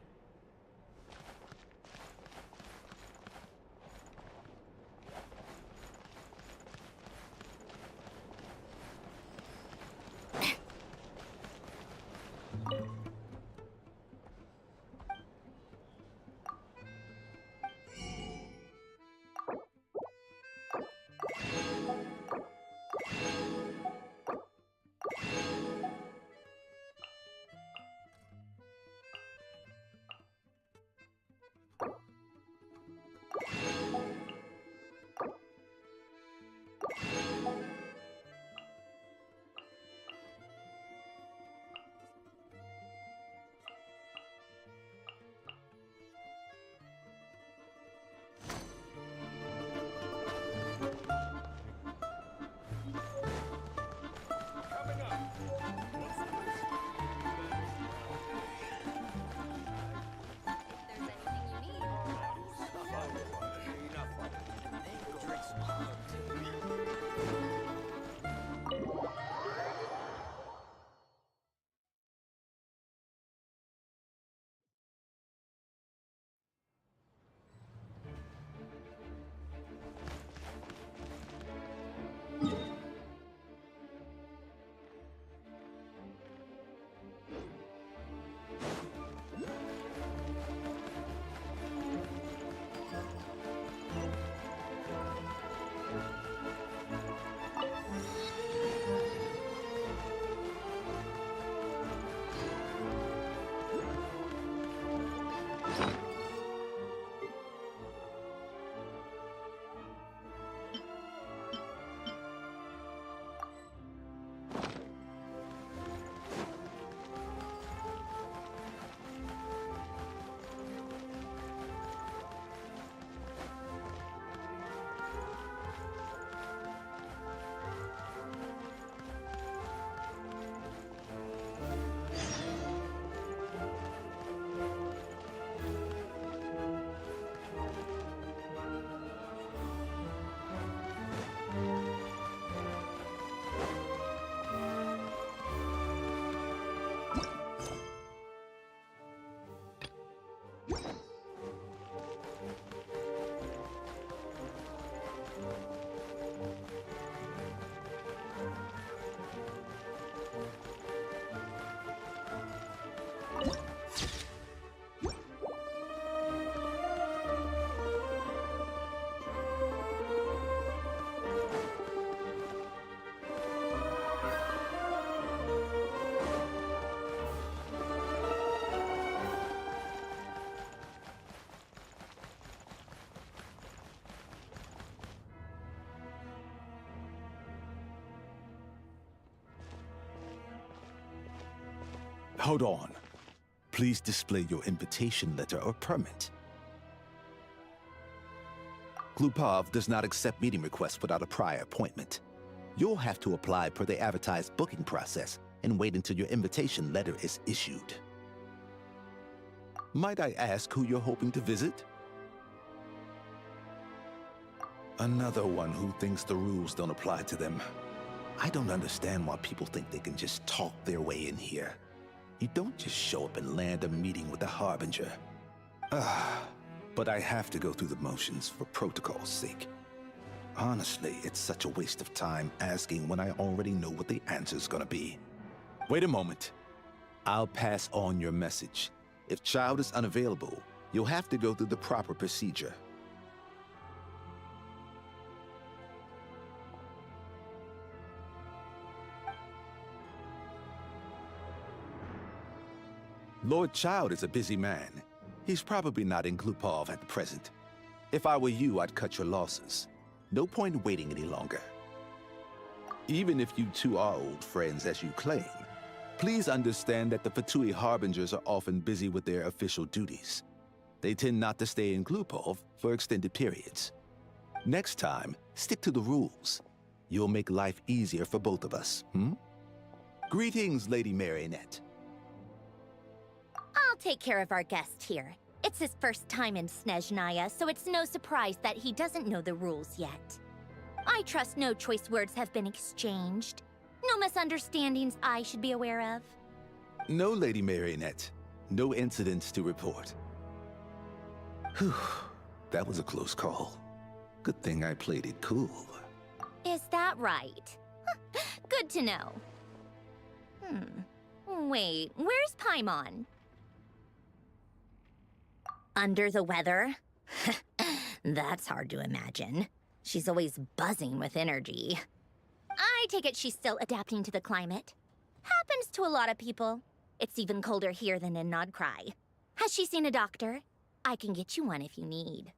Hold on. Please display your invitation letter or permit. Glupov does not accept meeting requests without a prior appointment. You'll have to apply per the advertised booking process and wait until your invitation letter is issued. Might I ask who you're hoping to visit? Another one who thinks the rules don't apply to them. I don't understand why people think they can just talk their way in here. You don't just show up and land a meeting with the Harbinger. But I have to go through the motions for protocol's sake. Honestly, it's such a waste of time asking when I already know what the answer's gonna be. Wait a moment. I'll pass on your message. If Child is unavailable, you'll have to go through the proper procedure. Lord Child is a busy man. He's probably not in Glupov at the present. If I were you, I'd cut your losses. No point waiting any longer. Even if you two are old friends as you claim, please understand that the Fatui Harbingers are often busy with their official duties. They tend not to stay in Glupov for extended periods. Next time, stick to the rules. You'll make life easier for both of us, Greetings, Lady Marionette. I'll take care of our guest here. It's his first time in Snezhnaya, so it's no surprise that he doesn't know the rules yet. I trust no choice words have been exchanged. No misunderstandings I should be aware of. No, Lady Marionette. No incidents to report. Whew, that was a close call. Good thing I played it cool. Is that right? Good to know. Wait, where's Paimon? Under the weather? That's hard to imagine. She's always buzzing with energy. I take it she's still adapting to the climate. Happens to a lot of people. It's even colder here than in Nodcry. Has she seen a doctor? I can get you one if you need.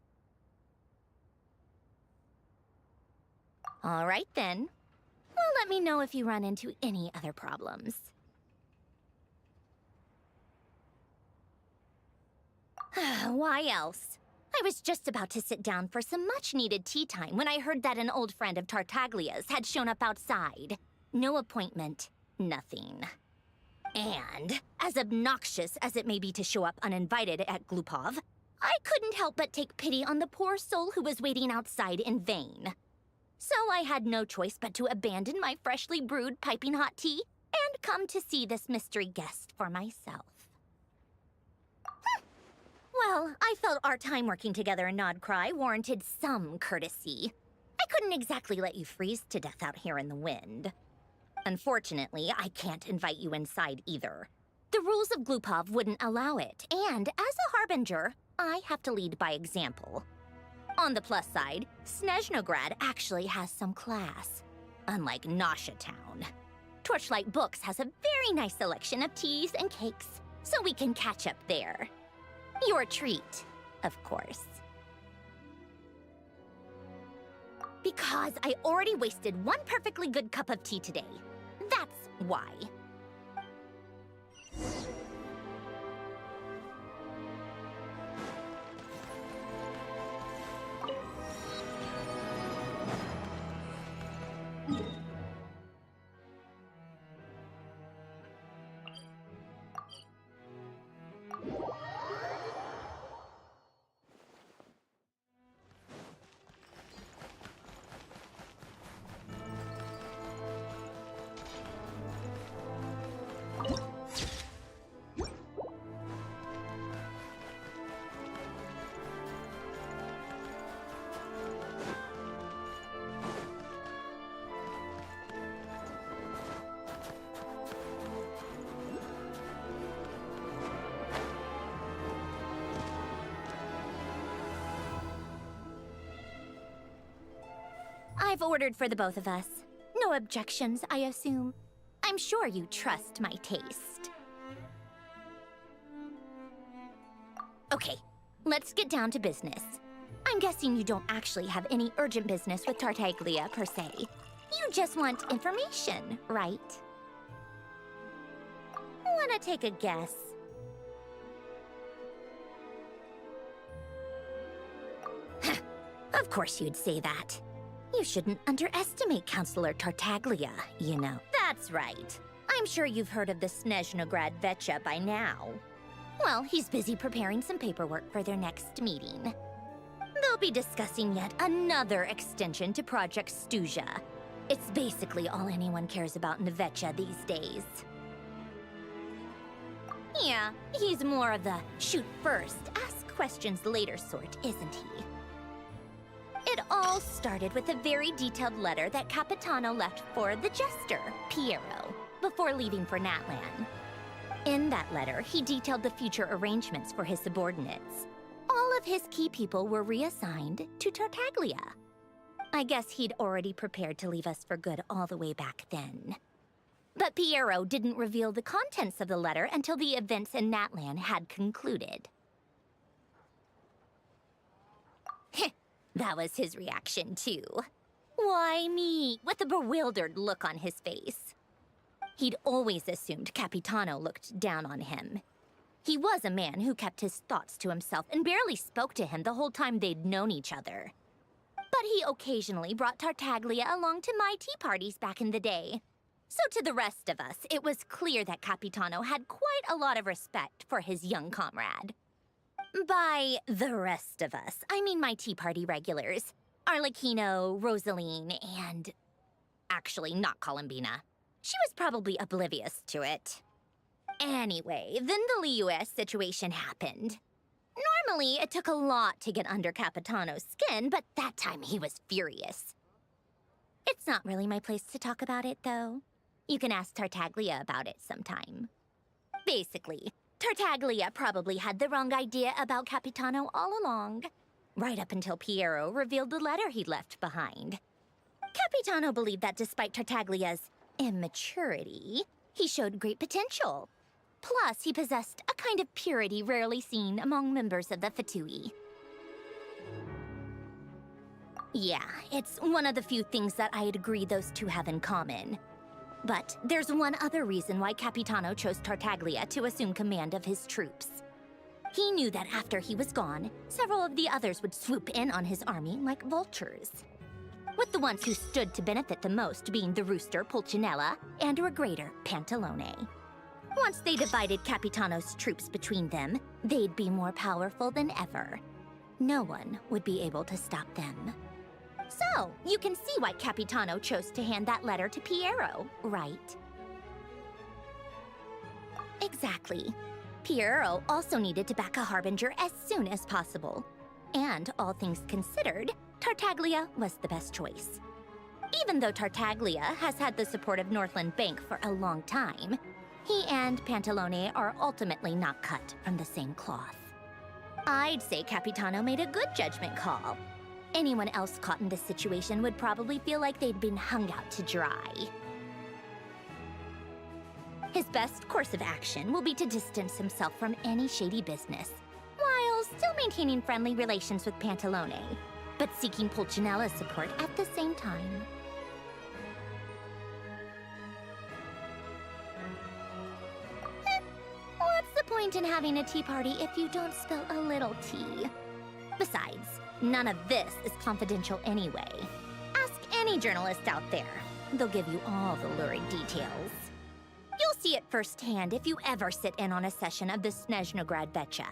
All right then. Well, let me know if you run into any other problems. Why else? I was just about to sit down for some much-needed tea time when I heard that an old friend of Tartaglia's had shown up outside. No appointment, nothing. And, as obnoxious as it may be to show up uninvited at Glupov, I couldn't help but take pity on the poor soul who was waiting outside in vain. So I had no choice but to abandon my freshly brewed piping hot tea and come to see this mystery guest for myself. Well, I felt our time working together in Nodcry warranted some courtesy. I couldn't exactly let you freeze to death out here in the wind. Unfortunately, I can't invite you inside either. The rules of Glupov wouldn't allow it, and as a Harbinger, I have to lead by example. On the plus side, Snezhnograd actually has some class, unlike Nasha Town. Torchlight Books has a very nice selection of teas and cakes, so we can catch up there. Your treat, of course. Because I already wasted one perfectly good cup of tea today. That's why. I've ordered for the both of us. No objections, I assume. I'm sure you trust my taste. Okay, let's get down to business. I'm guessing you don't actually have any urgent business with Tartaglia, per se. You just want information, right? Wanna take a guess? Of course you'd say that. You shouldn't underestimate Counselor Tartaglia, you know. That's right. I'm sure you've heard of the Snezhnograd Vetcha by now. Well, he's busy preparing some paperwork for their next meeting. They'll be discussing yet another extension to Project Stuzha. It's basically all anyone cares about in the Vetcha these days. Yeah, he's more of the shoot first, ask questions later sort, isn't he? It all started with a very detailed letter that Capitano left for the Jester, Piero, before leaving for Natlan. In that letter, he detailed the future arrangements for his subordinates. All of his key people were reassigned to Tartaglia. I guess he'd already prepared to leave us for good all the way back then. But Piero didn't reveal the contents of the letter until the events in Natlan had concluded. That was his reaction, too. Why me? With a bewildered look on his face. He'd always assumed Capitano looked down on him. He was a man who kept his thoughts to himself and barely spoke to him the whole time they'd known each other. But he occasionally brought Tartaglia along to my tea parties back in the day. So to the rest of us, it was clear that Capitano had quite a lot of respect for his young comrade. By the rest of us, I mean my tea party regulars. Arlecchino, Rosaline, and... actually, not Columbina. She was probably oblivious to it. Anyway, then the Liu-S situation happened. Normally, it took a lot to get under Capitano's skin, but that time he was furious. It's not really my place to talk about it, though. You can ask Tartaglia about it sometime. Basically, Tartaglia probably had the wrong idea about Capitano all along, right up until Piero revealed the letter he'd left behind. Capitano believed that despite Tartaglia's immaturity, he showed great potential. Plus, he possessed a kind of purity rarely seen among members of the Fatui. Yeah, it's one of the few things that I'd agree those two have in common. But there's one other reason why Capitano chose Tartaglia to assume command of his troops. He knew that after he was gone, several of the others would swoop in on his army like vultures. With the ones who stood to benefit the most being the rooster Pulcinella and Regrator Pantalone. Once they divided Capitano's troops between them, they'd be more powerful than ever. No one would be able to stop them. So, you can see why Capitano chose to hand that letter to Piero, right? Exactly. Piero also needed to back a harbinger as soon as possible. And, all things considered, Tartaglia was the best choice. Even though Tartaglia has had the support of Northland Bank for a long time, he and Pantalone are ultimately not cut from the same cloth. I'd say Capitano made a good judgment call. Anyone else caught in this situation would probably feel like they'd been hung out to dry. His best course of action will be to distance himself from any shady business, while still maintaining friendly relations with Pantalone, but seeking Pulcinella's support at the same time. What's the point in having a tea party if you don't spill a little tea? Besides, none of this is confidential anyway. Ask any journalist out there. They'll give you all the lurid details. You'll see it firsthand if you ever sit in on a session of the Snezhnograd Vetcha.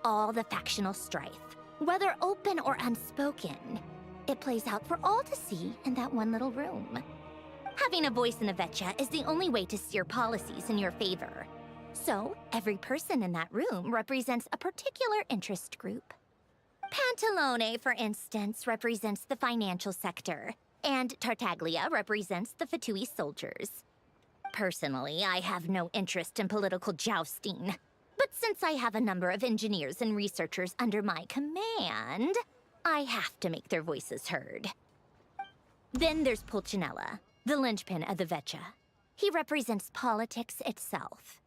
All the factional strife, whether open or unspoken, it plays out for all to see in that one little room. Having a voice in the Vetcha is the only way to steer policies in your favor. So, every person in that room represents a particular interest group. Pantalone, for instance, represents the financial sector, and Tartaglia represents the Fatui soldiers. Personally, I have no interest in political jousting, but since I have a number of engineers and researchers under my command, I have to make their voices heard. Then there's Pulcinella, the linchpin of the Vetcha. He represents politics itself.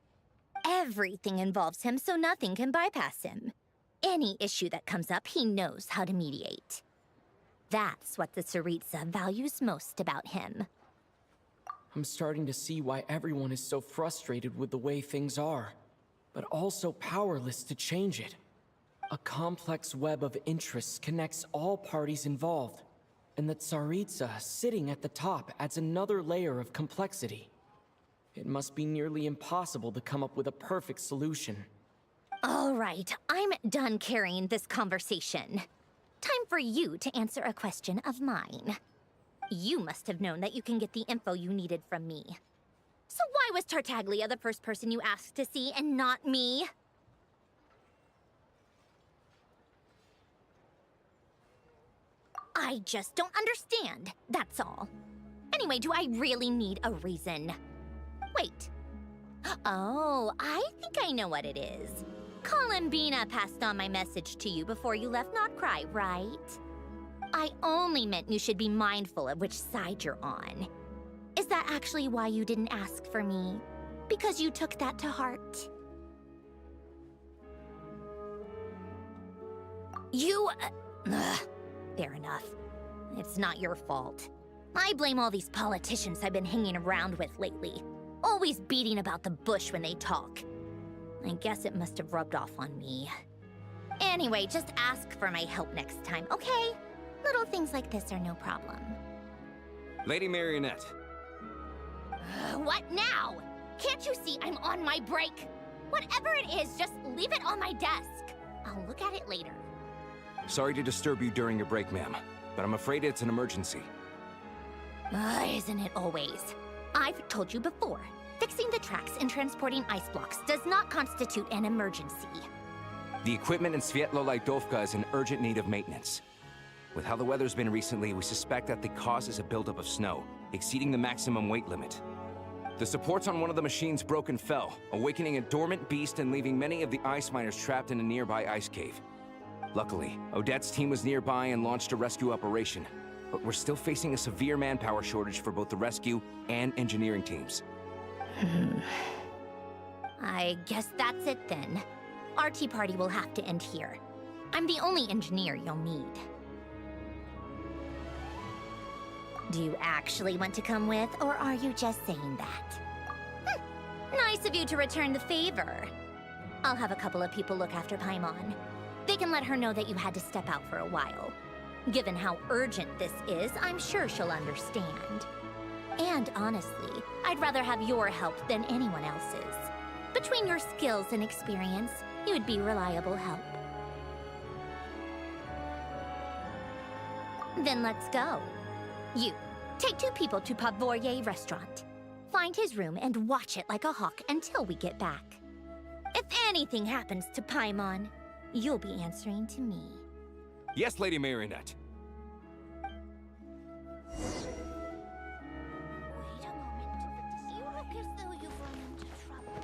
Everything involves him, so nothing can bypass him. Any issue that comes up, he knows how to mediate. That's what the Tsaritsa values most about him. I'm starting to see why everyone is so frustrated with the way things are, but also powerless to change it. A complex web of interests connects all parties involved, and the Tsaritsa sitting at the top adds another layer of complexity. It must be nearly impossible to come up with a perfect solution. All right, I'm done carrying this conversation. Time for you to answer a question of mine. You must have known that you can get the info you needed from me. So why was Tartaglia the first person you asked to see and not me? I just don't understand, that's all. Anyway, do I really need a reason? Wait. Oh, I think I know what it is. Columbina passed on my message to you before you left Notcry, right? I only meant you should be mindful of which side you're on. Is that actually why you didn't ask for me? Because you took that to heart? Fair enough. It's not your fault. I blame all these politicians I've been hanging around with lately. Always beating about the bush when they talk. I guess it must have rubbed off on me. Anyway, just ask for my help next time, okay? Little things like this are no problem. Lady Marionette. What now? Can't you see I'm on my break? Whatever it is, just leave it on my desk. I'll look at it later. Sorry to disturb you during your break, ma'am, but I'm afraid it's an emergency. Isn't it always? I've told you before, fixing the tracks and transporting ice blocks does not constitute an emergency. The equipment in Svietlo-Laidovka is in urgent need of maintenance. With how the weather's been recently, we suspect that the cause is a buildup of snow, exceeding the maximum weight limit. The supports on one of the machines broke and fell, awakening a dormant beast and leaving many of the ice miners trapped in a nearby ice cave. Luckily, Odette's team was nearby and launched a rescue operation, but we're still facing a severe manpower shortage for both the rescue and engineering teams. I guess that's it then. Our tea party will have to end here. I'm the only engineer you'll need. Do you actually want to come with, or are you just saying that? Nice of you to return the favor. I'll have a couple of people look after Paimon. They can let her know that you had to step out for a while. Given how urgent this is, I'm sure she'll understand. And honestly, I'd rather have your help than anyone else's. Between your skills and experience, you would be reliable help. Then let's go. You, take 2 people to Pavorier restaurant. Find his room and watch it like a hawk until we get back. If anything happens to Paimon, you'll be answering to me. Yes, Lady Marionette. Wait a moment. You look as though you've run into trouble.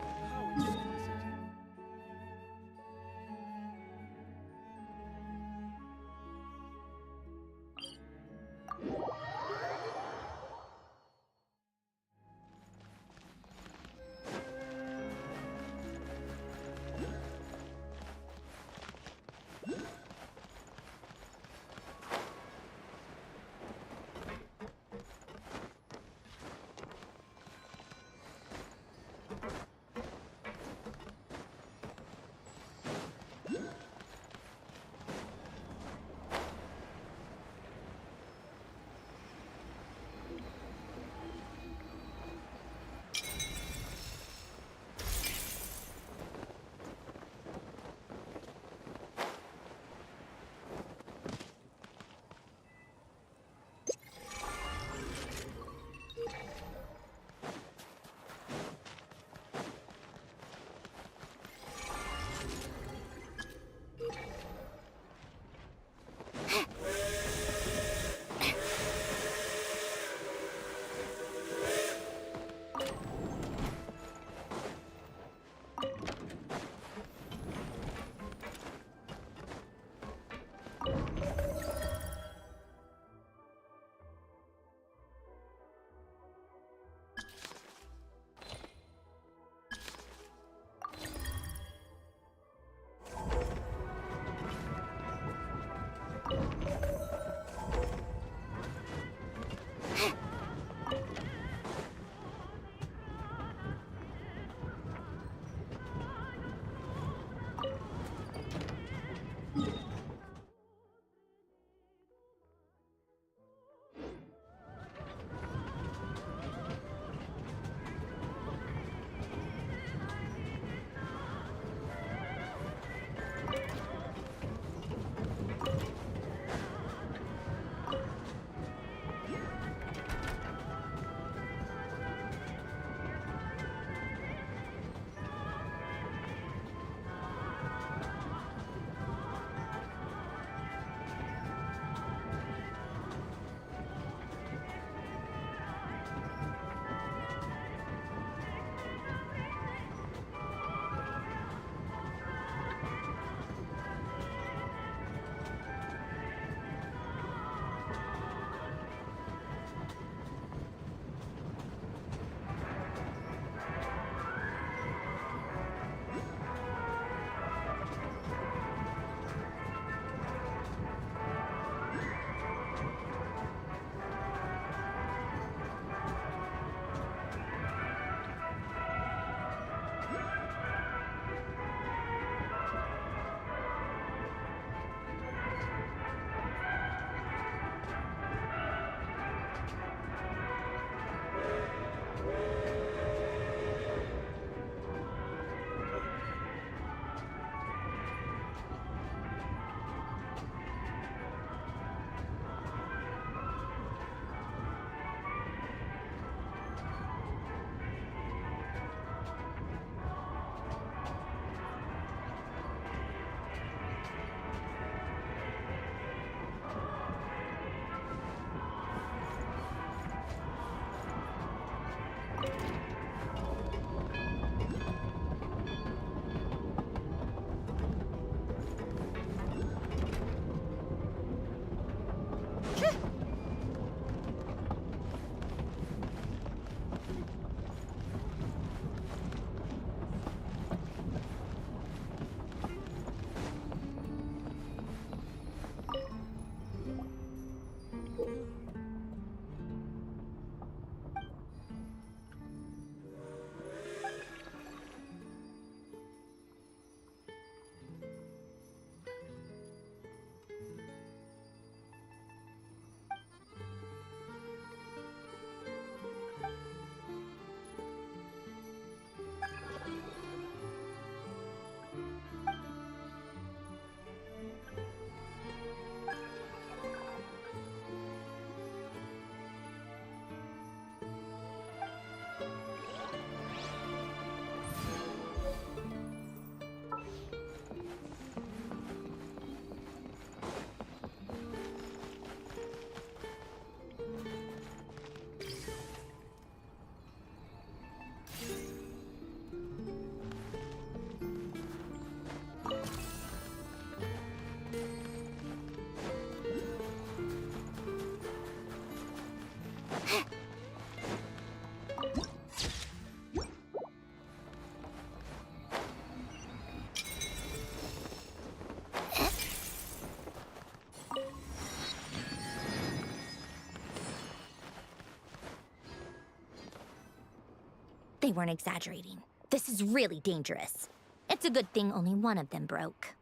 they weren't exaggerating. This is really dangerous. It's a good thing only one of them broke.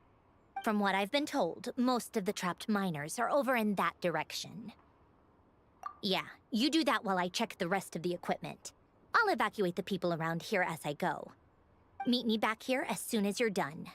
From what I've been told, most of the trapped miners are over in that direction. Yeah, you do that while I check the rest of the equipment. I'll evacuate the people around here as I go. Meet me back here as soon as you're done.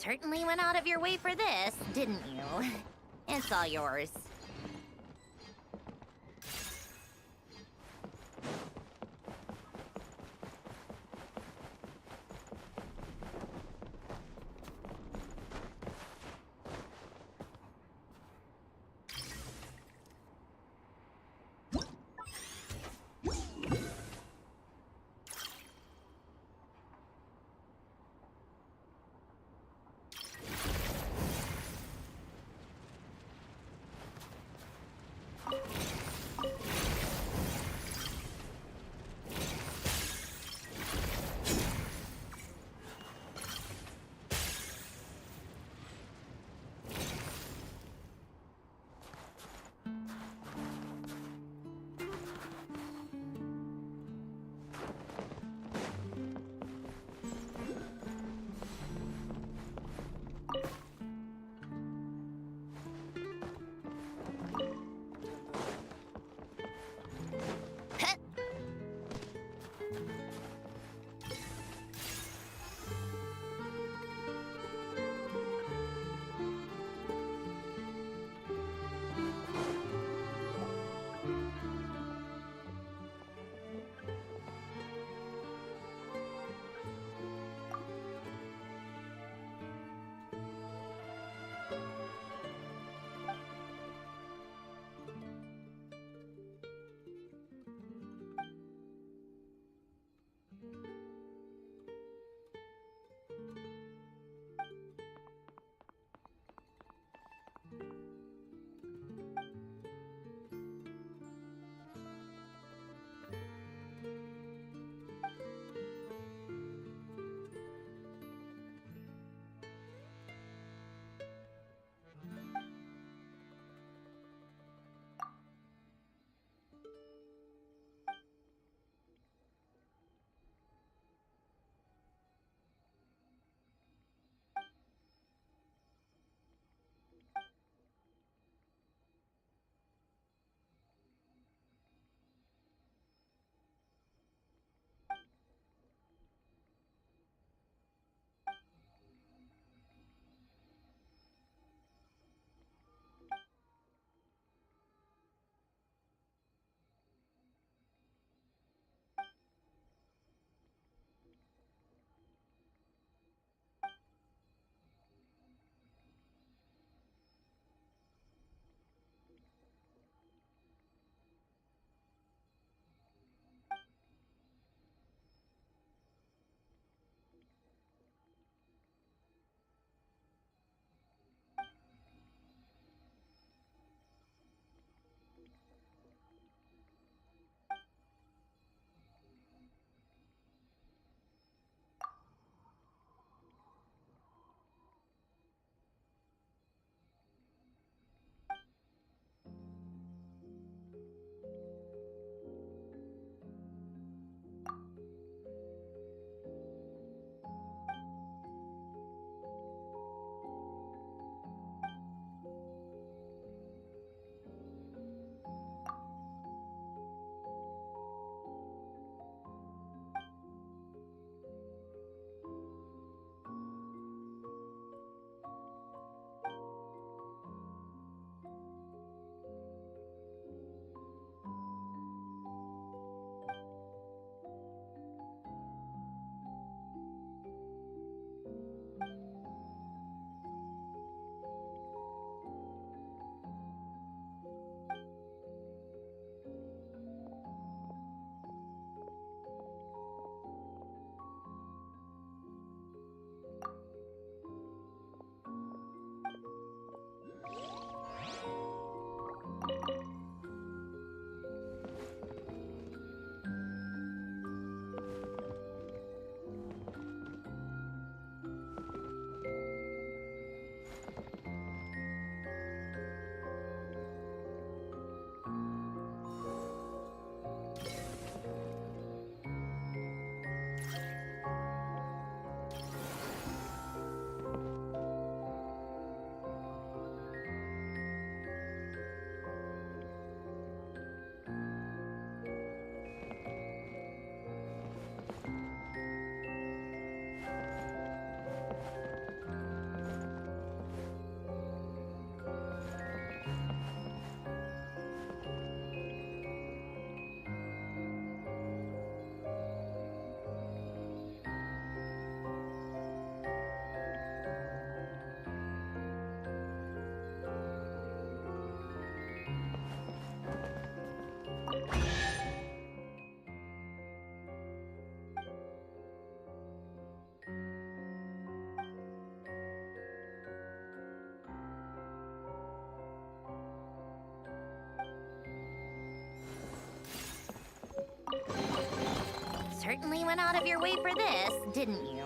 Certainly went out of your way for this, didn't you? It's all yours. certainly went out of your way for this, didn't you?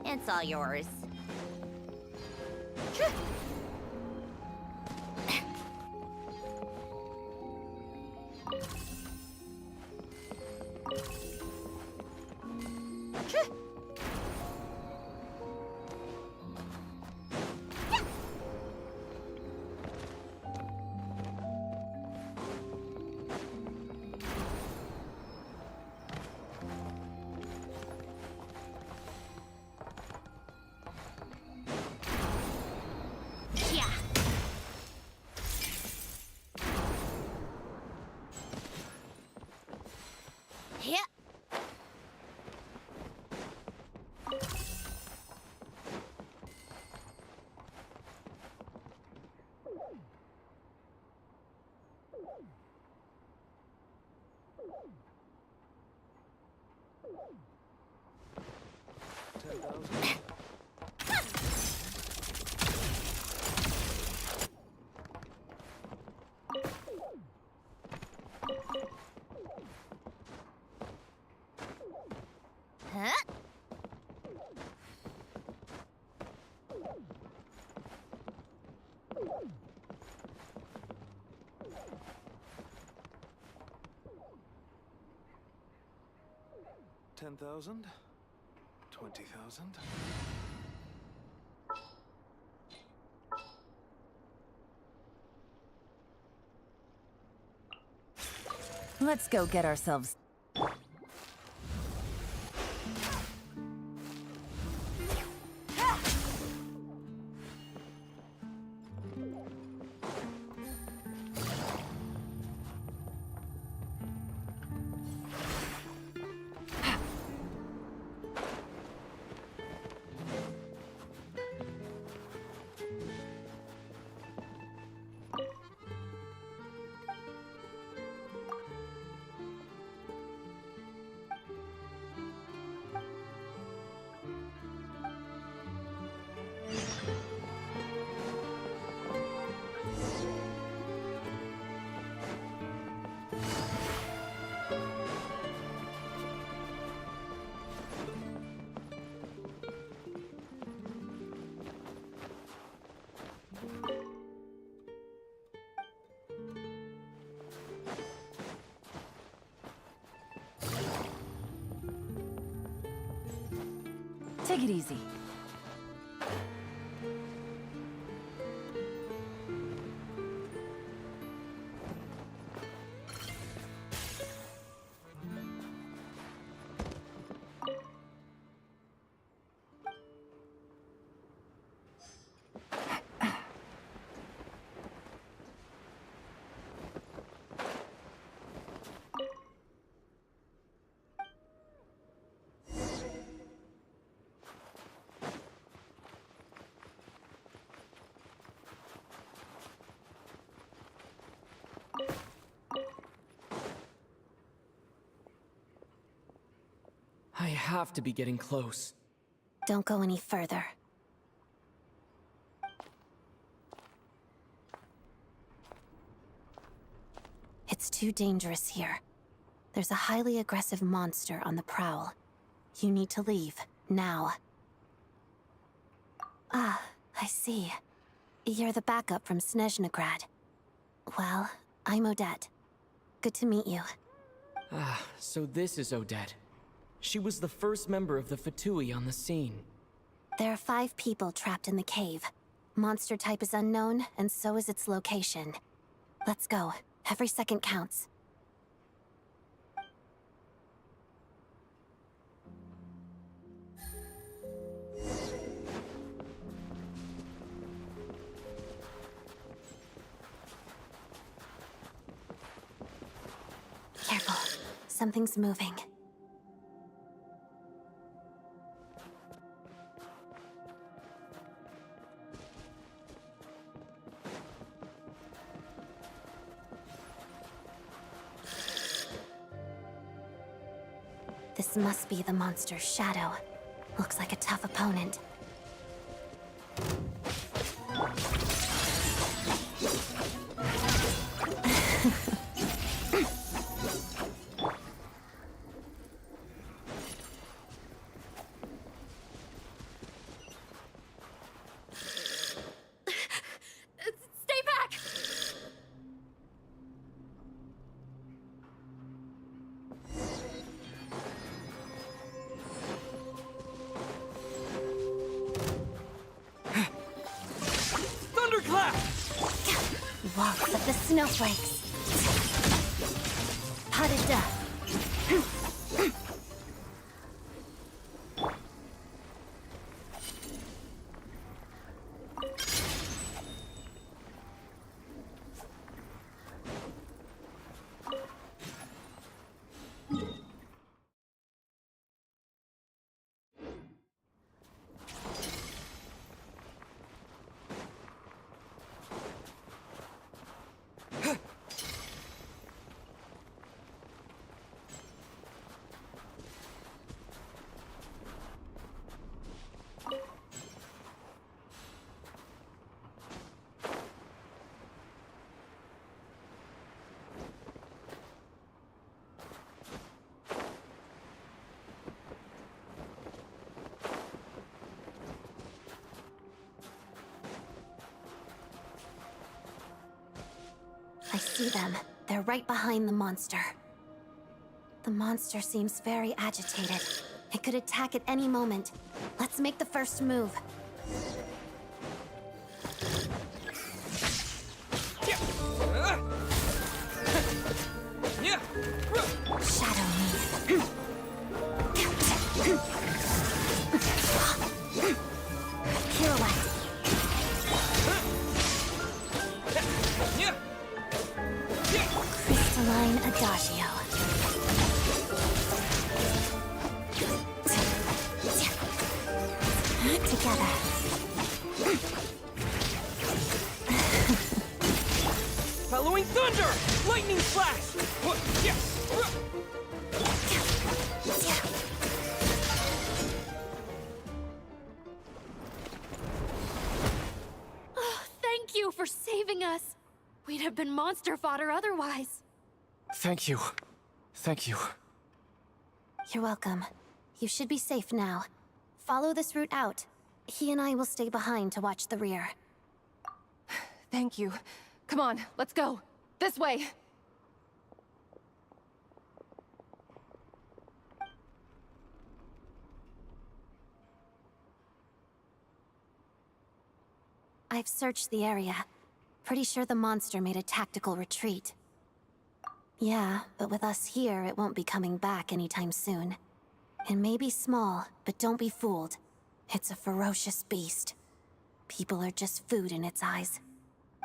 It's all yours. Yeah. Huh? $10,000? $20,000? Let's go get ourselves... Take it easy. I have to be getting close. Don't go any further. It's too dangerous here. There's a highly aggressive monster on the prowl. You need to leave, now. Ah, I see. You're the backup from Snezhnaya. Well, I'm Odette. Good to meet you. Ah, so this is Odette. She was the first member of the Fatui on the scene. There are 5 people trapped in the cave. Monster type is unknown, and so is its location. Let's go. Every second counts. Careful. Something's moving. This must be the monster's shadow. Looks like a tough opponent. waltz of the snowflakes. Potted duck. I see them. They're right behind the monster. The monster seems very agitated. It could attack at any moment. Let's make the first move. Shadow me. Pirouette. Crystalline Adagio. Together. Following thunder! Lightning flash! Oh, thank you for saving us. We'd have been monster fodder otherwise. Thank you. Thank you. You're welcome. You should be safe now. Follow this route out. He and I will stay behind to watch the rear. Thank you. Come on, let's go. This way. I've searched the area. Pretty sure the monster made a tactical retreat. Yeah, but with us here, it won't be coming back anytime soon. It may be small, but don't be fooled. It's a ferocious beast. People are just food in its eyes.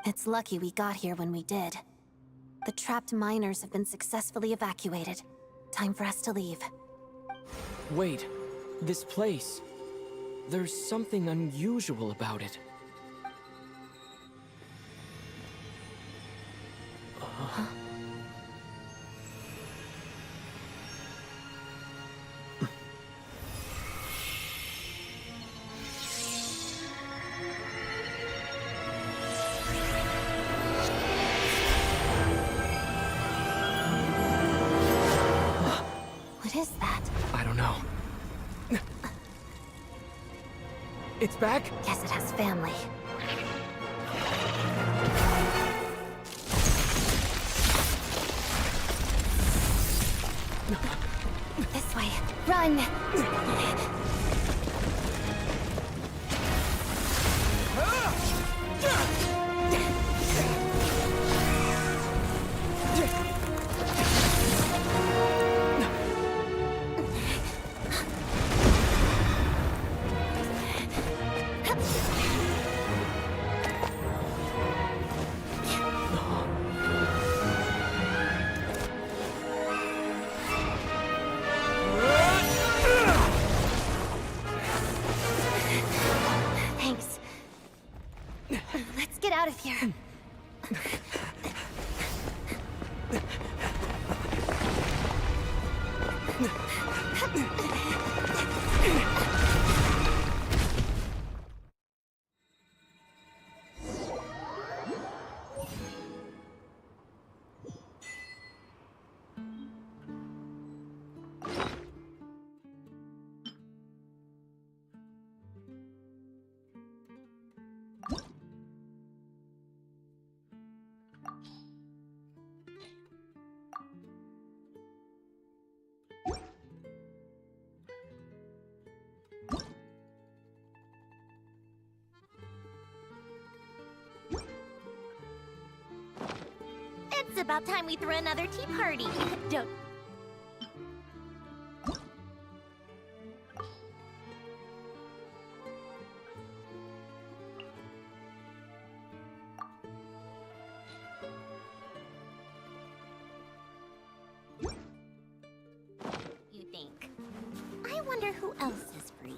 It's lucky we got here when we did. The trapped miners have been successfully evacuated. Time for us to leave. Wait, this place. There's something unusual about it. What is that? I don't know. It's back? Guess it has family. This way. Run! Thanks. Let's get out of here. about time we threw another tea party. Don't... You think? I wonder who else is free.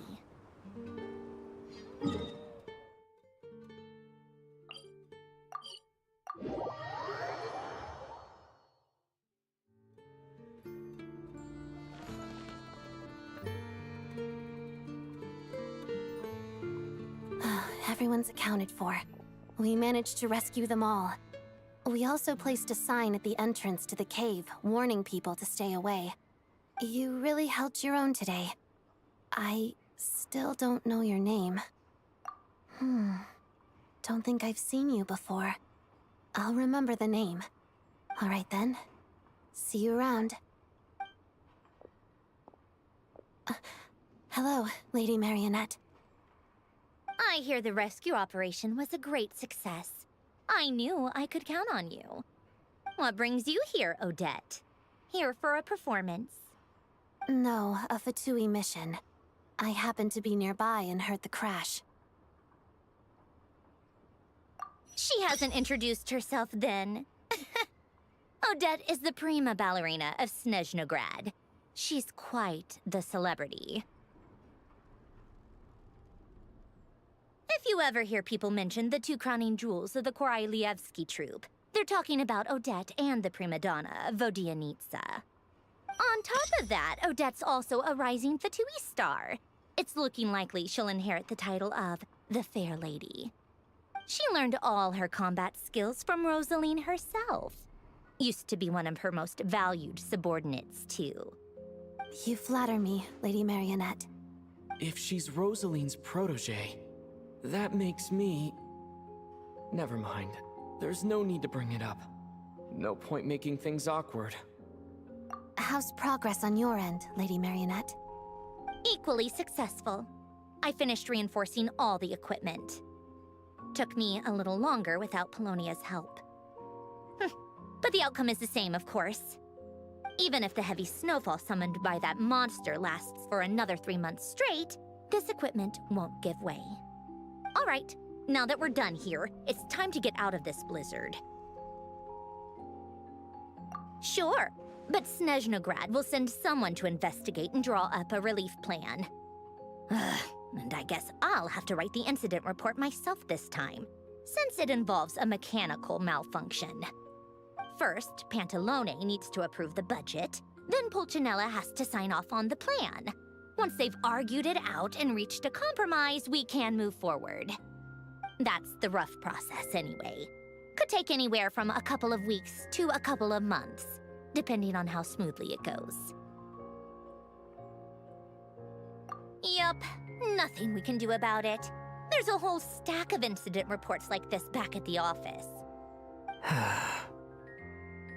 Everyone's accounted for. We managed to rescue them all. We also placed a sign at the entrance to the cave, warning people to stay away. You really held your own today. I still don't know your name. Don't think I've seen you before. I'll remember the name. All right then. See you around. Hello, Lady Marionette. I hear the rescue operation was a great success. I knew I could count on you. What brings you here, Odette? Here for a performance? No, a Fatui mission. I happened to be nearby and heard the crash. She hasn't introduced herself then. Odette is the prima ballerina of Snezhnograd. She's quite the celebrity. If you ever hear people mention the two crowning jewels of the Korailievsky troupe, they're talking about Odette and the prima donna, Vodianitsa. On top of that, Odette's also a rising Fatui star. It's looking likely she'll inherit the title of the Fair Lady. She learned all her combat skills from Rosaline herself. Used to be one of her most valued subordinates, too. You flatter me, Lady Marionette. If she's Rosaline's protege, that makes me... Never mind. There's no need to bring it up. No point making things awkward. How's progress on your end, Lady Marionette? Equally successful. I finished reinforcing all the equipment. Took me a little longer without Polonia's help. But the outcome is the same, of course. Even if the heavy snowfall summoned by that monster lasts for another 3 months straight, this equipment won't give way. All right, now that we're done here, it's time to get out of this blizzard. Sure, but Snezhnograd will send someone to investigate and draw up a relief plan. And I guess I'll have to write the incident report myself this time, since it involves a mechanical malfunction. First, Pantalone needs to approve the budget, then Pulcinella has to sign off on the plan. Once they've argued it out and reached a compromise, we can move forward. That's the rough process anyway. Could take anywhere from a couple of weeks to a couple of months, depending on how smoothly it goes. Yup, nothing we can do about it. There's a whole stack of incident reports like this back at the office.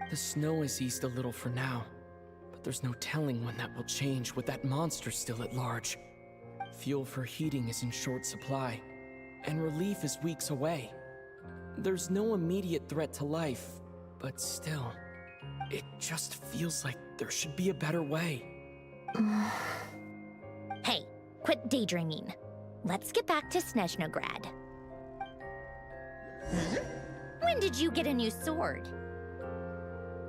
The snow has eased a little for now, but there's no telling when that will change with that monster still at large. Fuel for heating is in short supply, and relief is weeks away. There's no immediate threat to life, but still, it just feels like there should be a better way. Hey, quit daydreaming. Let's get back to Snezhnograd. When did you get a new sword?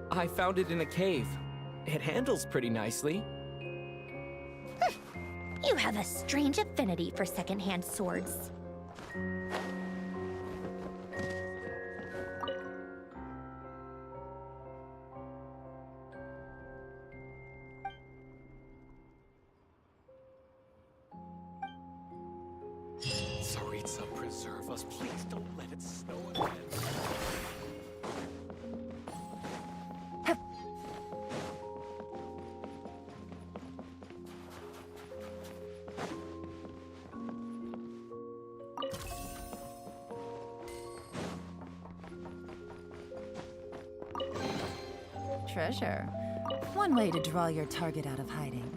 I found it in a cave. It handles pretty nicely. You have a strange affinity for secondhand swords. Tsaritsa, preserve us. Please don't let it snow again. Treasure. One way to draw your target out of hiding.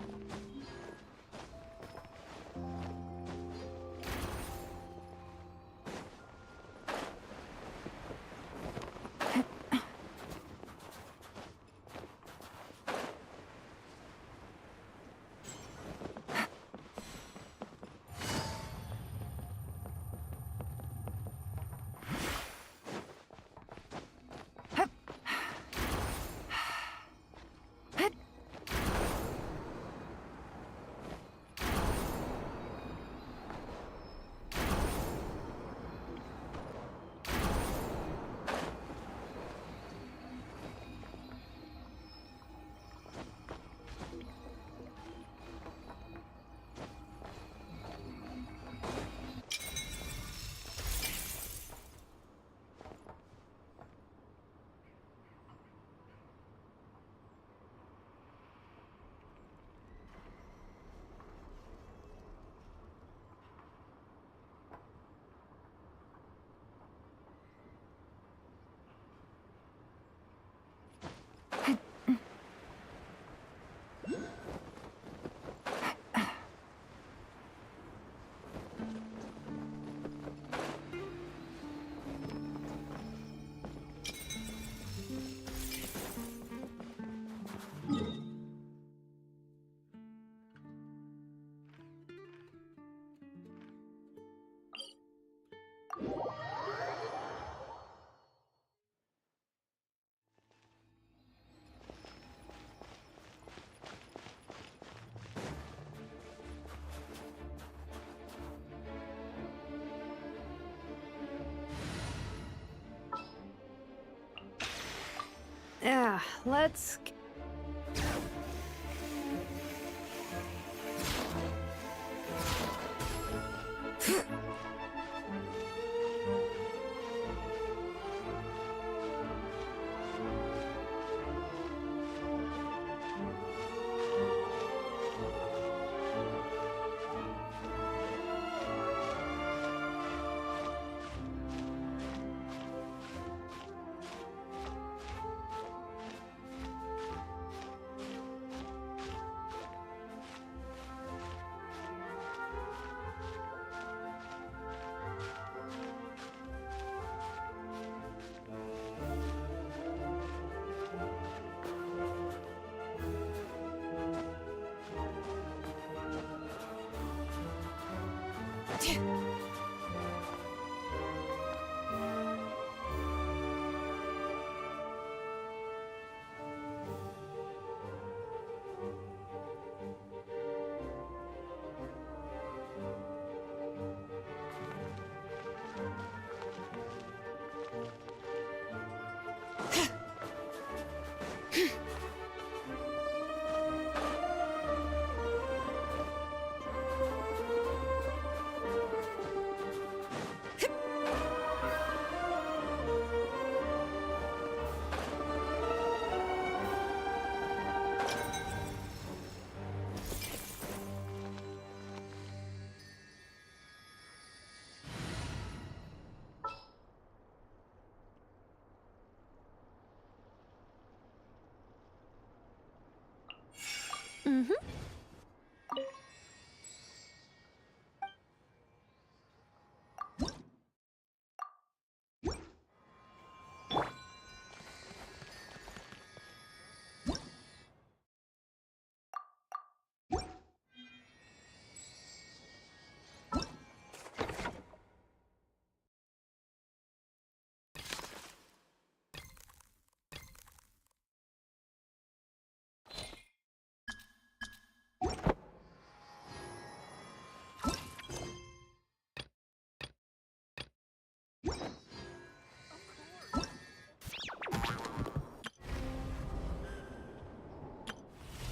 Yeah, let's... Mm-hmm.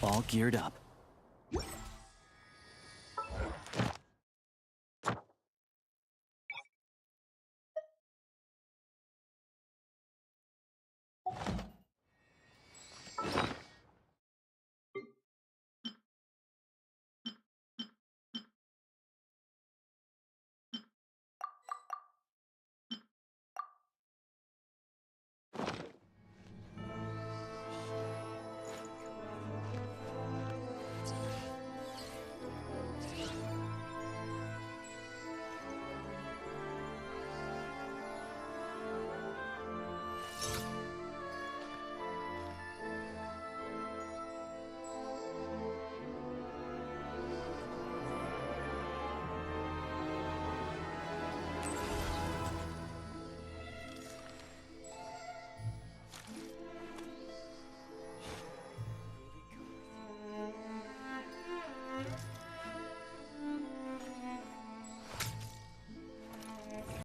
All geared up.